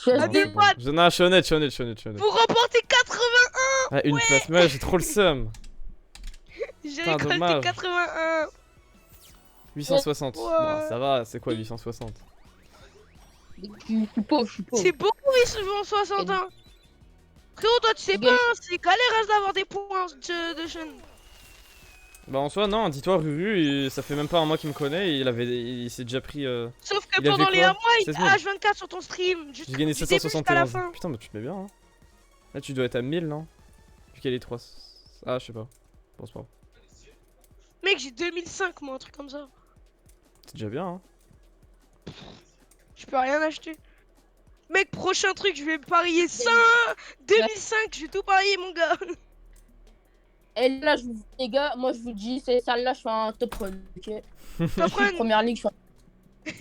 suis Non, SD. c'est bon. Non, je suis honnête, je suis honnête, je suis honnête, je suis honnête. Vous remportez 80. Ah, une place, mais j'ai trop le seum. J'ai Putain, récolté dommage. 81. 860. Ouais. Bon, ça va, c'est quoi 860? Je suis pauvre, je suis pauvre. C'est beaucoup, ils se vont 60 ans. Frérot, toi, tu sais pas, hein, c'est galère hein, d'avoir des points de chaîne. Bah, en soi, non, dis-toi, Ruru, ça fait même pas un mois qu'il me connaît, il s'est déjà pris. Sauf que Il avait pendant les quoi 1 mois, il 16 était 000. H24 sur ton stream. J'ai gagné du début jusqu'à la 771. fin. Putain, bah tu te mets bien, hein. Là, tu dois être à 1000, non? Vu qu'elle est 3. Ah, je sais pas. Bon, c'est pas grave. Mec, j'ai 2005, moi, un truc comme ça. C'est déjà bien, hein. Je peux rien acheter. Mec, prochain truc, je vais parier 100. 2005, je vais tout parier, mon gars. Et là, les gars, moi je vous dis, c'est celle-là, je fais un top run, ok? Top run. Première ligue, je fais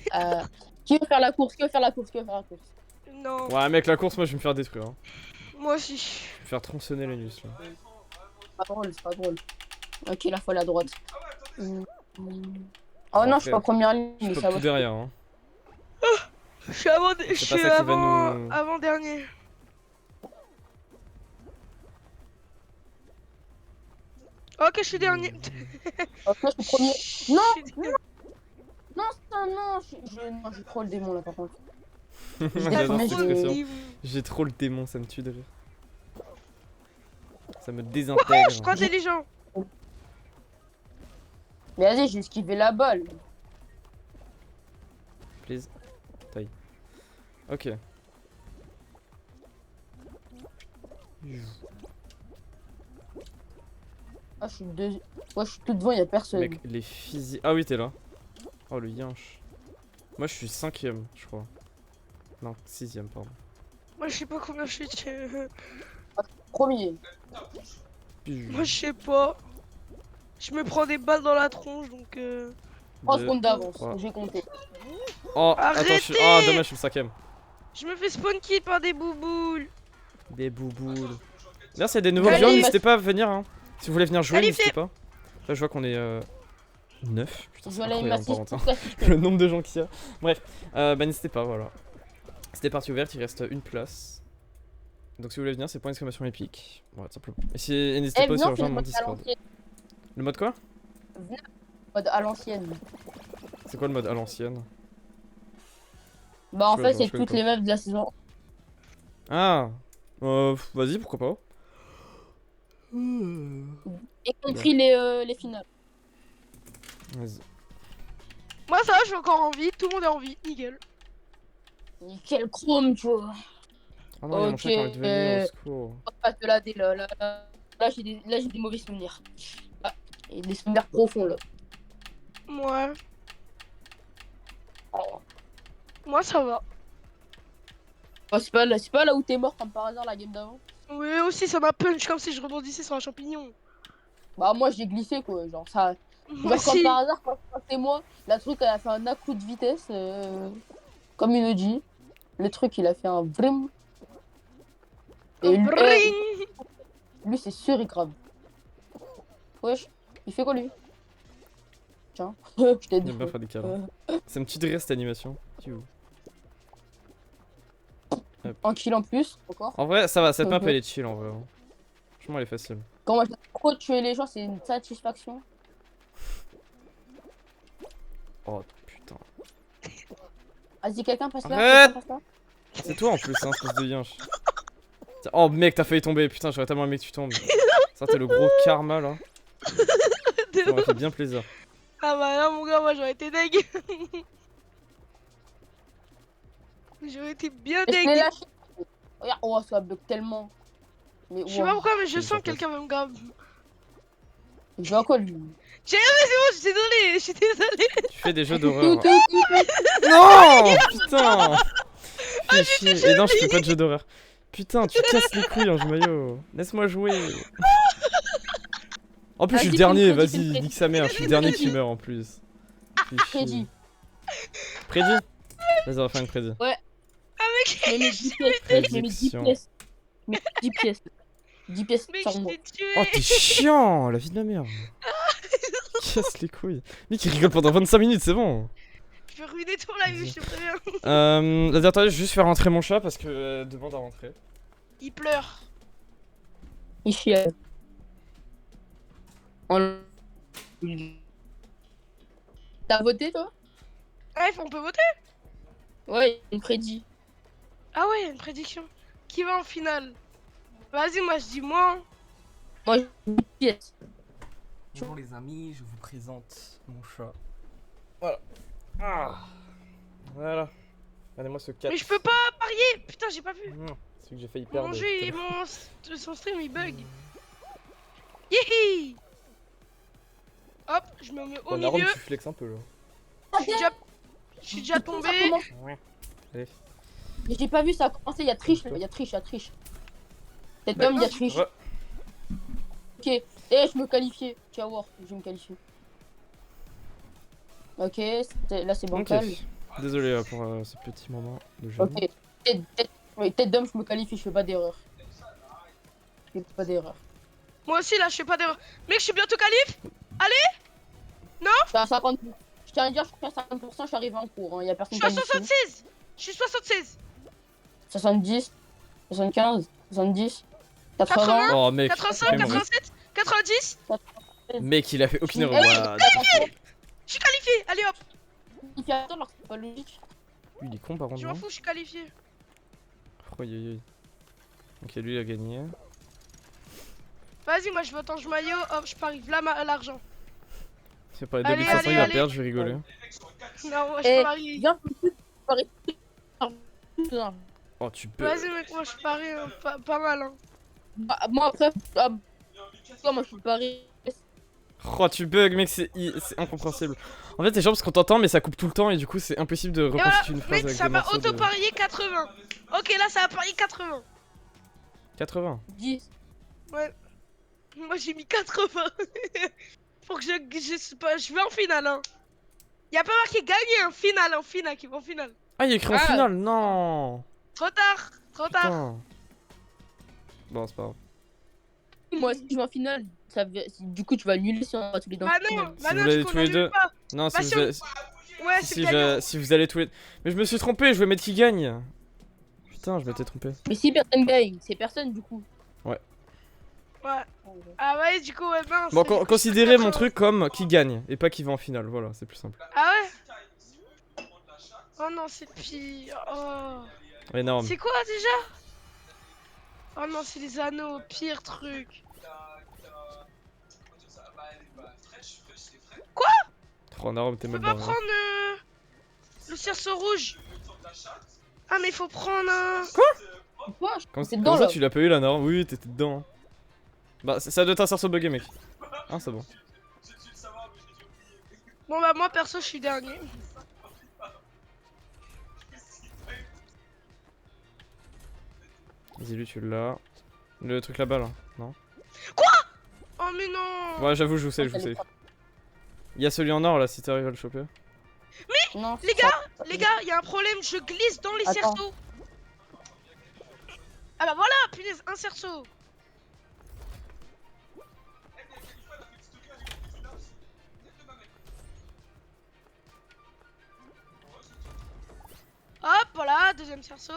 qui veut faire la course? Qui veut faire la course? Qui veut faire la course? Non, Ouais, mec, la course, moi, je vais me faire détruire. Hein. moi aussi. Je vais me faire tronçonner les nuits, là. C'est pas drôle, c'est pas drôle. Ok, la folle à droite. Oh non, je suis pas première ligne, Je mais peux ça tout va. derrière, hein. Je suis avant, je pas suis ça qui va nous- avant dernier. Ok, je suis dernier. Ok, je suis premier. Non, Je suis dernier. non, ça, non, non, j'ai trop le démon là par contre. J'adore mais cette je- expression. J'ai trop le démon, ça me tue de rire. Ça me désintègre. Je suis trop intelligent. Mais vas-y, j'ai esquivé la balle. Please. Taille. Ok. Ah, je suis deux. Ouais, je suis tout devant, y'a personne. Mec, les physiques. Ah oui, t'es là. Oh, le yinche. Moi, je suis 5ème, je crois. Non, 6ème, pardon. Moi, je sais pas combien je suis. Premier. Moi, je sais pas. Je me prends des balles dans la tronche, donc 3 Deux, secondes d'avance, trois. j'ai compté. Oh, attends, Ah, dommage, je suis le 5ème. je me fais spawn kill par des bouboules. Des bouboules. D'ailleurs, s'il y a des nouveaux Allez, viandes, bah- n'hésitez pas à venir. Hein. Si vous voulez venir jouer, Allez, n'hésitez pas. Là, je vois qu'on est 9. Putain, Je c'est vais aller incroyable, m'assister par contre, pour hein. Le nombre de gens qu'il y a. Bref, bah n'hésitez pas, voilà. C'était partie ouverte, il reste une place. Donc si vous voulez venir, c'est point d'exclamation épique. Voilà, tout simplement. Et n'hésitez pas aussi à rejoindre mon Discord. Le mode quoi? Mode à l'ancienne. C'est quoi le mode à l'ancienne? Bah en Je fait, vois, c'est je connais toutes les meufs de la saison. Ah, vas-y, pourquoi pas. Y compris les finales. Vas-y. Moi, ça va, je suis encore en vie. Tout le monde est en vie. Nickel. Nickel chrome, tu vois. Ah non, il y a mon chat qui a envie de venir, au secours. On va pas te la dé là, j'ai des mauvais souvenirs. Ah, et des souvenirs profonds là. Ouais. Oh. Moi, ça va. Oh, c'est pas là où t'es mort comme par hasard la game d'avant. Oui, aussi, ça m'a punch comme si je rebondissais sur un champignon. Bah moi j'ai glissé quoi, genre ça. Moi Genre comme aussi. par hasard quand c'est moi, la truc elle a fait un coup de vitesse comme une OG. Le truc il a fait un brim. Et lui, Bring. lui c'est sûr il crame. Wesh, il fait quoi lui? Tiens, je t'ai Il dit. aime bien faire des câlins. Ça me tue de rire cette animation. Tu vois. Un kill en plus, encore. En vrai, ça va, cette map elle est chill en vrai. Hein. Franchement, elle est facile. Quand moi trop tuer les gens, c'est une satisfaction. Oh putain. Vas-y, quelqu'un passe là. Arrête. Quelqu'un passe là. C'est toi en plus, hein, espèce de yinche. Tiens, oh mec, t'as failli tomber. Putain, j'aurais tellement aimé que tu tombes. Ça, t'es le gros karma là. Ça m'aurait fait bien plaisir. Ah bah là, mon gars, moi j'aurais été deg. J'aurais été bien Et je l'ai deg. lâché. Regarde, oh ça bug tellement. Mais Je sais pas pourquoi, mais je Quelle sens que surprise. quelqu'un va me grave. Il joue à quoi lui? C'est bon, je suis désolé, je suis désolé. Tu fais des jeux d'horreur. hein. Tout. Non putain. Fais chier. Et non, je fais pas de jeux d'horreur. Putain, tu casses les couilles, Ange Maillot. Laisse-moi jouer. En plus, je suis le Vas-y, dernier, fais une vas-y, prédit, nique sa mère, je suis le dernier qui meurt en plus. Fais chier. Prédit. Prédit. Vas-y, on va faire une prédit. Je mets 10 pièces. Je mets 10 Prédiction. pièces. Je mets 10 pièces. 10 pièces Mec, sur je moi. t'ai tué. Oh, t'es chiant, la vie de ma mère. Casse les couilles. Mec, il rigole pendant 25 minutes, c'est bon. peux ruiner ton live, je te préviens. Attendez, je vais juste faire rentrer mon chat parce que demande à rentrer. Il pleure. Il chiale. T'as voté toi? Ouais, on peut voter? Ouais, une prédit. Ah ouais, y a une prédiction. Qui va en finale? Vas-y, moi je dis moi. Hein. Moi, je dis pièce. Bonjour les amis, je vous présente mon chat. Voilà. Ah. Voilà. Regardez-moi ce 4. Mais je peux pas parier. Putain, j'ai pas vu. C'est que j'ai failli perdre. Mon jeu, son stream il bug. Yihi. Hop, je me mets au Narom, milieu. tu flexes un peu là. Je suis déjà tombé. Ouais. Allez. Mais j'ai pas vu ça commencer, il y a triche là, il y a triche. Cet homme, il y a triche. Ouais. Ok, je me qualifiais. Tu vas voir, je vais me qualifier. Ok, là c'est bancal. Ok. Désolé pour ce petit moment de jeu. Ok, tête d'homme, je me qualifie, je fais pas d'erreur. Je fais pas d'erreur. Moi aussi là, je fais pas d'erreur. Mec, je suis bientôt qualif. Je suis à 50. Je tiens à dire, je suis à 50%, je suis arrivé en cours. Hein. Y a Je personne suis à qualifié. 76. Je suis 76. 70, 75, 70, 80. Oh mec. 85, 87, 90. Mec, il a fait aucune Eh, erreur. Je suis qualifié. Allez hop. Qualificateur, alors c'est pas logique. Lui, il est con par contre. Je m'en non fous, je suis qualifié. Oh, ok, lui il a gagné. Vas-y, moi je vais en maillot. Hop, je parie là l'argent. C'est pas les Allez, débuts de façon, il va allez. perdre, je vais rigoler. Non, moi Eh, je parie. Viens, je Oh, tu peux. Vas-y, mec, moi je parie pas mal. Hein. moi après, moi je suis pareil. Oh, tu bugs, mec, c'est incompréhensible. En fait, c'est chiant parce qu'on t'entend, mais ça coupe tout le temps et du coup, c'est impossible de Et voilà, reconstituer une phrase mec, avec ça des m'a morceaux de... auto-parié 80. Ok, là ça a parié 80. 80. 10. Ouais. Moi j'ai mis 80. Faut que je vais en finale. Hein. Y'a pas marqué gagner en finale, qui va en finale. Ah, il y a écrit en finale, non. Trop tard. Putain. Bon, c'est pas grave. Moi, si je vais en finale, du coup, tu vas annuler si on va tous les deux. en Bah finale. non, Si bah vous non, allez du coup, tous on les annule deux. pas. Non, Bah, si si vous on- allez... Ouais, c'est gagnant. si vous allez tous les... Mais je me suis trompé, je vais mettre qui gagne. Putain, je m'étais trompé. Mais si personne gagne, c'est personne du coup. Ouais. Ah ouais, du coup, ouais, mince. Bon, du coup, considérez c'est mon 80. truc comme qui gagne et pas qui va en finale, voilà, c'est plus simple. Ah ouais. Oh non, c'est pire. Oh. Énorme. C'est quoi déjà? Oh non, c'est les anneaux, pire truc. Oh, Narom, t'es On mal peut pas barré. prendre le cerceau rouge. Ah, mais il faut prendre un. Quoi Comment C'est dedans ça, là. tu l'as pas eu là, Narom? Oui, t'étais dedans. Hein. Bah, ça doit être un cerceau bugué, mec. Ah, c'est bon. Bon, bah, moi perso, je suis dernier. Vas-y, lui, tu l'as. Le truc là-bas, là, non? Oh, mais non. Ouais, j'avoue, je vous sais, je vous sais. Il y a celui en or là, si t'arrives à le choper. Non, Les gars, il y a un problème, je glisse dans les Attends. cerceaux. Ah bah voilà, punaise, un cerceau. Hop, voilà, deuxième cerceau.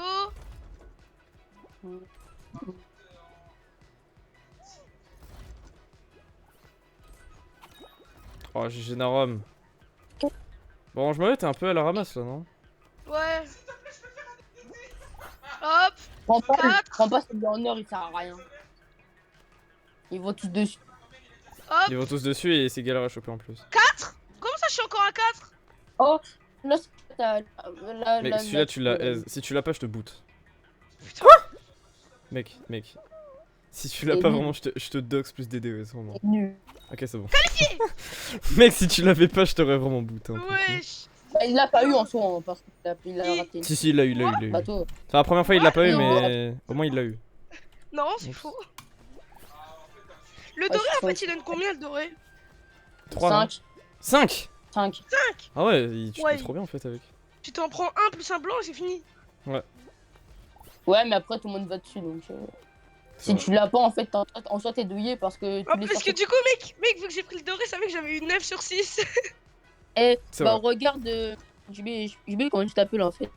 Oh, GG Narom. Bon, je me t'es un peu à la ramasse là, non? Ouais. Hop, Prends pas celui en or, il sert à rien. Ils vont tous dessus. hop. Ils vont tous dessus et c'est galère à choper en plus. 4. Comment ça, je suis encore à 4? Oh, là, Mec, celui-là tu l'as aise. Si tu l'as pas, je te boot. Putain. Mec. Si tu l'as C'est pas nul. vraiment, je te dox plus DD, c'est vraiment. Nul. Ok, c'est bon. Mec, si tu l'avais pas, je t'aurais vraiment boot. Hein, pour le coup. Wesh. Bah, il l'a pas eu en soi, hein, parce qu'il a raté. Si, il l'a eu, Bah, toi. C'est la première fois, il l'a pas eu, Non. mais au moins il l'a eu. Non, c'est Oups. faux. Le doré, en fait, il donne combien le doré? 3 5. 5 5. Ah ouais, tu Ouais. fais trop bien en fait avec. Tu t'en prends un plus un blanc et c'est fini. Ouais, mais après, tout le monde va dessus, donc... Si tu l'as pas, en fait, en soi, t'es douillé parce que... Oh, parce que du coup, mec, vu que j'ai pris le doré, ça fait que j'avais eu 9 sur 6. Eh, C'est bah, vrai. regarde JB, comment tu t'appelles en fait?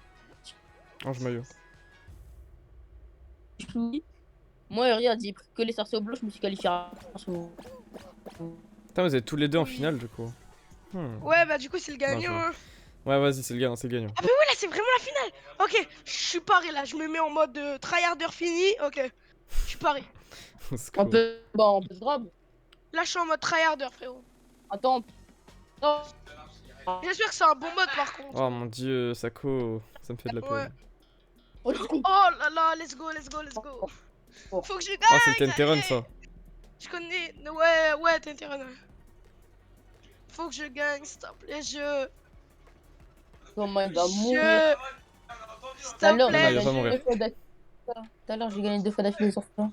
Ange maillot. Moi, regarde, j'ai pris que les sorciers au blanc, je me suis qualifié à Putain, vous êtes tous les deux en finale du coup. Ouais, bah du coup, c'est le gagnant. je- Hein. Ouais, vas-y, c'est le gagnant, c'est le gagnant. Ah, bah ouais, là, c'est vraiment la finale. Ok, je suis paré là. Je me mets en mode tryharder fini. Ok, je suis paré. On peut se grab. Là, je suis en mode tryharder, frérot. Attends. Non. J'espère que c'est un bon mode par contre. Oh mon dieu, Sako, ça me fait de la Ouais. peine. Oh là là, let's go, let's go, let's go. Oh. Faut que je gagne. Ah, c'est le Tenterun ça. Je connais. Ouais, Tenterun. Faut que je gagne, s'il te plaît, Comment il va mourir? S'il Tout à te l'heure, Non, il va pas plaît. mourir. Tout à l'heure, j'ai gagné 2 fois d'affilée sur ça.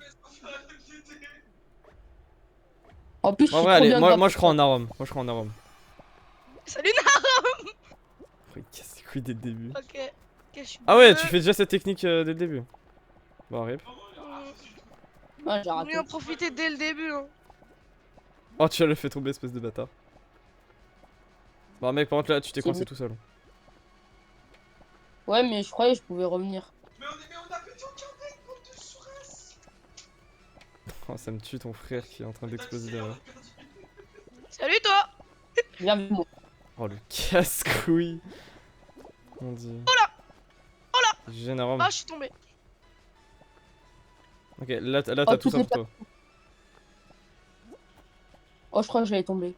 En plus, je En suis vrai, trop allez, bien moi grave. je crois en Arom. Moi je crois en Arom. Salut, Narum. Oh, il casse les couilles dès le début. Ok, je suis Ah ouais, bien. tu fais déjà cette technique dès le début. Bon, rip. Ouais, j'ai Vaut raté. mieux en profiter dès le début. Hein. Oh, tu as le fait tomber, espèce de bâtard. Bon, mec, par contre, là, tu t'es C'est coincé bon. tout seul. Ouais, mais je croyais que je pouvais revenir. Oh, ça me tue ton frère qui est en train d'exploser derrière. Salut, toi. Viens avec moi. Oh, le casse-couille. Mon dieu. Oh là. J'ai un Arom. Ah, je suis tombé. Ok, là, t'as Oh, tout ça tout pour est toi. Oh, je crois que j'allais tomber.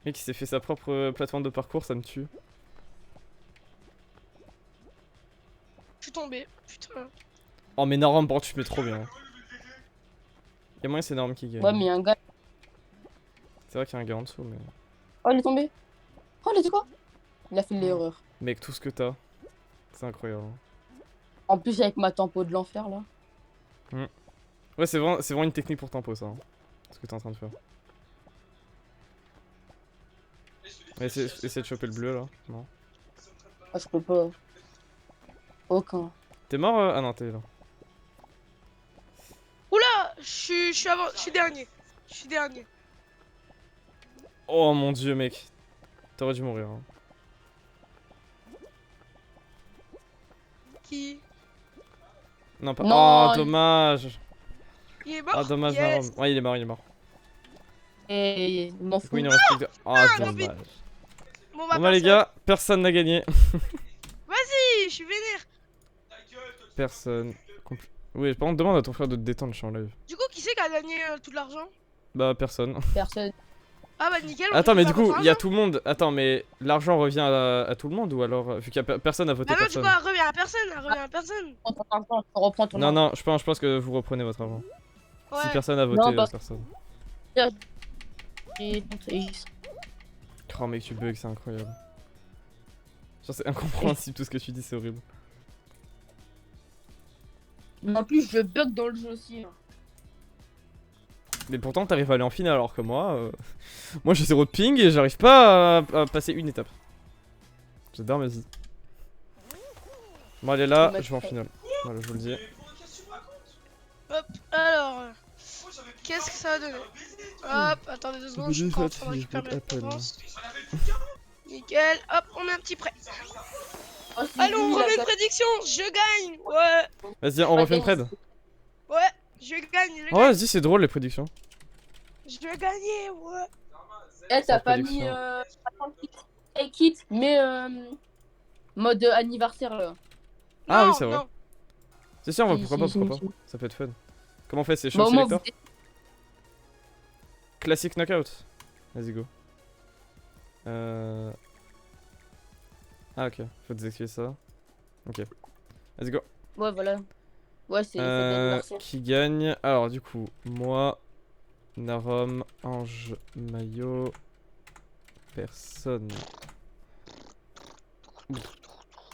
Mec, il s'est fait sa propre plateforme de parcours, ça me tue. Je suis tombé. Putain. Oh, mais Narom, par contre, tu mets trop bien. Y'a moyen, c'est Narom qui gagne. Ouais, mais il y a un gars. C'est vrai qu'il y a un gars en dessous, mais. Oh, il est tombé. Oh, il a dit quoi? Il a fait l'erreur. Mec, tout ce que t'as, c'est incroyable. En plus, avec ma tempo de l'enfer là. Ouais, c'est vraiment une technique pour tempo, ça. Hein, ce que t'es en train de faire. Essaye de choper le bleu là. Non. Ah, je peux pas. Aucun. T'es mort Ah non, t'es là. Oula, je suis dernier. Je suis dernier. Oh mon dieu, mec. T'aurais dû mourir. Hein. Qui? Non, pas. Non, Oh, dommage. Il est mort. Ah, dommage, Yes. Narom. Ouais, il est mort, il est mort. Et il m'en Du coup, fout. il nous reste plus que. Oh, non, dommage. Bon, Bon, bah, les gars, personne n'a gagné. Vas-y, je suis vénère. Personne. Oui, par contre, demande à ton frère de te détendre, je suis en live. Du coup, qui c'est qui a gagné tout l'argent? Bah, personne. Personne. Ah bah nickel. on Attends, peut mais faire du coup, notre il y a argent. tout le monde. Attends, mais l'argent revient à tout le monde ou alors. Vu qu'il y a personne à voter Ah non, du personne. coup, elle revient à personne. Elle revient à personne. Prends ton argent, tu reprends ton Non, argent. non, je pense que vous reprenez votre argent. Ouais. Si personne a voté, Non, parce- personne. Et- Oh, mec, tu bugs, c'est incroyable. Genre, c'est incompréhensible tout ce que tu dis, c'est horrible. Mais en plus, je bug dans le jeu aussi. Hein. Mais pourtant, t'arrives à aller en finale alors que moi. Moi, j'ai 0 de ping et j'arrive pas à passer une étape. J'adore ma vie. Bon, allez là, je vais en finale. Voilà, je vous le dis. Hop, alors. Qu'est-ce que ça va donner? Hop, attendez 2 secondes, je suis encore en train de récupérer mes récompenses. Nickel, hop, on met un petit prêt. Oh, c'est Allons, on lui, remet la une prédiction, je gagne. Ouais, Vas-y, on refait une pred. ouais, je gagne, Oh, vas-y, c'est drôle les prédictions. je vais gagner, ouais. Eh, t'as Sans pas mis prédiction. kit, mais mode anniversaire là. Ah Non, oui, c'est vrai. non. C'est sûr, Si, pourquoi si, pas, pourquoi si, pas. Ça peut être fun. Comment on fait, c'est Bah, show au moins, selector? Classic knockout. Vas-y, go. Ah, ok, faut désactiver ça. Ok. Let's go. Ouais, voilà. Ouais, c'est l'anniversaire. Qui gagne? Alors, du coup, moi, Narom, Ange, Maillot, personne.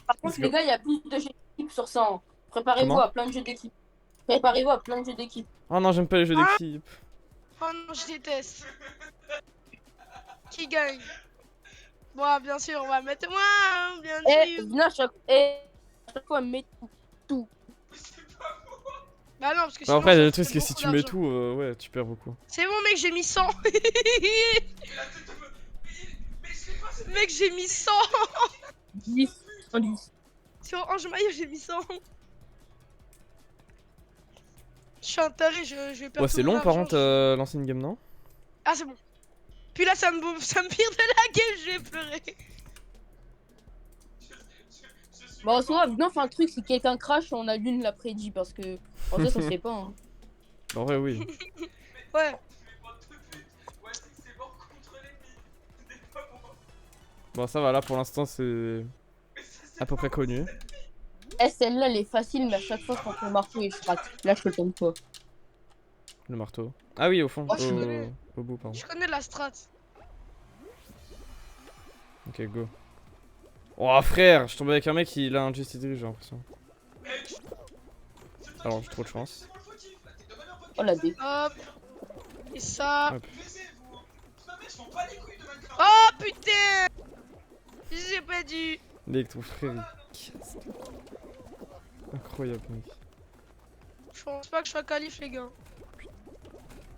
Par contre, Let's go. les gars, il y a plus de jeux d'équipe sur ça. Hein. Préparez-vous Comment à plein de jeux d'équipe. Préparez-vous à plein de jeux d'équipe. Oh non, j'aime pas les jeux d'équipe. Oh non, je déteste. Qui gagne? Moi, bien sûr, on va mettre moi, hein, bien Eh, sûr. viens à chaque fois, mets tout. Bah non, parce que Bah, sinon, après, ça le truc, c'est ferait que si beaucoup tu mets d'argent. tout, ouais, tu perds beaucoup. C'est bon, mec, j'ai mis 100. Mec, j'ai mis 100. 10, 110. Sur Orange Maillot, j'ai mis 100. Je suis un taré, je vais perdre Ouais, tout c'est mon long par argent, contre, lancer une game, non? Ah, c'est bon. Puis là, ça me pire de la game, je vais pleurer. Bon, en soi, non, enfin, le truc, si quelqu'un crash, on a l'une l'après-dit parce que. En vrai, ça se fait pas. Hein. En vrai, oui. Ouais. Bon, ça va, là pour l'instant, c'est à peu près connu. Eh, celle-là, elle est facile, mais à chaque fois, quand on marteau et je rate. Là, je fais comme toi. Le marteau. Ah oui, au fond, Oh, je connais. au bout, pardon. Je connais la strat. Ok, go. Oh frère, je suis tombé avec un mec, il a un Justice Drill, j'ai l'impression. Alors, j'ai trop de chance. Oh, la dé. Hop. Et ça. Hop. Oh putain. J'ai pas dû. Mec, ton frère, il casse. Incroyable, mec. Je pense pas que je sois qualif, les gars.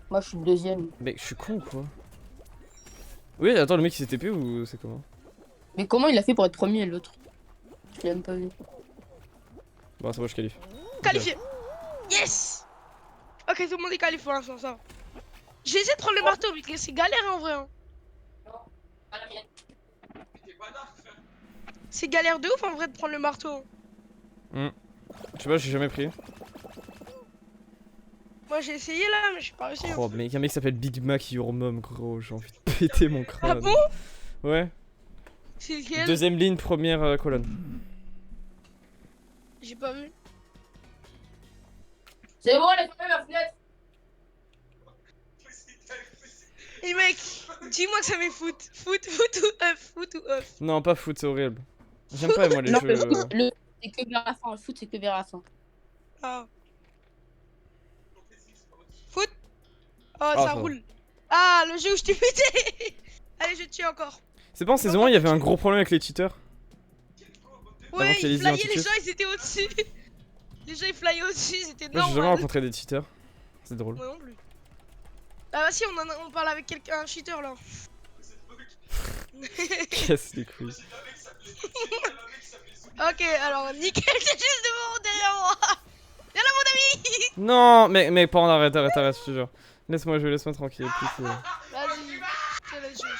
Moi, je suis le deuxième. Mec, je suis con ou quoi? Oui, attends, le mec il s'est TP ou c'est comment? Mais comment il a fait pour être premier, l'autre? Je l'ai même pas vu. Bon, c'est bon, je qualifie. Qualifié. Yes. Ok, tout le monde est qualifié pour l'instant, ça. J'ai essayé de prendre le marteau, mais c'est galère en vrai. Hein. C'est galère de ouf en vrai de prendre le marteau. Je sais pas, j'ai jamais pris. Moi j'ai essayé là, mais j'ai pas réussi. Oh, mec, un mec qui s'appelle Big Mac Your Mom, gros, j'ai envie de péter mon crâne. Ah bon? Ouais. C'est lequel? Deuxième ligne, première colonne. J'ai pas vu. C'est bon, elle a fermé ma fenêtre. Et mec, dis-moi que ça met foot. Foot ou off, foot ou off. Non, pas foot, c'est horrible. J'aime pas moi les Non, jeux. le foot, c'est que vers la fin. Le foot, c'est que vers la fin. Ah. Foot. Oh, Ah, ça ça roule. Ah, le jeu où je t'ai buté. Allez, je te tue encore. C'est pas en saison 1, il y avait un gros problème avec les cheaters. Avant Ouais, qu'il y ait ils les flyaient, les identifiés. gens ils étaient au-dessus. Les gens ils flyaient au-dessus, c'était Moi j'ai jamais normal. rencontré des cheaters. C'est drôle. Moi non plus. Ah bah si, on parle avec quelqu'un, un cheater là. Casse les couilles. Ok, alors nickel, c'est juste devant, derrière moi. Viens là mon ami. Non, mais pas en arrête, je te jure. Laisse-moi jouer, laisse-moi tranquille. Vas-y, je te laisse jouer, je te laisse.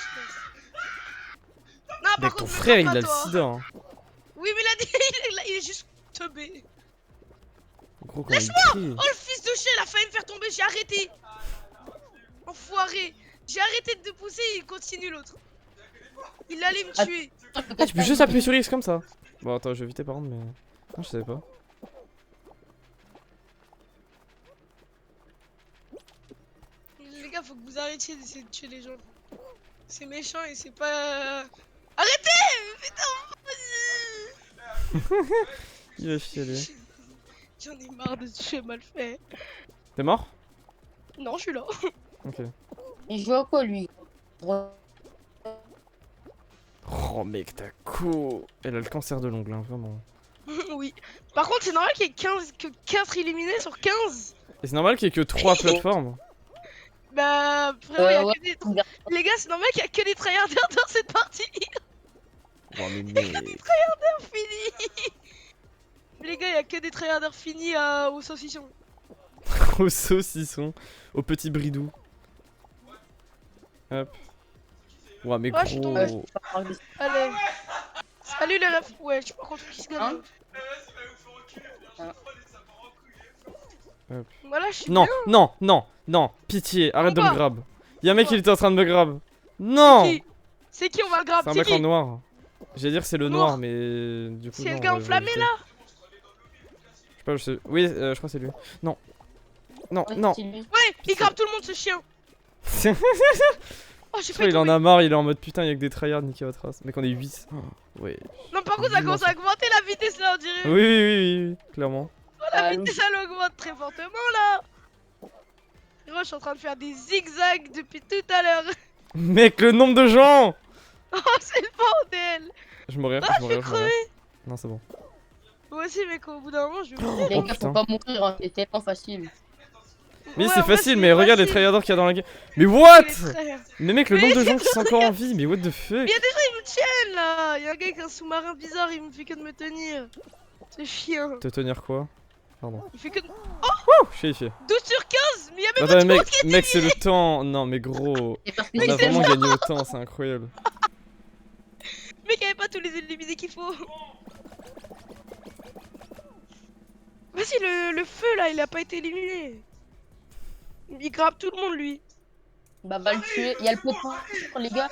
Non, par Mec, contre, ton me frère il trompe a pas, le toi. sida. Hein. Oui, mais il est juste teubé. Gros, quand il crie. Oh le fils de chien, il a failli me faire tomber, j'ai arrêté. Enfoiré. J'ai arrêté de te pousser et il continue l'autre. Il allait me tuer. Ah, tu peux juste appuyer sur X comme ça. Bon, attends, je vais éviter par contre, mais. Non, je savais pas. Les gars, faut que vous arrêtiez d'essayer de tuer les gens. C'est méchant et c'est pas. Arrêtez! Putain! Il va chialer. J'en ai marre de tuer mal fait. T'es mort? Non, je suis là. Ok. Il joue à quoi, lui? Oh, mec, t'as co. Elle a le cancer de l'ongle, hein, vraiment. Oui. Par contre, c'est normal qu'il y ait 4 éliminés sur 15. Et c'est normal qu'il y ait que 3 plateformes. Bah, frérot, y a ouais. que des... Les gars, c'est normal qu'il y a que des tryharders dans cette partie. Oh, mais mec. Fini. Les gars, y a que des tryharders finis au saucisson. Au saucisson. Au petit bridou. Hop. Ouais, mais Ouais, je suis gros. tombé. Allez. Salut les refs. Ouais, je suis pas contre qui se gagne. Hein? Hop. Voilà, je suis Non, bien. non, non, non. Pitié, arrête de me Pourquoi? grab. Y'a un mec Pourquoi? qui était en train de me grab. Non! Qui C'est qui on va le grab? C'est un C'est mec qui? en noir. J'allais dire c'est le Noir. noir, mais du coup. C'est le non, gars je vais enflammé éviter. là? Je sais pas, je sais. Oui, je crois que c'est lui. Non. Non, Ouais, non. c'est lui. Ouais, il grabe tout le monde ce chien. Je Oh, j'ai crois failli il en tomber. a marre, il est en mode putain, y'a que des tryhards, niquez votre race. Mec, on est 8. Oh, ouais. Non, par contre, ça commence à augmenter la vitesse là, on dirait. Oui, oui, oui, oui, clairement. Oh, la vitesse elle augmente très fortement là. Frérot, je suis en train de faire des zigzags depuis tout à l'heure. Mec, le nombre de gens! Oh, c'est le bordel. Je mourrai, Ah, je mourrai, je vais je mourrai. crever. Non, c'est bon. Moi aussi, mec, au bout d'un moment, je vais mourir. Les Oh, gars, putain. faut pas mourir, hein, c'est tellement facile. Mais Ouais, c'est en vrai, facile, c'est mais regarde les facile. tryharders qu'il y a dans la game. Mais what? Il est très- Mais mec, le Mais nombre de gens qui sont encore en vie, mais what the fuck? Il y a des gens, ils me tiennent là. Il y a un gars avec un sous-marin bizarre, il me fait que de me tenir. C'est chiant. Te tenir quoi? Pardon. Il fait que de... Ouh, je suis qualifié. 12 sur 15, mais il y a même Attends, mais pas de mec, c'est le temps. Non, mais gros. C'est parce que On c'est a vraiment gagné au temps, c'est incroyable. mec, il y avait pas tous les éliminés qu'il faut. Vas-y, le feu là, il a pas été éliminé. Il grappe tout le monde, lui. Bah, va le tuer. Il y a le poteau, les gars.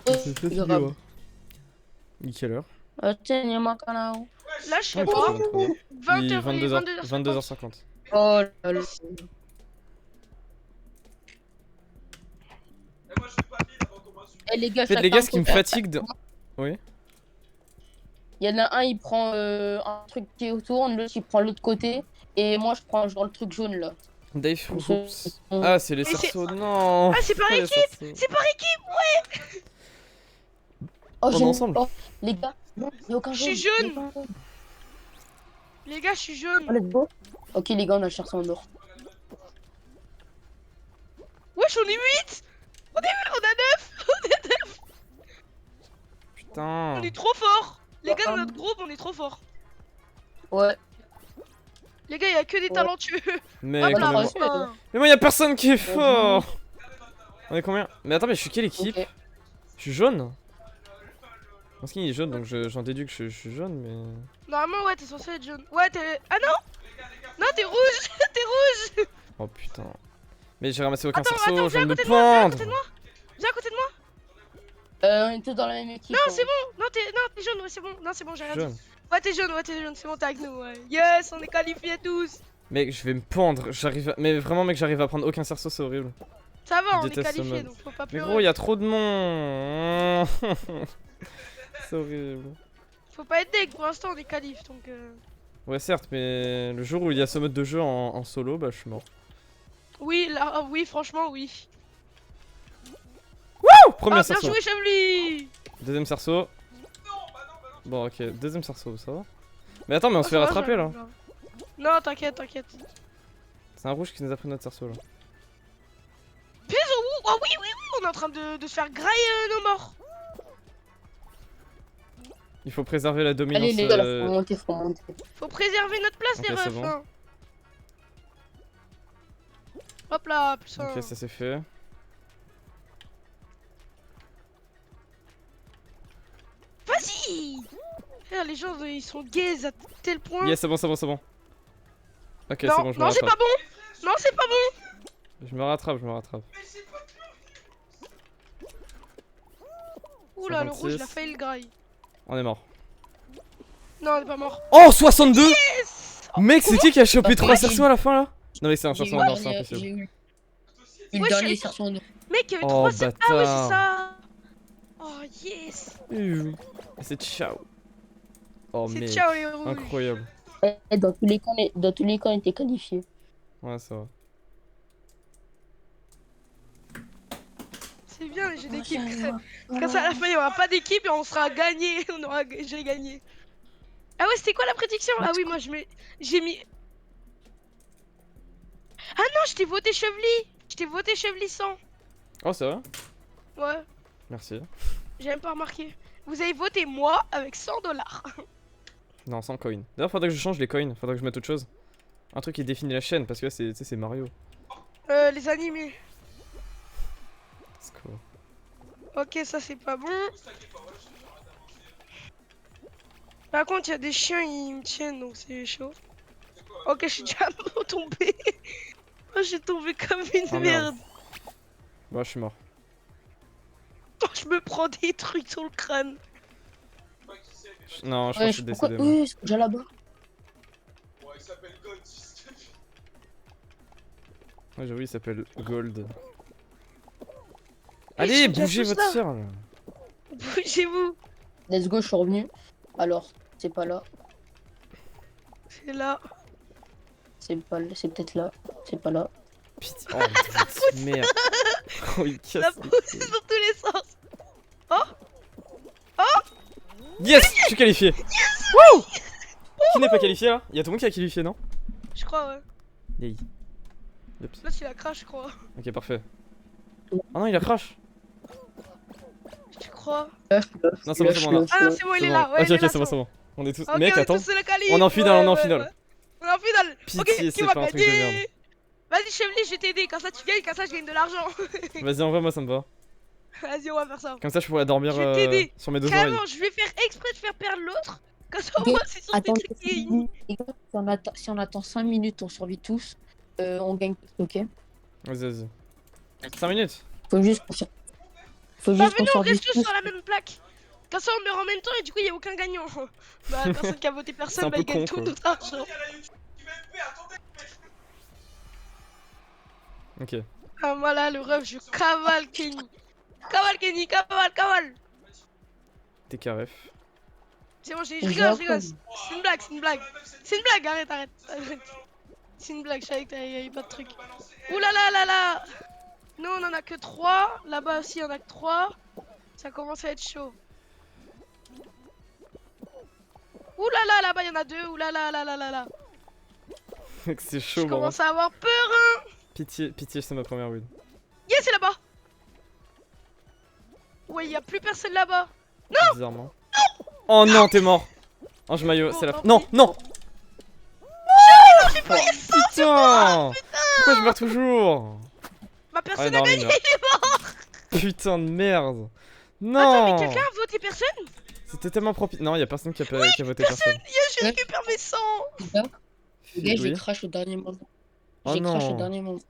C'est fatigué, grave. ouais. Il est quelle heure? Tiens, canal. Là, je sais Ouais, pas. putain, trop bien. 20 Il est heures, 22h, 22h50. 22h50. Oh là là. Eh les gars, En fait, les chacun gars, ce qui me côté. fatigue de... Oui. Il y en a un, il prend un truc qui tourne, l'autre il prend l'autre côté, et moi je prends genre le truc jaune là. Dave Je- Oops. Ah, c'est les Mais c'est- cerceaux, non. Ah, c'est par Pas les équipe. cerceaux. C'est par équipe. Oh, On est j'ai ensemble. oh, les gars, non, il y a aucun Je jaune. suis il y a jaune. aucun jaune. Les gars, je suis jaune. Oh, let's go. Ok les gars, on a le cherché en or. Wesh, on est 8. On a 9. Putain. On est trop fort. Les gars de notre groupe, on est trop fort. Ouais. Les gars, il y a que des Ouais. talentueux. Mais Hop quand là, même. même... enfin. Mais moi, y'a personne qui est fort. On est combien? Mais attends, mais je suis quelle équipe? Ok. Je suis jaune? Parce qu'il est jaune, donc j'en déduis que je suis jaune, mais... Normalement, ouais, t'es censé être jaune. Ouais, t'es. Ah non. Non, t'es rouge. T'es rouge. Oh putain. Mais j'ai ramassé aucun Attends, cerceau, attends, je viens de me viens à côté de moi, viens à côté pendre. de moi. Viens à côté de moi. On est tous dans la même équipe. Non, hein. c'est bon. Non, t'es jaune. Ouais, c'est bon. Non, c'est bon, j'ai rien dit. Jaune. Ouais, t'es jaune. C'est bon, t'es avec nous. Ouais. Yes, on est qualifiés tous. Mec, je vais me pendre, j'arrive à... Mais vraiment, mec, j'arrive à prendre aucun cerceau, c'est horrible. Ça va, Je on est déteste ce qualifiés, mode. donc faut pas Mais pleurer. gros, y'a trop de monde. C'est horrible. Faut pas être deg. Pour l'instant, on est qualif, donc. Ouais, certes, mais le jour où il y a ce mode de jeu en solo, bah je suis mort. Oui, là, oui, franchement, oui. Oh, premier Ah, bien cerceau. joué, Chablis. Deuxième cerceau. Bon, ok, deuxième cerceau, ça va. Mais attends, mais on se fait Oh, ça va, rattraper là. j'arrive, Non, t'inquiète. C'est un rouge qui nous a pris notre cerceau là. Oh oui, on est en train de se faire grailler nos morts. Il faut préserver la dominance. Allez les gars, là, faut monter, faut monter. Faut préserver notre place, Ok, les c'est refs. bon. hein. Hop là, plus un. Ok, ça c'est fait. Vas-y. Les gens, ils sont gays à tel point. Yes, c'est bon, c'est bon, c'est bon. Ok, c'est non, bon, je me non, c'est rattrape. pas bon. Non, c'est pas bon. Je me rattrape, je me rattrape. Oula, le rouge, il a 56. failli le graille. On est mort. Non, on est pas mort. Oh, 62. Yes. Mec, c'est qui a chopé Bah, 3 ouais, cerceaux à la fin là? Non, mais c'est un J'ai cerceau eu en le or, c'est dernier- impossible. j'ai eu le Ouais, dernier je- cerceau en or. Mec, il y avait Oh, 3 Ah ouais, c'est bâtard. ça. Oh, yes. Et c'est ciao. Oh, C'est mec. ciao, les rouges. Incroyable. Eh, dans tous les cas, on était qualifiés. Ouais, ça va. C'est bien, j'ai d'équipe. Oh, Comme ça, à la fin, il y aura pas d'équipe et on sera gagné. J'ai gagné. Ah ouais, c'était quoi la prédiction? Ah oui, moi, j'ai mis. Ah non, je t'ai voté Chevely. Je t'ai voté Chevely 100. Oh, c'est vrai? Ouais, Merci. j'ai même pas remarqué. Vous avez voté moi avec 100 $. Non, sans coin. D'ailleurs, faudrait que je change les coins. Faudrait que je mette autre chose. Un truc qui définit la chaîne, parce que là, c'est, tu sais, c'est Mario. Les animés. C'est cool. Ok, ça c'est pas bon. Par contre, il y a des chiens, ils me tiennent, donc c'est chaud. Ok, je suis déjà tombé. Oh, j'ai tombé comme une Ah, merde. merde. Bah, je suis mort. Oh, je me prends des trucs sur le crâne. Non, je crois que je suis pourquoi... décédé. Moi. Oui, c'est déjà là-bas. Ouais, j'avoue, il s'appelle Gold. Ils Allez, sont déjà bougez tous votre là. sœur là. Bougez-vous. Let's go, je suis revenu. Alors, c'est pas là. C'est là. C'est pas là. C'est peut-être là. C'est pas là. Pitié. Oh, mais petite merde. Oh, il La casse. les pousse couilles. dans tous les sens. Yes, je suis qualifié. Qui n'est pas qualifié là? Y'a tout le monde qui a qualifié, non? Je crois, ouais. Yay. Oups. Là, c'est la crash, je crois. Ok, parfait. Oh non, il a crash. Tu crois? Non, c'est bon, c'est bon. Là. Ah non, c'est bon, il est là. Ouais, Ok, il est ok, là, c'est bon, c'est bon. On est tous. Ok, Mec, on est attends. tous la qualif. On est en finale, on est en finale. On est en finale. Pitié, Ok, qui c'est va pas un truc de merde. gagner? Vas-y, Chevely, je vais t'aider. Comme ça, tu gagnes, comme ça, je gagne de l'argent. Vas-y, en vrai, moi ça me va. Vas-y, on va faire ça. Comme ça, je pourrais dormir Je vais t'aider. sur mes deux oreilles. Carrément, je vais faire exprès de faire perdre l'autre. Comme ça, au Ok, moins, c'est sur tes Attends, trucs qui est les gars, si on attend 5 minutes, on survit tous. On gagne tous, ok? Vas-y, vas-y. 5 minutes. Faut juste qu'on sur- Faut Bah, juste qu'on venez, on survive reste tous tous. sur la même plaque. Comme ça, on meurt en même temps et du coup, il n'y a aucun gagnant. Bah, personne qui a voté C'est personne, un bah, peu il gagne con, tout quoi. notre argent. Ok. Ah, moi là, le rêve, je cavale Kenny. Cavale Kenny, cavale. T'es carré. C'est bon, je rigole. C'est une blague, c'est une blague. C'est une blague, arrête. C'est une blague, je savais qu'il n'y avait pas de truc. Ouh là. Nous, on en a que 3. Là-bas aussi, il y en a que 3. Ça commence à être chaud. Ouh là-bas, il y en a 2. Ouh là. Mec, c'est chaud, Je bro. commence à avoir peur. Pitié, c'est ma première win. Yes, c'est là-bas. Ouais, il n'y a plus personne là-bas. Bizarrement. Oh non, t'es mort. Ange maillot, Bon, c'est la. tant Non, pis. non. Non, j'ai pas Putain. Pourquoi je meurs toujours? Ma Ouais, personne non, a mais gagné. non. Putain de merde. Non. Attends, mais quelqu'un a voté personne? C'était tellement propre. Non, y'a personne qui a voté personne. Je récupère mes 100. Les gars, j'ai Oui. crash au dernier moment. Oh J'ai crash au non. dernier moment.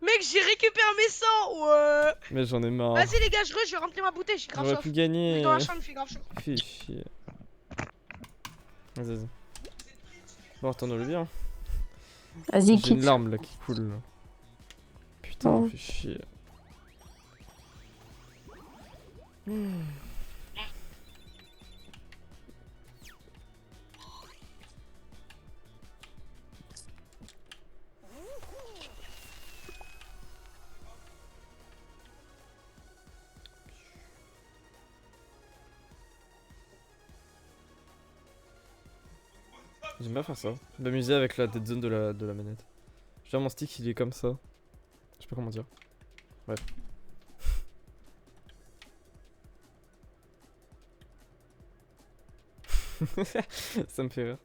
Mec, j'ai récupéré mes 100. Ouais. Mais j'en ai marre. Vas-y, les gars, je vais remplir ma bouteille. J'ai grave J'aurais soif. pu gagner. Dans la chambre, il fait grave chaud. Fais chier. Vas-y. Bon, retourne le bien. Vas-y, J'ai une quitte. larme là qui coule. Là. Putain, Oh. fais chier. J'aime bien faire ça. M'amuser avec la dead zone de la manette. Genre mon stick il est comme ça. Je sais pas comment dire. Bref. Ça me fait rire.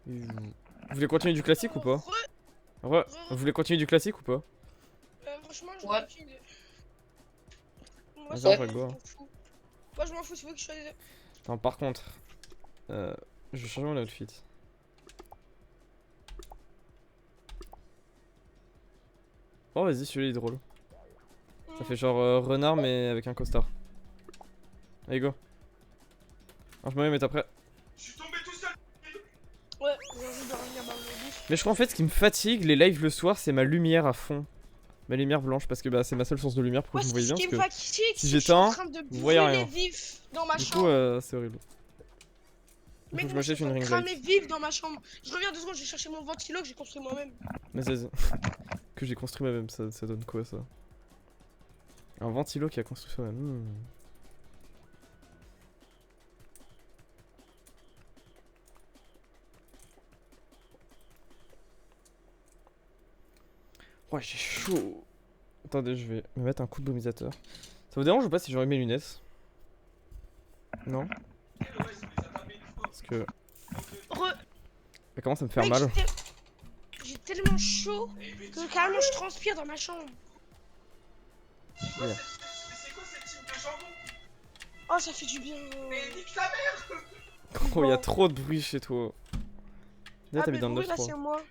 Vous voulez continuer du classique ou pas? Ouais. Vous voulez continuer du classique ou pas? Franchement, je Ouais. m'en fous. Moi, Vas-y, ça, on va go. je m'en fous. Moi, je m'en fous, c'est vous qui choisissez. Attends, par contre, je vais changer mon outfit. Oh, vas-y, celui-là il est drôle. Ça fait genre renard, mais avec un costard. Allez, go. Alors, je me mets après. Ouais, j'ai envie de revenir dans le bus. Mais je crois en fait, ce qui me fatigue les lives le soir, c'est ma lumière à fond. Ma lumière blanche, parce que bah, c'est ma seule source de lumière pour que Ouais, vous ce voyez bien. qui me Parce fatigue, si c'est que je suis j'éteins, en train de vous voyez brûler rien. vif dans ma que du coup, chambre. c'est horrible. Il Mec, faut que je moi, je m'achète suis en une train de ring cramer light. vif dans ma chambre. Je reviens 2 secondes, je vais chercher mon ventilo que j'ai construit moi-même. Mais vas-y. Que j'ai construit moi-même, ça donne quoi ça? Un ventilo qui a construit soi-même. Ouais, j'ai chaud. Attendez, je vais me mettre un coup de baumisateur. Ça vous dérange ou pas si j'enlève mes lunettes? Non? Parce que ça commence à me faire Mec, mal. j'ai tellement chaud que carrément je transpire dans ma chambre. Yeah. Oh, ça fait du bien. Oh, il y a trop de bruit chez toi. Là, Ah, t'habites mais dans le le bruit, là, 9-3. c'est moi.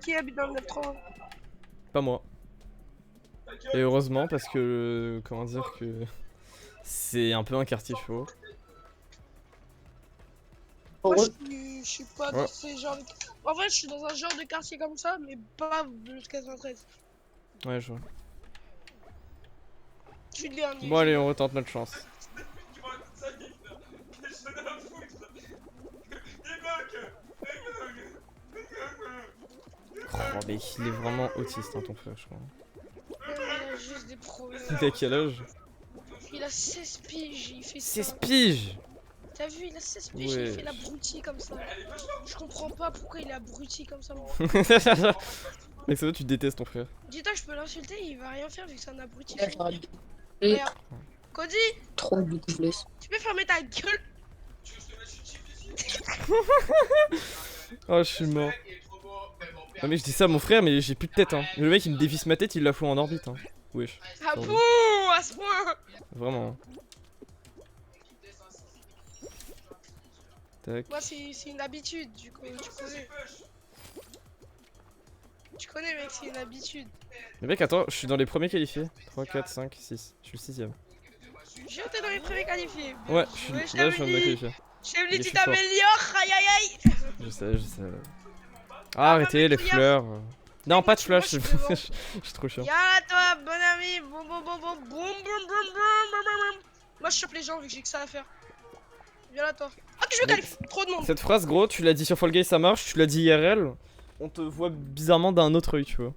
Qui habite dans le 9-3? Pas moi. Et heureusement parce que comment dire que c'est un peu un quartier chaud. Moi, Heureux. je suis pas Ouais. dans ces genres de... En fait, je suis dans un genre de quartier comme ça, mais pas le 93. Ouais, je vois. Je suis le dernier. Bon allez, on retente notre chance. Oh mais il est vraiment autiste hein, ton frère je crois. Il a juste des problèmes. Il a quel âge? Il a 16 piges, il fait 16 ça. piges. T'as vu, il a 16 piges, il fait l'abruti comme ça. Je comprends pas pourquoi il est abruti comme ça. Mec, ça va, tu détestes ton frère. Dis-toi que je peux l'insulter, il va rien faire vu que c'est un abruti. Ouais, j'aurais dû- Regarde. Cody, Trop du coup, je laisse. tu peux fermer ta gueule? Oh, je suis mort. Ah, mais je dis ça à mon frère, mais j'ai plus de tête, hein. Le mec, il me dévisse ma tête, il la fout en orbite, hein. Wesh. Ah bon, à ce point? Vraiment. Tac. Moi, c'est une habitude, du coup, tu connais. Tu connais, mec, c'est une habitude. Mais mec, attends, je suis dans les premiers qualifiés. 3, 4, 5, 6. Je suis le 6ème. J'étais dans les premiers qualifiés. Ouais, je suis là, je viens de me qualifier. Chemly, Je tu suis fort. t'améliores, aïe aïe aïe. Je sais, je sais. Ah, arrêtez les fleurs. Non, pas de fleurs, je suis trop chiant. Y'a toi, bon ami. Boum boum boum boum boum boum boum boum boum. Moi, je chope les gens vu que j'ai que ça à faire. Viens là, toi. Ah, que je me qualifie. Trop de monde. Cette phrase, gros, tu l'as dit sur Fall Guys, ça marche. Tu l'as dit IRL. On te voit bizarrement d'un autre œil, tu vois.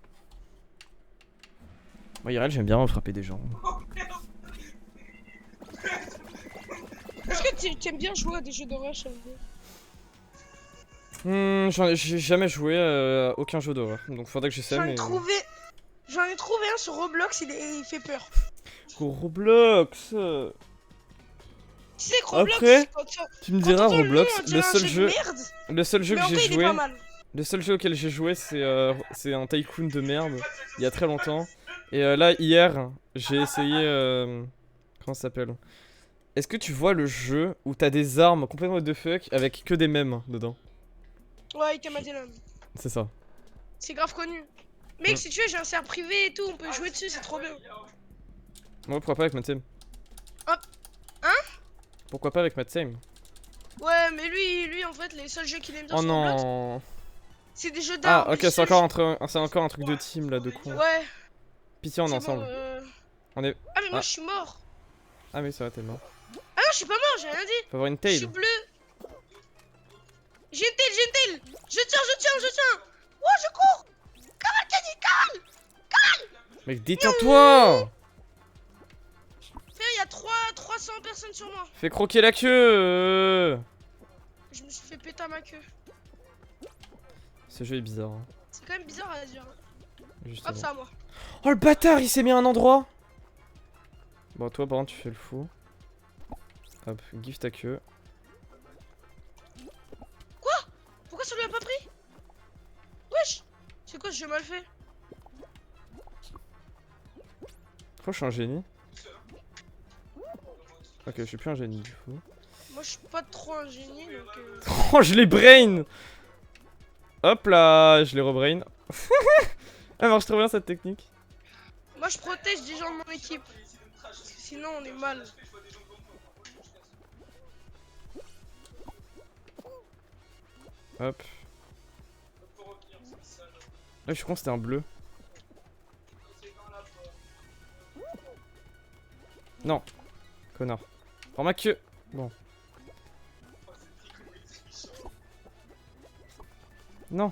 Moi, IRL, j'aime bien frapper des gens. Est-ce que tu aimes bien jouer à des jeux d'horreur, Chemly? J'ai jamais joué à aucun jeu d'horreur. Donc faudrait que j'essaie, mais. J'en ai trouvé un sur Roblox, il fait peur. Roblox. Tu sais que Roblox, Après, quand tu me diras t'entends le Roblox, nom, on le dirait un seul de jeu, merde, le seul jeu mais que en vrai, j'ai il est joué, pas mal. le seul jeu auquel j'ai joué, c'est un tycoon de merde, il y a très longtemps. Et là hier, j'ai essayé, comment ça s'appelle? Est-ce que tu vois le jeu où t'as des armes complètement what the fuck avec que des mèmes dedans? Ouais, Ikamadinam. C'est ça. C'est grave connu. Mec, si tu veux, j'ai un serveur privé et tout, on peut jouer dessus, c'est trop bien. Ouais, pourquoi pas avec Matsame? Hop. Hein? Pourquoi pas avec Matsame? Ouais, mais lui, en fait, les seuls jeux qu'il aime bien Oh sur Roblox, non. c'est des jeux d'armes. Ah ok, les c'est seuls encore un truc de team là, de con. Ouais. Pitié, on est c'est ensemble. bon, On est. Ah, mais moi, Ah. je suis mort. Ah mais ça va, t'es mort. Ah non, je suis pas mort, j'ai rien dit. Faut avoir une Je suis tail. bleu. J'ai une tail. Je tiens. Oh, je cours. Cavale, Kenny, Mec, détends-toi! frère, il y a 300 personnes sur moi. Fais croquer la queue! Je me suis fait péter ma queue. Ce jeu est bizarre. Hein. C'est quand même bizarre à dire. Justement. Hop, ça à moi. Oh le bâtard, il s'est mis à un endroit! Bon, toi par contre, tu fais le fou. Hop, give ta queue. Pourquoi ça lui a pas pris? Wesh. C'est quoi ce jeu mal fait? Pourquoi je suis un génie? Ok, je suis plus un génie du coup. Moi, je suis pas trop un génie donc. Oh, je l'ai brain! Hop là, je l'ai rebrain. Elle marche trop bien cette technique. Moi, je protège des gens de mon équipe. Parce que sinon, on est mal. Hop. Ah, je suis con, c'était un bleu. Non. Connard. Prends ma queue. Bon. Non.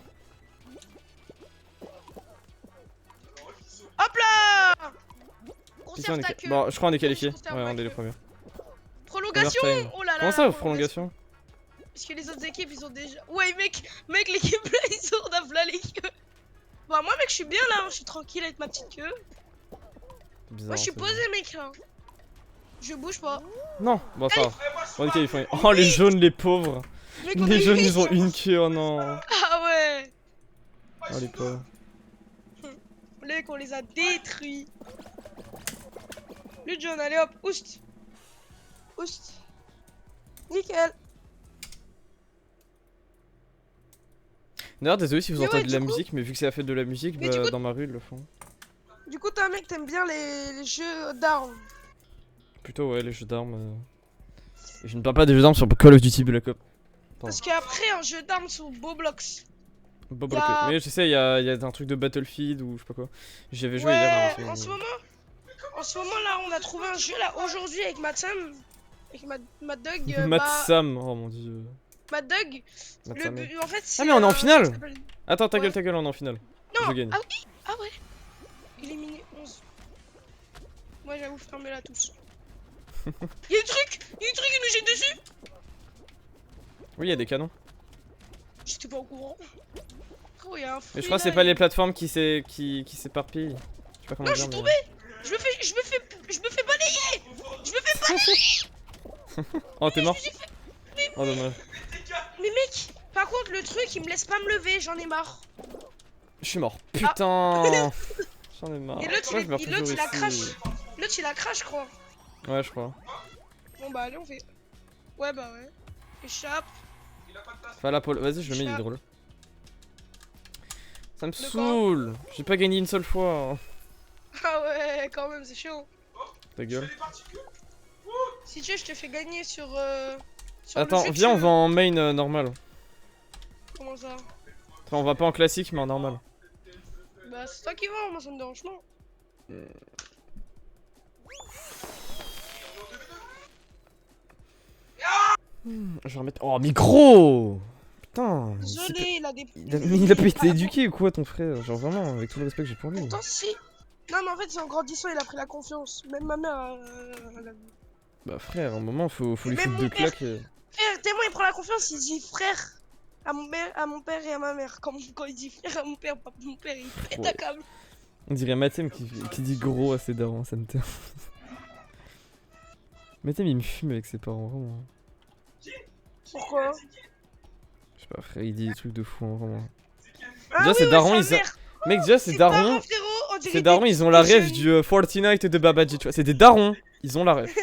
Hop là! Pitié, on Conserve est ta queue. bon, je crois qu'on est qualifié. Conserve Ouais, ma on est les queue. premiers. Prolongation! Overtime. Oh là là! Comment ça, prolongation? Parce que les autres équipes, ils ont déjà. Ouais, mec, l'équipe là, ils ont là les queues. Bah, moi, mec, je suis bien là, hein, je suis tranquille avec ma petite queue. C'est bizarre. Moi, je suis c'est posé, mec, là. Je bouge pas. bizarre. Non, bon, ça va. On est qualifié. Oh, les jaunes, les pauvres. Mec, on a Les une jaunes, ils ont mission. une queue, oh non. Ah ouais! Oh, les pauvres. Mec, on les a détruits. Le John, allez hop, oust. Oust. Nickel. D'ailleurs, désolé si vous Mais entendez ouais, de la du coup- musique, mais vu que ça a fait de la musique, Mais bah, du coup- dans ma rue, ils le font. Du coup, t'es un mec, t'aimes bien les jeux d'armes. Plutôt, ouais, les jeux d'armes. Et je ne parle pas des jeux d'armes sur Call of Duty Black Ops. Parce qu'après, un jeu d'armes sur Roblox. Bob Y a- Rocket. Mais je sais, il y a un truc de Battlefield ou je sais pas quoi. J'y avais joué Ouais, hier. mais en ce moment là, on a trouvé un jeu là aujourd'hui avec Matsam. Avec Mad Dog. Mat Sam, oh mon dieu. Mad Dog. Mat Le Sam. but, en fait, c'est. Ah, mais on est en finale! ça s'appelle- Attends, ta Ouais. gueule, on est en finale. Non, Je gagne. ah oui, ah ouais. Éliminé 11. Moi, j'avoue, fermez-la tous. Y'a des trucs, il nous jette dessus. Oui, il y a des canons. J'étais pas au courant. Oh, y'a un fruit. Mais je crois que c'est là, pas les plateformes qui s'éparpillent. Je sais pas comment Non, dire. j'ai Mais... tombé. Je me fais balayer. Je me fais balayer. Oh, t'es mort? J'ai fait- Oh, dommage. Mais mec, par contre, le truc, il me laisse pas me lever, j'en ai marre. Je suis mort. Putain. J'en ai marre. Et l'autre, Pourquoi je meurs toujours il a ici crash. L'autre, il a crash, je crois. Ouais, je crois. Bon, bah, allez, on fait. Ouais, bah, ouais. Échappe. Enfin, là, Paul, vas-y, je le mets, il est Chat. drôle. Ça me De quoi saoule. J'ai pas gagné une seule fois. Ah ouais, quand même, c'est chiant. Ta gueule. Si tu veux, je te fais gagner sur. Sur Attends, le jeu, viens, tu on veux. va en main normal. Comment ça? Enfin, on va pas en classique, mais en normal. Bah, c'est toi qui vas, moi ça me dérange pas. Je vais remettre. Oh, micro. Putain. Désolé, il a des. Il a pas été éduqué ou quoi, ton frère? Genre vraiment, avec tout le respect que j'ai pour lui. Pourtant, si. Non, mais en fait, c'est en grandissant, il a pris la confiance. Même ma mère. Elle a vu. Bah, frère, à un moment, faut lui Même foutre mon deux père. claques. Et... Frère, tellement il prend la confiance, il dit frère à mon père et à ma mère. Quand il dit frère à mon père, pas mon père, il pète Ouais. un câble. On dirait Mathem qui dit gros à ses darons, ça me terre. Mathem, il me fume avec ses parents, vraiment. Pourquoi? Je sais pas, frère, il dit des trucs de fou, hein, vraiment. Ah Déjà, oui, ces ouais, darons, sa ils. mère. Mec, déjà, ces Ses darons. parents, frérot, on dirait Ces darons, des ils ont la petits rêve jeunes. du Fortnite de Babadji, tu vois. C'est des darons, ils ont la rêve.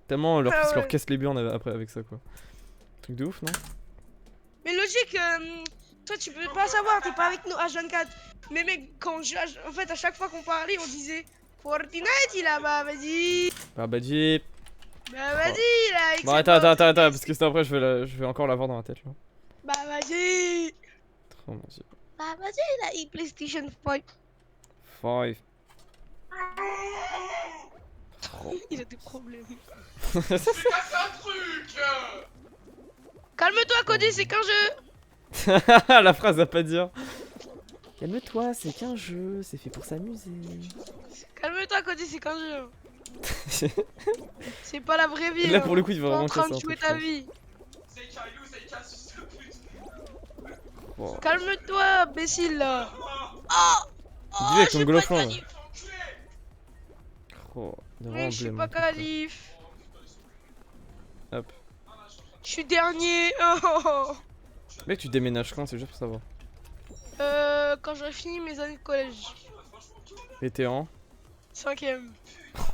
Tellement leur Ah fils leur ouais. casse les burnes après avec ça, quoi. Truc de ouf, non? Mais logique, toi tu peux pas savoir, t'es pas avec nous H24. Mais mec, en fait, à chaque fois qu'on parlait, on disait Fortnite, il a bah vas-y. Babadji. Bah vas-y, là. avec Bon, ses attends, potes. parce que sinon après, je vais encore l'avoir dans la tête, là. Bah vas-y. Oh mon dieu. Bah vas-y, là, il PlayStation 5. 5. Il a des problèmes. Calme-toi, Cody, c'est qu'un jeu. La phrase à pas dire. Calme-toi, c'est qu'un jeu, c'est fait pour s'amuser. Calme-toi, Cody, c'est qu'un jeu. C'est pas la vraie vie. Là, hein. pour le coup, il va T'es en vraiment train casser de un jouer truc, ta je vie. Wow. Calme-toi, imbécile là. Dis avec ton j'ai pas golofin, de là. qualif. Oh, il est Oui, vraiment je suis blême, pas hein, ton frère. qualif. Hop. Je suis dernier. Oh. Mec, tu déménages quand? C'est juste pour savoir. Quand j'aurai fini mes années de collège. Et t'es en? 5ème.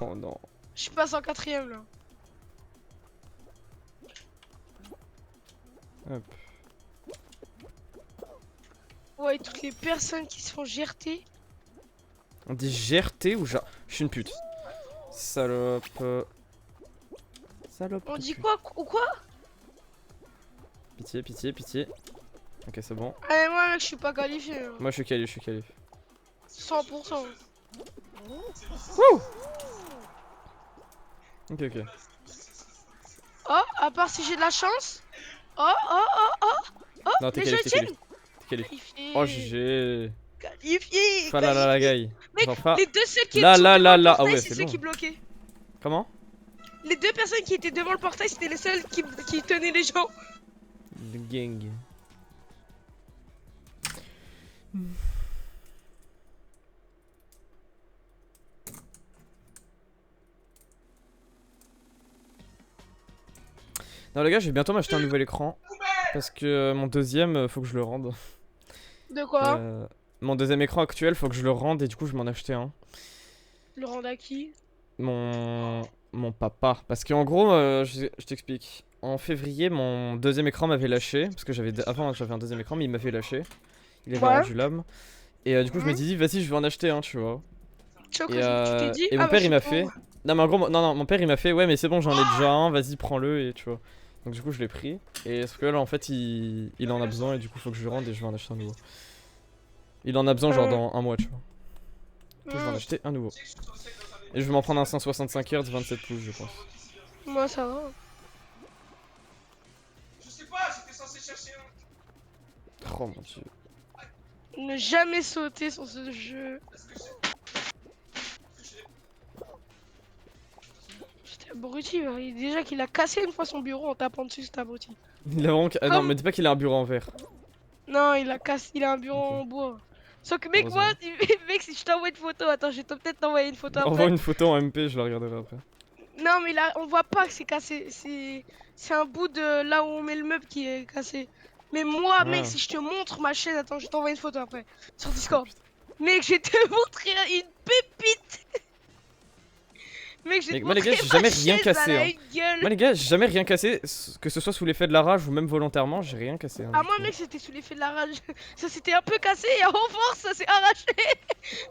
Oh non. Je passe en 4ème là. Hop. Ouais, toutes les personnes qui se font GRT. On dit GRT ou ja... Je suis une pute. Salope. Salope. On de dit pute. quoi ou quoi? Pitié, pitié, pitié. Ok, c'est bon. Eh, moi mec, je suis pas qualifié. hein. Moi, je suis qualif, 100%. Wouh! Ok, ok. Oh, à part si j'ai de la chance. Oh, Non, t'es les qualif, t'es jeux qualif. T'es qualif. qualifié. Oh, GG. Qualifié. Fa la la la gaille. Mec, Enfin, les deux seuls qui là, sont là, devant là, le là. Ah portail, ouais, c'est c'est ceux bon. qui bloquaient. Comment? Les deux personnes qui étaient devant le portail, c'était les seuls qui tenaient les gens. Le gang. Non les gars, je vais bientôt m'acheter un nouvel écran parce que mon deuxième, faut que je le rende. De quoi? Mon deuxième écran actuel, faut que je le rende et du coup je vais m'en acheter un. Le rendre à qui? Mon papa. Parce qu'en gros, je t'explique. En février, mon deuxième écran m'avait lâché parce que avant j'avais un deuxième écran mais il m'avait lâché. Il avait Ouais. rendu l'âme. Et du coup je me dis vas-y je vais en acheter un, tu vois. Tu vois, Et, tu t'es dit, et ah, mon bah, père je il m'a prends. fait. Non mais en gros, non, mon père il m'a fait ouais mais c'est bon j'en ai déjà un, vas-y prends-le et tu vois. Donc du coup je l'ai pris. Et sauf que là en fait il en a besoin et du coup faut que je le rende et je vais en acheter un nouveau. Il en a besoin genre dans un mois tu vois. Du coup je vais en acheter un nouveau. Et je vais m'en prendre un 165 Hz 27 pouces je pense. Moi ça va. Je sais pas, j'étais censé chercher un. Oh mon dieu. Ne jamais sauter sur ce jeu. Je t'aime Abruti, déjà qu'il a cassé une fois son bureau en tapant dessus, cet abruti. Il a vraiment. Ah non, me dis pas qu'il a un bureau en verre. Non, il a cassé, il a un bureau Ok. en bois. Sauf que mec, Heureusement. moi, mec, si je t'envoie une photo, attends, je vais peut-être t'envoyer une photo après. Envoie une photo en MP, je la regarderai après. Non, mais là, on voit pas que c'est cassé. C'est un bout de là où on met le meuble qui est cassé. Mais moi, mec, Ah. si je te montre ma chaise, attends, je vais t'envoyer une photo après sur Discord. Mec, je vais te montrer une pépite. Mec, je vais Mec, te moi, les montrer gars, j'ai ma jamais rien chaise, cassé, elle a hein. une gueule. Moi les gars, j'ai jamais rien cassé, que ce soit sous l'effet de la rage ou même volontairement, j'ai rien cassé. Hein, Ah, du moi, tout. mec, c'était sous l'effet de la rage. Ça s'était un peu cassé et en force, ça s'est arraché.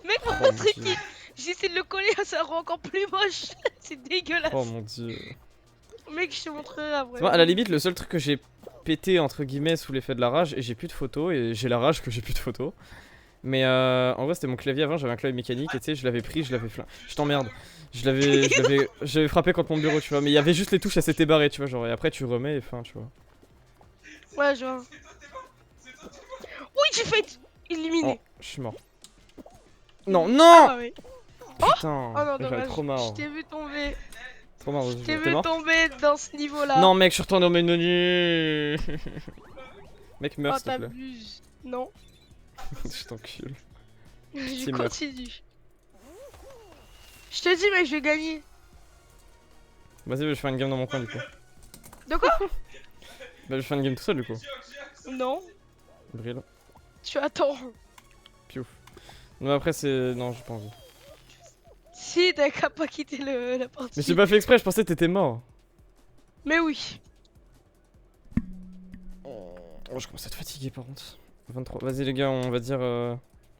Mec, Oh mon mon truc, dieu. j'essaie de le coller, ça rend encore plus moche. C'est dégueulasse. Oh mon dieu. Mec, je te montrerai après. Moi, à la limite, le seul truc que j'ai pété entre guillemets sous l'effet de la rage, et j'ai plus de photos, et j'ai la rage que j'ai plus de photos. Mais en vrai, c'était mon clavier avant, j'avais un clavier mécanique, et tu sais, je l'avais pris, je l'avais je t'emmerde. J'avais frappé contre mon bureau, tu vois, mais il y avait juste les touches, elles s'étaient barrées, tu vois, genre, et après tu remets, et fin, tu vois. Ouais, je vois. Oui, j'ai fait éliminé. Oh, je suis mort. Non, non. Ah, ouais. Putain, Oh non, j'avais dommage. trop Je marre. t'ai vu tomber. Trop marre, Je t'ai t'es vu mort? tomber dans ce niveau-là. Non, mec, je suis retourné au menu. Mec, meurs, Oh, s'il te plaît. t'abuses. Non. Je t'encule. Je Team meurt. continue. Je te dis, mec, je vais gagner. Vas-y, je vais faire une game dans mon coin, du coup. De quoi? Bah, je vais faire une game tout seul, du coup. Non. Brille. Tu attends. Piouf. Non, après, c'est. Non, j'ai pas envie. Si, t'as qu'à pas quitter la partie. Mais j'ai pas fait exprès, je pensais que t'étais mort. Mais oui. Oh, je commence à être fatigué par contre. 23. Vas-y, les gars, on va dire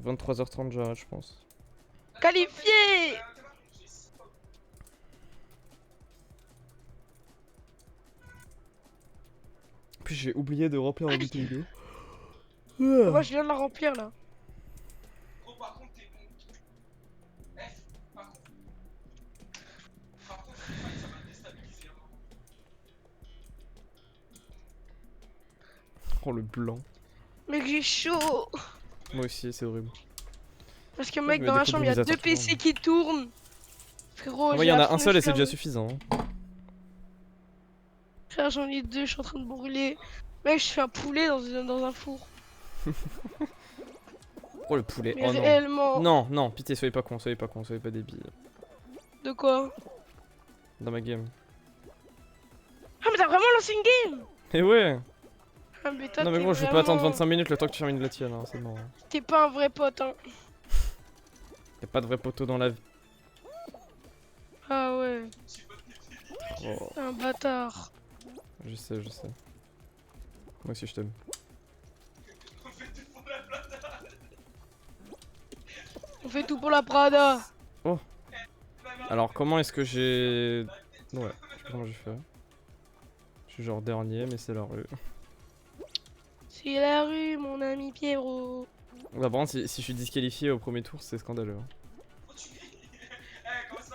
23h30, j'arrête, je pense. Qualifié. En plus, j'ai oublié de remplir un bouton vidéo. Moi, je viens de la remplir là. Gros, par contre, t'es bon. F, par contre. Par contre, ça va te déstabiliser. Oh, le blanc. Mec, j'ai chaud. Moi aussi, c'est horrible. Parce que, Ouais, mec, mais dans la des chambre, il y a coups de deux misère, tout le PC monde. qui tournent. Frérot, Moi, il y en a un seul et c'est déjà suffisant. Hein. Frère, j'en ai deux, je suis en train de brûler. Mec, je fais un poulet dans un four. Oh, le poulet. Mais Oh non. réellement. Non, non, pitié, soyez pas con, soyez pas con, soyez pas débiles. De quoi? Dans ma game. Ah, mais t'as vraiment lancé une game? Et ouais. Ah, mais toi, Non, mais t'es gros, je vais pas attendre vraiment- 25 minutes le temps que tu termines la tienne, hein, c'est mort. Hein. T'es pas un vrai pote, hein. Y'a pas de vrai poteau dans la vie. Ah ouais, Oh, un bâtard. je sais, je sais. Moi aussi, je t'aime. On fait tout pour la Prada. Alors, comment est-ce que j'ai. Ouais, je sais pas comment j'ai fait. Je suis genre dernier, mais c'est la rue. C'est la rue, mon ami Pierrot. Bah, par contre, si je suis disqualifié au premier tour, c'est scandaleux. Hein.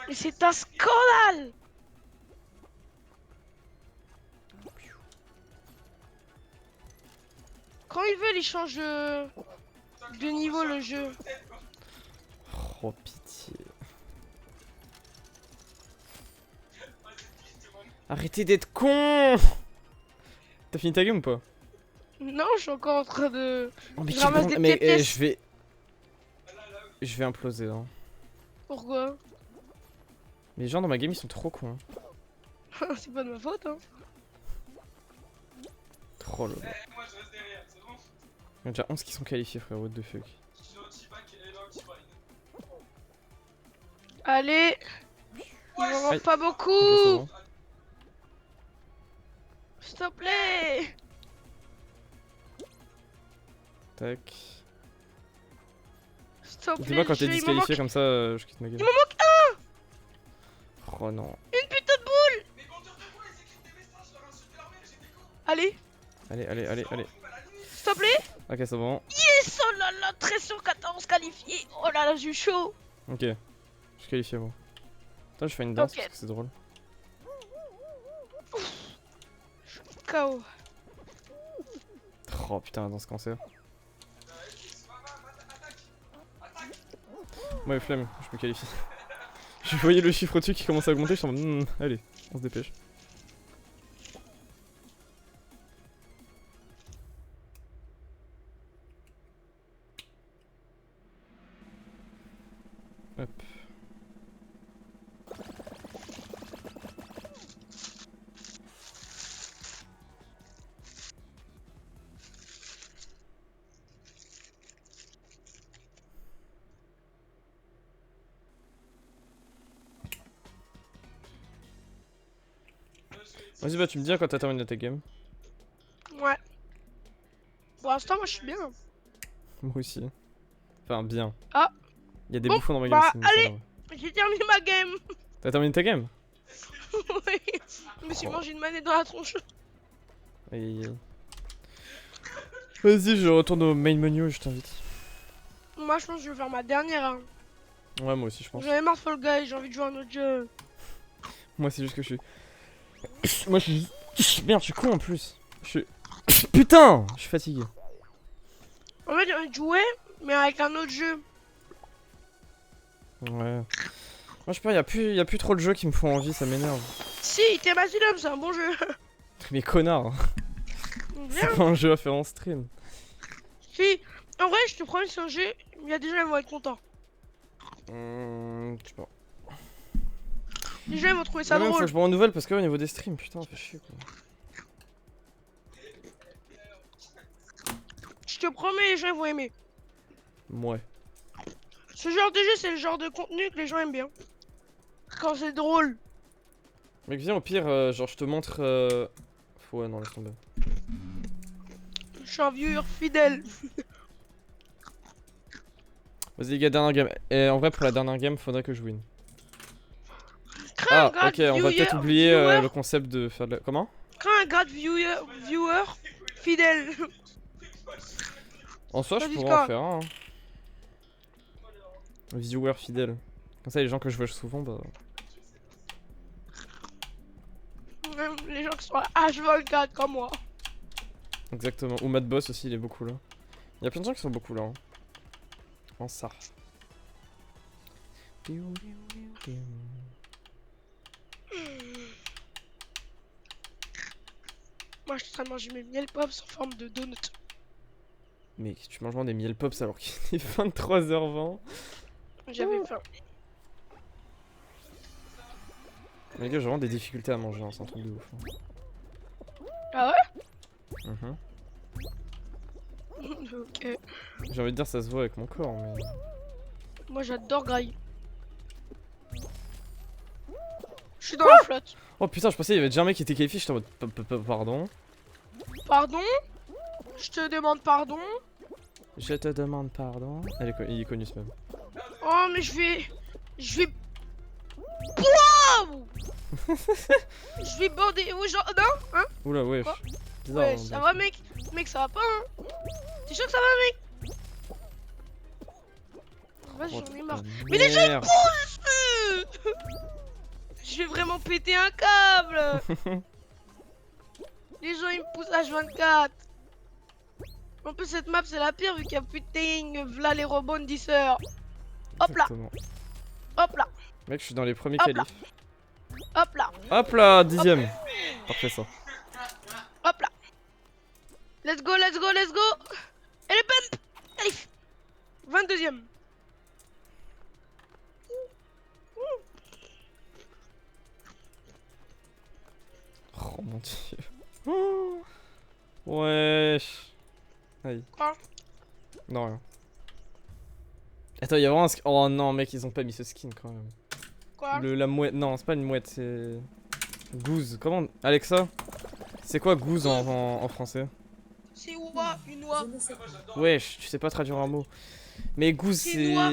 Mais c'est un scandale. Quand ils veulent, ils changent de niveau le jeu. Oh, pitié. Arrêtez d'être con. T'as fini ta game ou pas? Non, je suis encore en train de... Oh, mais Je ramasse des mais pièces. je vais imploser hein. Pourquoi? Mais les gens dans ma game ils sont trop cons. C'est pas de ma faute, hein. Trop là. Moi, je reste derrière, c'est bon. Il y a déjà 11 qui sont qualifiés frère, what the fuck. Je suis dans le T-Back et là, T-Ride. Allez. Il m'en manque Aïe. pas Ok, c'est beaucoup. bon. S'il te plaît. Tac. S'il te plaît. Dis-moi quand t'es il m'en disqualifié manque comme ça, je quitte ma game. Il m'en manque un. Oh non. Une putain de boule. Mais bandeur de quoi, ils écrivent des messages, leur insulte l'armée, j'ai des coups. Allez. Allez, allez, allez, allez. S'il te plaît. Ok, c'est bon. Yes, oh là là, 13 sur 14 qualifié. Oh là là, j'ai eu chaud. Ok. Je suis qualifié moi. Attends, je fais une danse Ok. parce que c'est drôle. KO. Oh putain, la danse cancer. Moi, flemme, je me qualifie. Je voyais le chiffre au-dessus qui commence à augmenter, je suis en mode, allez. On se dépêche. Hop. Vas-y, bah tu me dis quand t'as terminé ta game. Ouais. Pour l'instant, moi je suis bien. Moi aussi. Enfin, bien. Ah. Il y a des Bon, bouffons dans ma game. bah, mais ça allez. va. J'ai terminé ma game. T'as terminé ta game? Oui. Je me suis Oh. mangé une manette dans la tronche. Aïe aïe aïe. Vas-y, je retourne au main menu et je t'invite. Moi je pense que je vais faire ma dernière. Hein. Ouais, moi aussi, je pense. J'en ai marre de Fall Guys, j'ai envie de jouer à un autre jeu. Moi, c'est juste que je suis. Moi, je suis. Merde, je suis con en plus. Je suis. Putain! Je suis fatigué. En fait, j'ai envie de jouer, mais avec un autre jeu. Ouais. Moi, je sais pas, y a plus trop de jeux qui me font envie, ça m'énerve. Si, Item Asylum, c'est un bon jeu. Mais connard! Bien. C'est pas un jeu à faire en stream. Si, en vrai, je te promets, c'est un jeu, il y a des gens qui vont être contents. Je sais pas. Les gens ils vont trouver ça Même, faut drôle. que je prends une nouvelle parce que au niveau des streams, putain, fait chier quoi. Je te promets, les gens ils vont aimer. Ouais. Ce genre de jeu, c'est le genre de contenu que les gens aiment bien. Quand c'est drôle. Mec, viens au pire, genre je te montre. Ouais, non, laisse tomber. Je suis un viewer fidèle. Vas-y, les gars, dernière game. Et en vrai, pour la dernière game, faudrait que je win. Crée un Ah, grade ok, on va peut-être oublier viewer. le concept de faire de la. Comment? Crée un grade viewer fidèle. En soi, je Sur pourrais en Discord. faire un. Hein. Viewer fidèle. Comme ça, les gens que je vois souvent, bah. Même les gens qui sont à H24 comme moi. Exactement. Ou Mad Boss aussi, il est beaucoup là. Il y a plein de gens qui sont beaucoup là. Hein. En ça. Moi, je suis en train de manger mes miel pops en forme de donut. Mec, tu manges vraiment des miel pops alors qu'il est 23h20. J'avais faim. Les gars, j'ai vraiment des difficultés à manger, hein, c'est un truc de ouf. Hein. Ah Mhm. ouais. Ok. J'ai envie de dire, ça se voit avec mon corps, mais. Moi, j'adore grailler. Je suis dans la flotte. Oh putain, je pensais qu'il y avait déjà un mec qui était qualifié, j'étais en mode. Pardon. Pardon? Je te demande pardon. Je te demande pardon. Il est connu ce même. Oh, mais je vais. Wow. Je vais border. Oh, genre. Non? Hein? Oula, wesh. Quoi Bizarre. Ouais, hein, ça bah. va, mec? Mec, ça va pas, hein? T'es sûr que ça va, mec? Vas-y, Oh, j'en ai marre. putain, Mais les gens, ils merde. Je vais vraiment péter un câble. Les gens, ils me poussent H24. En plus, cette map, c'est la pire vu qu'il y a plus de ting. V'là les rebondisseurs. Hop là. Exactement. Hop là. Mec, je suis dans les premiers Hop là. qualifs. Hop là. Hop là, 10ème. Parfait ça. Hop là. Let's go, let's go, let's go. Et le pump. Allez. 22ème. Oh mon dieu. Oh. Wesh. Aïe. Quoi? Non, rien. Attends, il y a vraiment un skin. Oh non, mec, ils ont pas mis ce skin quand même. Quoi? La mouette. Non, c'est pas une mouette, c'est. Goose. Comment. Alexa? C'est quoi goose en français? C'est oie, une oie. Wesh, tu sais pas traduire un mot. Mais goose, C'est noix.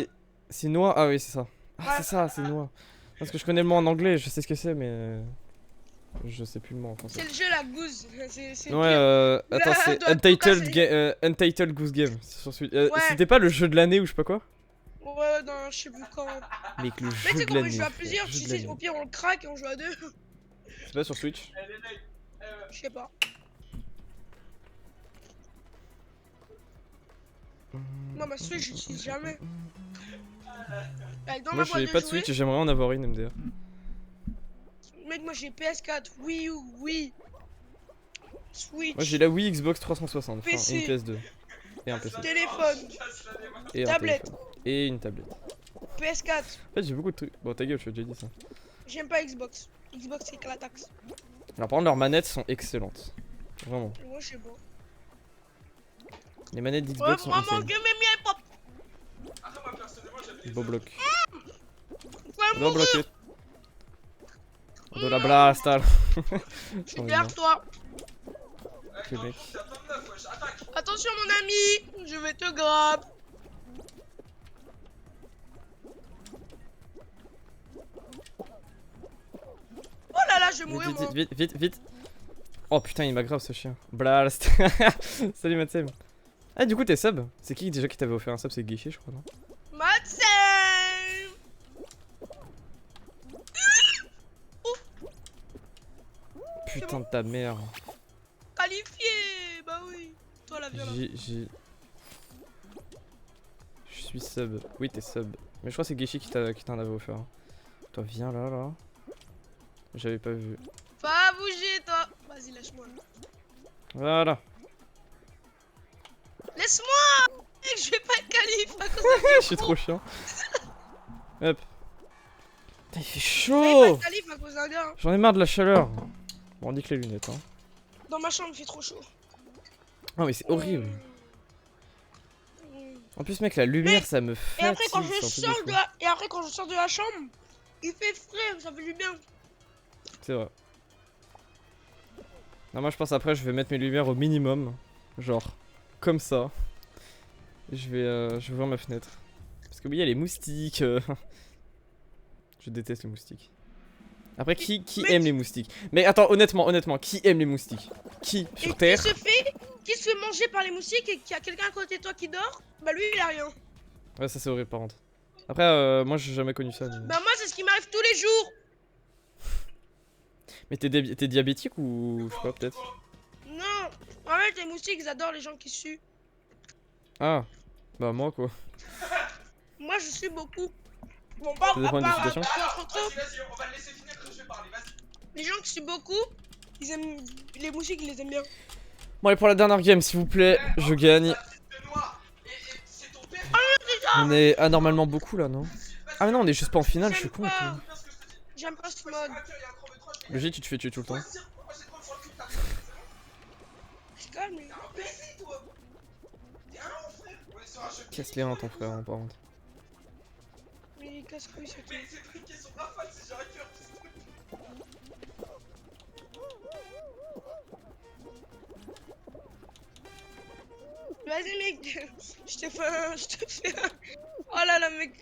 C'est noix? Ah oui, c'est ça. Ah, Ouais. c'est ça, c'est noix. Parce que je connais le mot en anglais, je sais ce que c'est, mais. Je sais plus le mot en français. C'est le jeu, la gousse. C'est Ouais, attends, c'est doit tout casser. Untitled Goose Game. Sur Switch. Ouais. C'était pas le jeu de l'année ou je sais pas quoi? Ouais, non, je sais plus quand. Mec, le Mais tu jeu sais de qu'on peut l'année. jouer à frère, plusieurs. jeu Tu de sais, l'année. au pire, on le craque et on joue à deux. C'est pas sur Switch? Je sais pas. Moi, ma Switch, j'utilise jamais. Dans Moi, ma boîte j'ai pas de jouets, Switch et j'aimerais en avoir une MDR. Mec, moi j'ai PS4, Wii U, Wii, Switch, Moi j'ai la Wii Xbox 360, enfin, PC. et une PS2. Et un PC. téléphone, Et un tablette. téléphone. Et une tablette. PS4. En fait, j'ai beaucoup de trucs. Bon, ta gueule, je t'ai déjà dit ça. J'aime pas Xbox. Xbox c'est que la taxe. Alors, par contre, leurs manettes sont excellentes. Vraiment. Moi je sais pas. Les manettes Ouais, d'Xbox sont maman, insane. que mes miens pop. Après, moi, personnellement, j'avais les Beau bloc. Ouais, On doit bloquer. De la blast, al. je suis derrière toi. Avec Ok, un mec. coup, t'as 29, wesh, attaque. Attention mon ami, je vais te grab. Oh là là, je vais mourir Vite, moi. vite, vite, vite, vite. Oh putain, il m'aggrave ce chien. Blast. Salut Matsem. Ah, du coup, t'es sub. C'est qui déjà qui t'avait offert un sub? C'est Guichet, je crois, non? Matsem. Putain de ta mère. Qualifié. Bah oui. Toi la violence. J'ai. Je suis sub. Oui, t'es sub. Mais je crois que c'est Guichet qui t'en avait offert. Toi, viens là, là. J'avais pas vu. Pas bouger toi. Vas-y, lâche-moi. Voilà. Laisse-moi. Mec, je vais pas être qualif à cause Je suis trop chiant. Hop. Putain, il fait Je vais pas chaud. être qualif à cause d'un gars. J'en ai marre de la chaleur. Bon, on dit que les lunettes, hein. Dans ma chambre, il fait trop chaud. Non, mais c'est horrible. Mm. En plus, mec, la lumière, ça me Et fatigue. après quand je c'est un truc sors fou. de la... Et après quand je sors de la chambre, il fait frais, ça fait du bien. C'est vrai. Non, moi, je pense après, je vais mettre mes lumières au minimum. Genre, comme ça. Je vais ouvrir ma fenêtre. Parce que oui, il y a les moustiques. Je déteste les moustiques. Après, qui Mec. aime les moustiques? Mais attends, honnêtement, qui aime les moustiques? Qui sur Et Terre? qui se fait manger par les moustiques et qu'il y a quelqu'un à côté de toi qui dort, bah lui il a rien. Ouais, ça c'est horrible par contre. Après, moi j'ai jamais connu ça. Mais, Bah moi c'est ce qui m'arrive tous les jours. mais t'es diabétique ou je sais pas, peut-être? Non, en fait les moustiques ils adorent les gens qui suent. Ah, bah moi quoi. Moi je suis beaucoup. Bon pas Ça dépend de à l'utilisation. contre Vas-y, vas-y, on va le laisser finir que je vais parler, vas-y. les gens qui suent beaucoup, ils aiment les moustiques ils les aiment bien. Bon, allez, pour la dernière game, s'il vous plaît, je gagne. C'est noir. Et c'est ton père. On est anormalement beaucoup là, non? Ah, mais non, on est juste pas en finale, je suis con. J'aime quoi. pas. J'aime pas ce mode. Le G, tu te fais tuer tout le temps. Je calme. Casse-les un, ton frère, hein, par contre. Mais casse-couille c'est tout. Mais c'est truqué sur Rafale, c'est j'ai un cœur. Vas-y mec, je te fais un... Oh là là mec,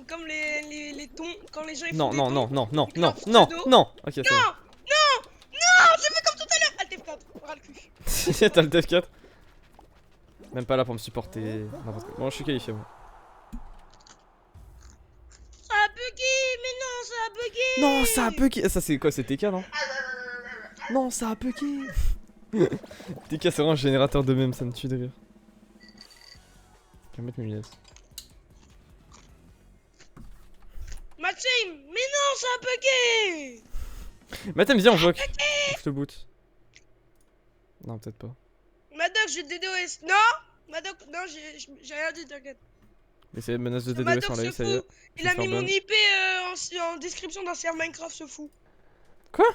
comme les tons, quand les gens ils Non, font non, des non, tons, non, non, ils non, claquent non, le dos. non. Ok, c'est Non, non, non, j'ai fait comme tout à l'heure. Alt F4, ras le cul. bon. T'as le Death 4. Même pas là pour me supporter. N'importe quoi. Bon, je suis qualifié, moi. Ça a bugué, mais non, ça a bugué. Non, ça a bugué. Ça, c'est quoi? C'est TK, non? Non, ça a bugué. TK, c'est vraiment un générateur de mèmes, ça me tue de rire. Je vais mettre mes lunettes. Maxime, mais non, ça a bugué. Mathème, viens, on voit. Je te boot. Non, peut-être pas. Madoc, j'ai DDoS. Non, Madoc, non, j'ai rien dit, t'inquiète. Mais c'est menace de DDoS Madoc en se live, ça y est. fout. Il vais a faire mis mon ban. IP en description d'un serveur Minecraft, ce fou. Quoi?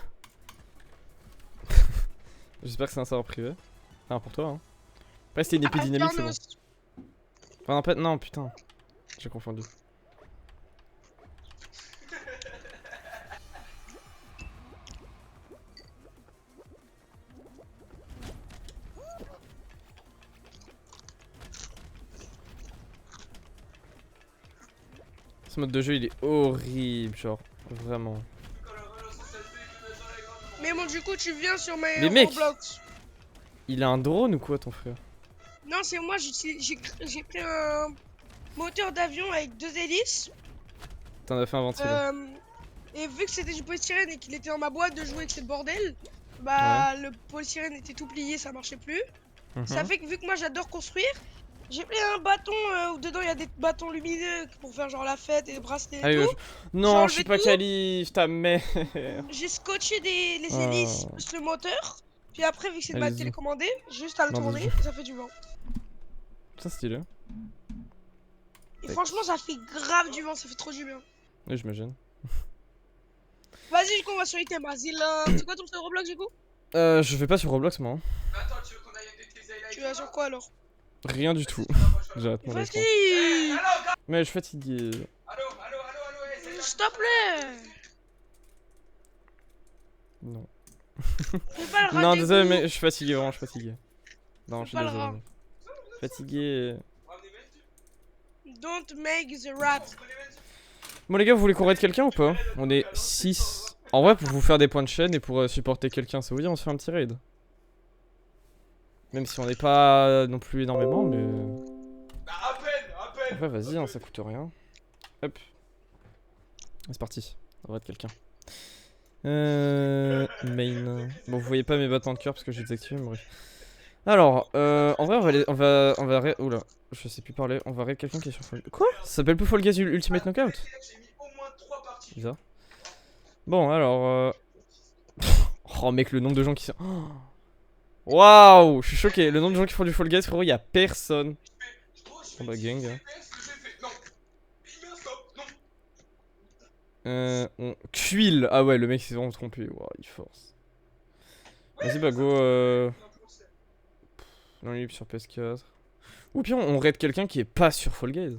J'espère que c'est un serveur privé. Ah, pour toi, hein. Après, c'était une épée dynamique, c'est bon. Enfin, non, non, putain. J'ai confondu. Ce mode de jeu, il est horrible, genre. Vraiment. Mais bon, du coup, tu viens sur mes Mais mec! Roblox. Il a un drone ou quoi, ton frère? Non, c'est moi, j'ai pris un moteur d'avion avec 2 hélices. T'en as fait un ventilo. Et vu que c'était du polystyrène et qu'il était dans ma boîte de jouer avec ce bordel, bah le polystyrène était tout plié, ça marchait plus. Mhm. Ça fait que vu que moi j'adore construire, J'ai pris un bâton où dedans il y a des bâtons lumineux pour faire genre la fête et des bracelets Ah et oui, tout. non, enlevé je suis pas tout. qualif, ta mère. J'ai scotché les hélices Oh. plus le moteur. Puis après, vu que c'est une balle Allez-y. télécommandée, juste à le Non, tourner vas-y. et ça fait du vent. Ça stylé. Et Tac. franchement, ça fait grave du vent, ça fait trop du bien. Oui, j'imagine. Vas-y, du coup, on va sur item. Vas-y, là. C'est quoi ton jeu de Roblox du coup? Je vais pas sur Roblox, moi. Hein. Attends, tu veux qu'on aille avec tes highlights? Tu vas sur quoi alors? Rien du tout. J'arrête mon écran. Vas-y! Allô, gars. Mais je suis fatigué. Allô, hey, c'est Stop là! Non. Fais pas le rat Non, des désolé, goûts. mais je suis fatigué, vraiment, je suis fatigué. Non, je suis Pas le désolé. rat. Fatigué. Don't make the rat. Bon, les gars, vous voulez qu'on raide quelqu'un ou pas? On est 6. En vrai, pour vous faire des points de chaîne et pour supporter quelqu'un, ça vous dit, on se fait un petit raid. Même si on n'est pas non plus énormément, mais. Bah, à peine. En vrai, vas-y, hein, ça coûte rien. Hop. C'est parti. On raid quelqu'un. Main. Bon, vous voyez pas mes battements de cœur parce que j'ai désactivé, mais bref. Alors, en vrai, on va oula, je sais plus parler. On va raid quelqu'un qui est sur Fall. Quoi? Ça s'appelle plus Fall Guys Ultimate Knockout? J'ai mis au moins 3 parties. Bizarre. Bon, alors. Oh, mec, le nombre de gens qui sont. Oh. Waouh, je suis choqué. Le nombre de gens qui font du Fall Guys, frérot, y a personne. Oh bah, gang. Non. Il met un stop. Non. On. Quill. Ah ouais, le mec s'est vraiment trompé. Waouh, il force. Vas-y, bah, go. Non, il est sur PS4. Ou pire, on raid quelqu'un qui est pas sur Fall Guys.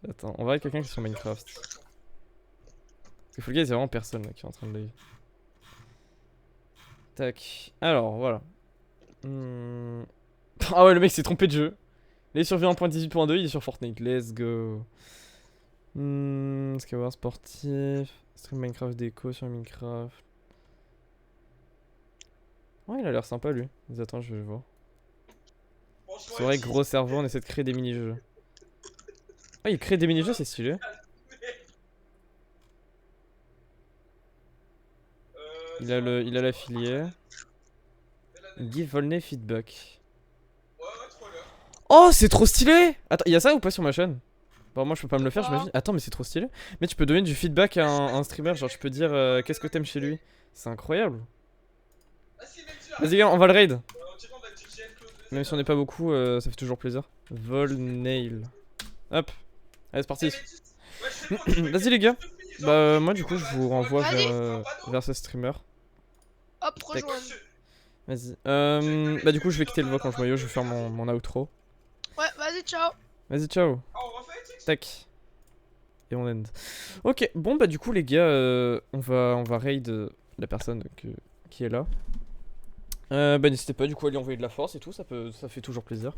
Attends, on va raid quelqu'un qui est sur Minecraft. Parce que Fall Guys, il y a vraiment personne là qui est en train de live. Tac. Alors, voilà. Ah ouais, le mec s'est trompé de jeu. Il est sur V1.18.2, il est sur Fortnite. Let's go. Skyward sportif. Stream Minecraft déco sur Minecraft. Oh, il a l'air sympa lui. Mais attends, je vais voir. C'est vrai, gros cerveau, on essaie de créer des mini-jeux. Ah, il crée des mini-jeux, c'est stylé. Il a l'affilié. Give Volney feedback. Oh, c'est trop stylé! Attends, y'a ça ou pas sur ma chaîne? Bon, moi je peux pas me le faire, j'imagine. Attends, mais c'est trop stylé. Mais tu peux donner du feedback à un streamer, genre tu peux dire qu'est-ce que t'aimes chez lui. C'est incroyable. Vas-y, gars, on va le raid. Même si on n'est pas beaucoup, ça fait toujours plaisir. Volnail. Hop. Allez, c'est parti. Vas-y, les gars. Bah, moi du coup, je vous renvoie vers ce streamer. Hop, rejoins. Vas-y. Bah, du coup, je vais quitter le vote quand je maillot, je vais faire mon outro. Ouais, vas-y, ciao. Vas-y, ciao. Tac. Et on end. Ok, bon, bah, du coup, les gars, on va raid la personne qui est là. Bah, n'hésitez pas, du coup, à lui envoyer de la force et tout, ça fait toujours plaisir.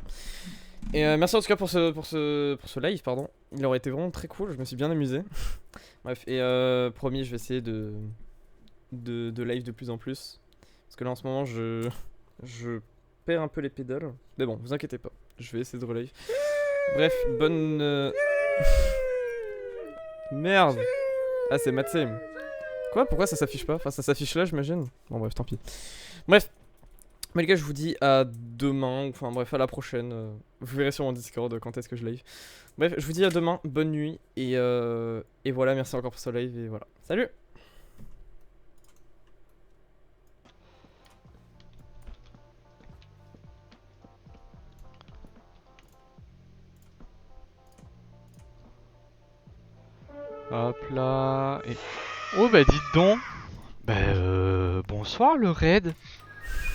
Et merci en tout cas pour ce live, pardon. Il aurait été vraiment très cool, je me suis bien amusé. Bref, et promis, je vais essayer de live de plus en plus. Parce que là, en ce moment, je perds un peu les pédales. Mais bon, vous inquiétez pas, je vais essayer de relive. Bref, bonne... Merde. Ah, c'est Matsame. Quoi? Pourquoi ça s'affiche pas? Enfin, ça s'affiche là, j'imagine. Bon, bref, tant pis. Bref. Mais les gars, je vous dis à demain, enfin bref, à la prochaine. Vous verrez sur mon Discord quand est-ce que je live. Bref, je vous dis à demain, bonne nuit, et voilà, merci encore pour ce live, et voilà. Salut! Hop là, et... Oh bah dites donc. Bah bonsoir le raid.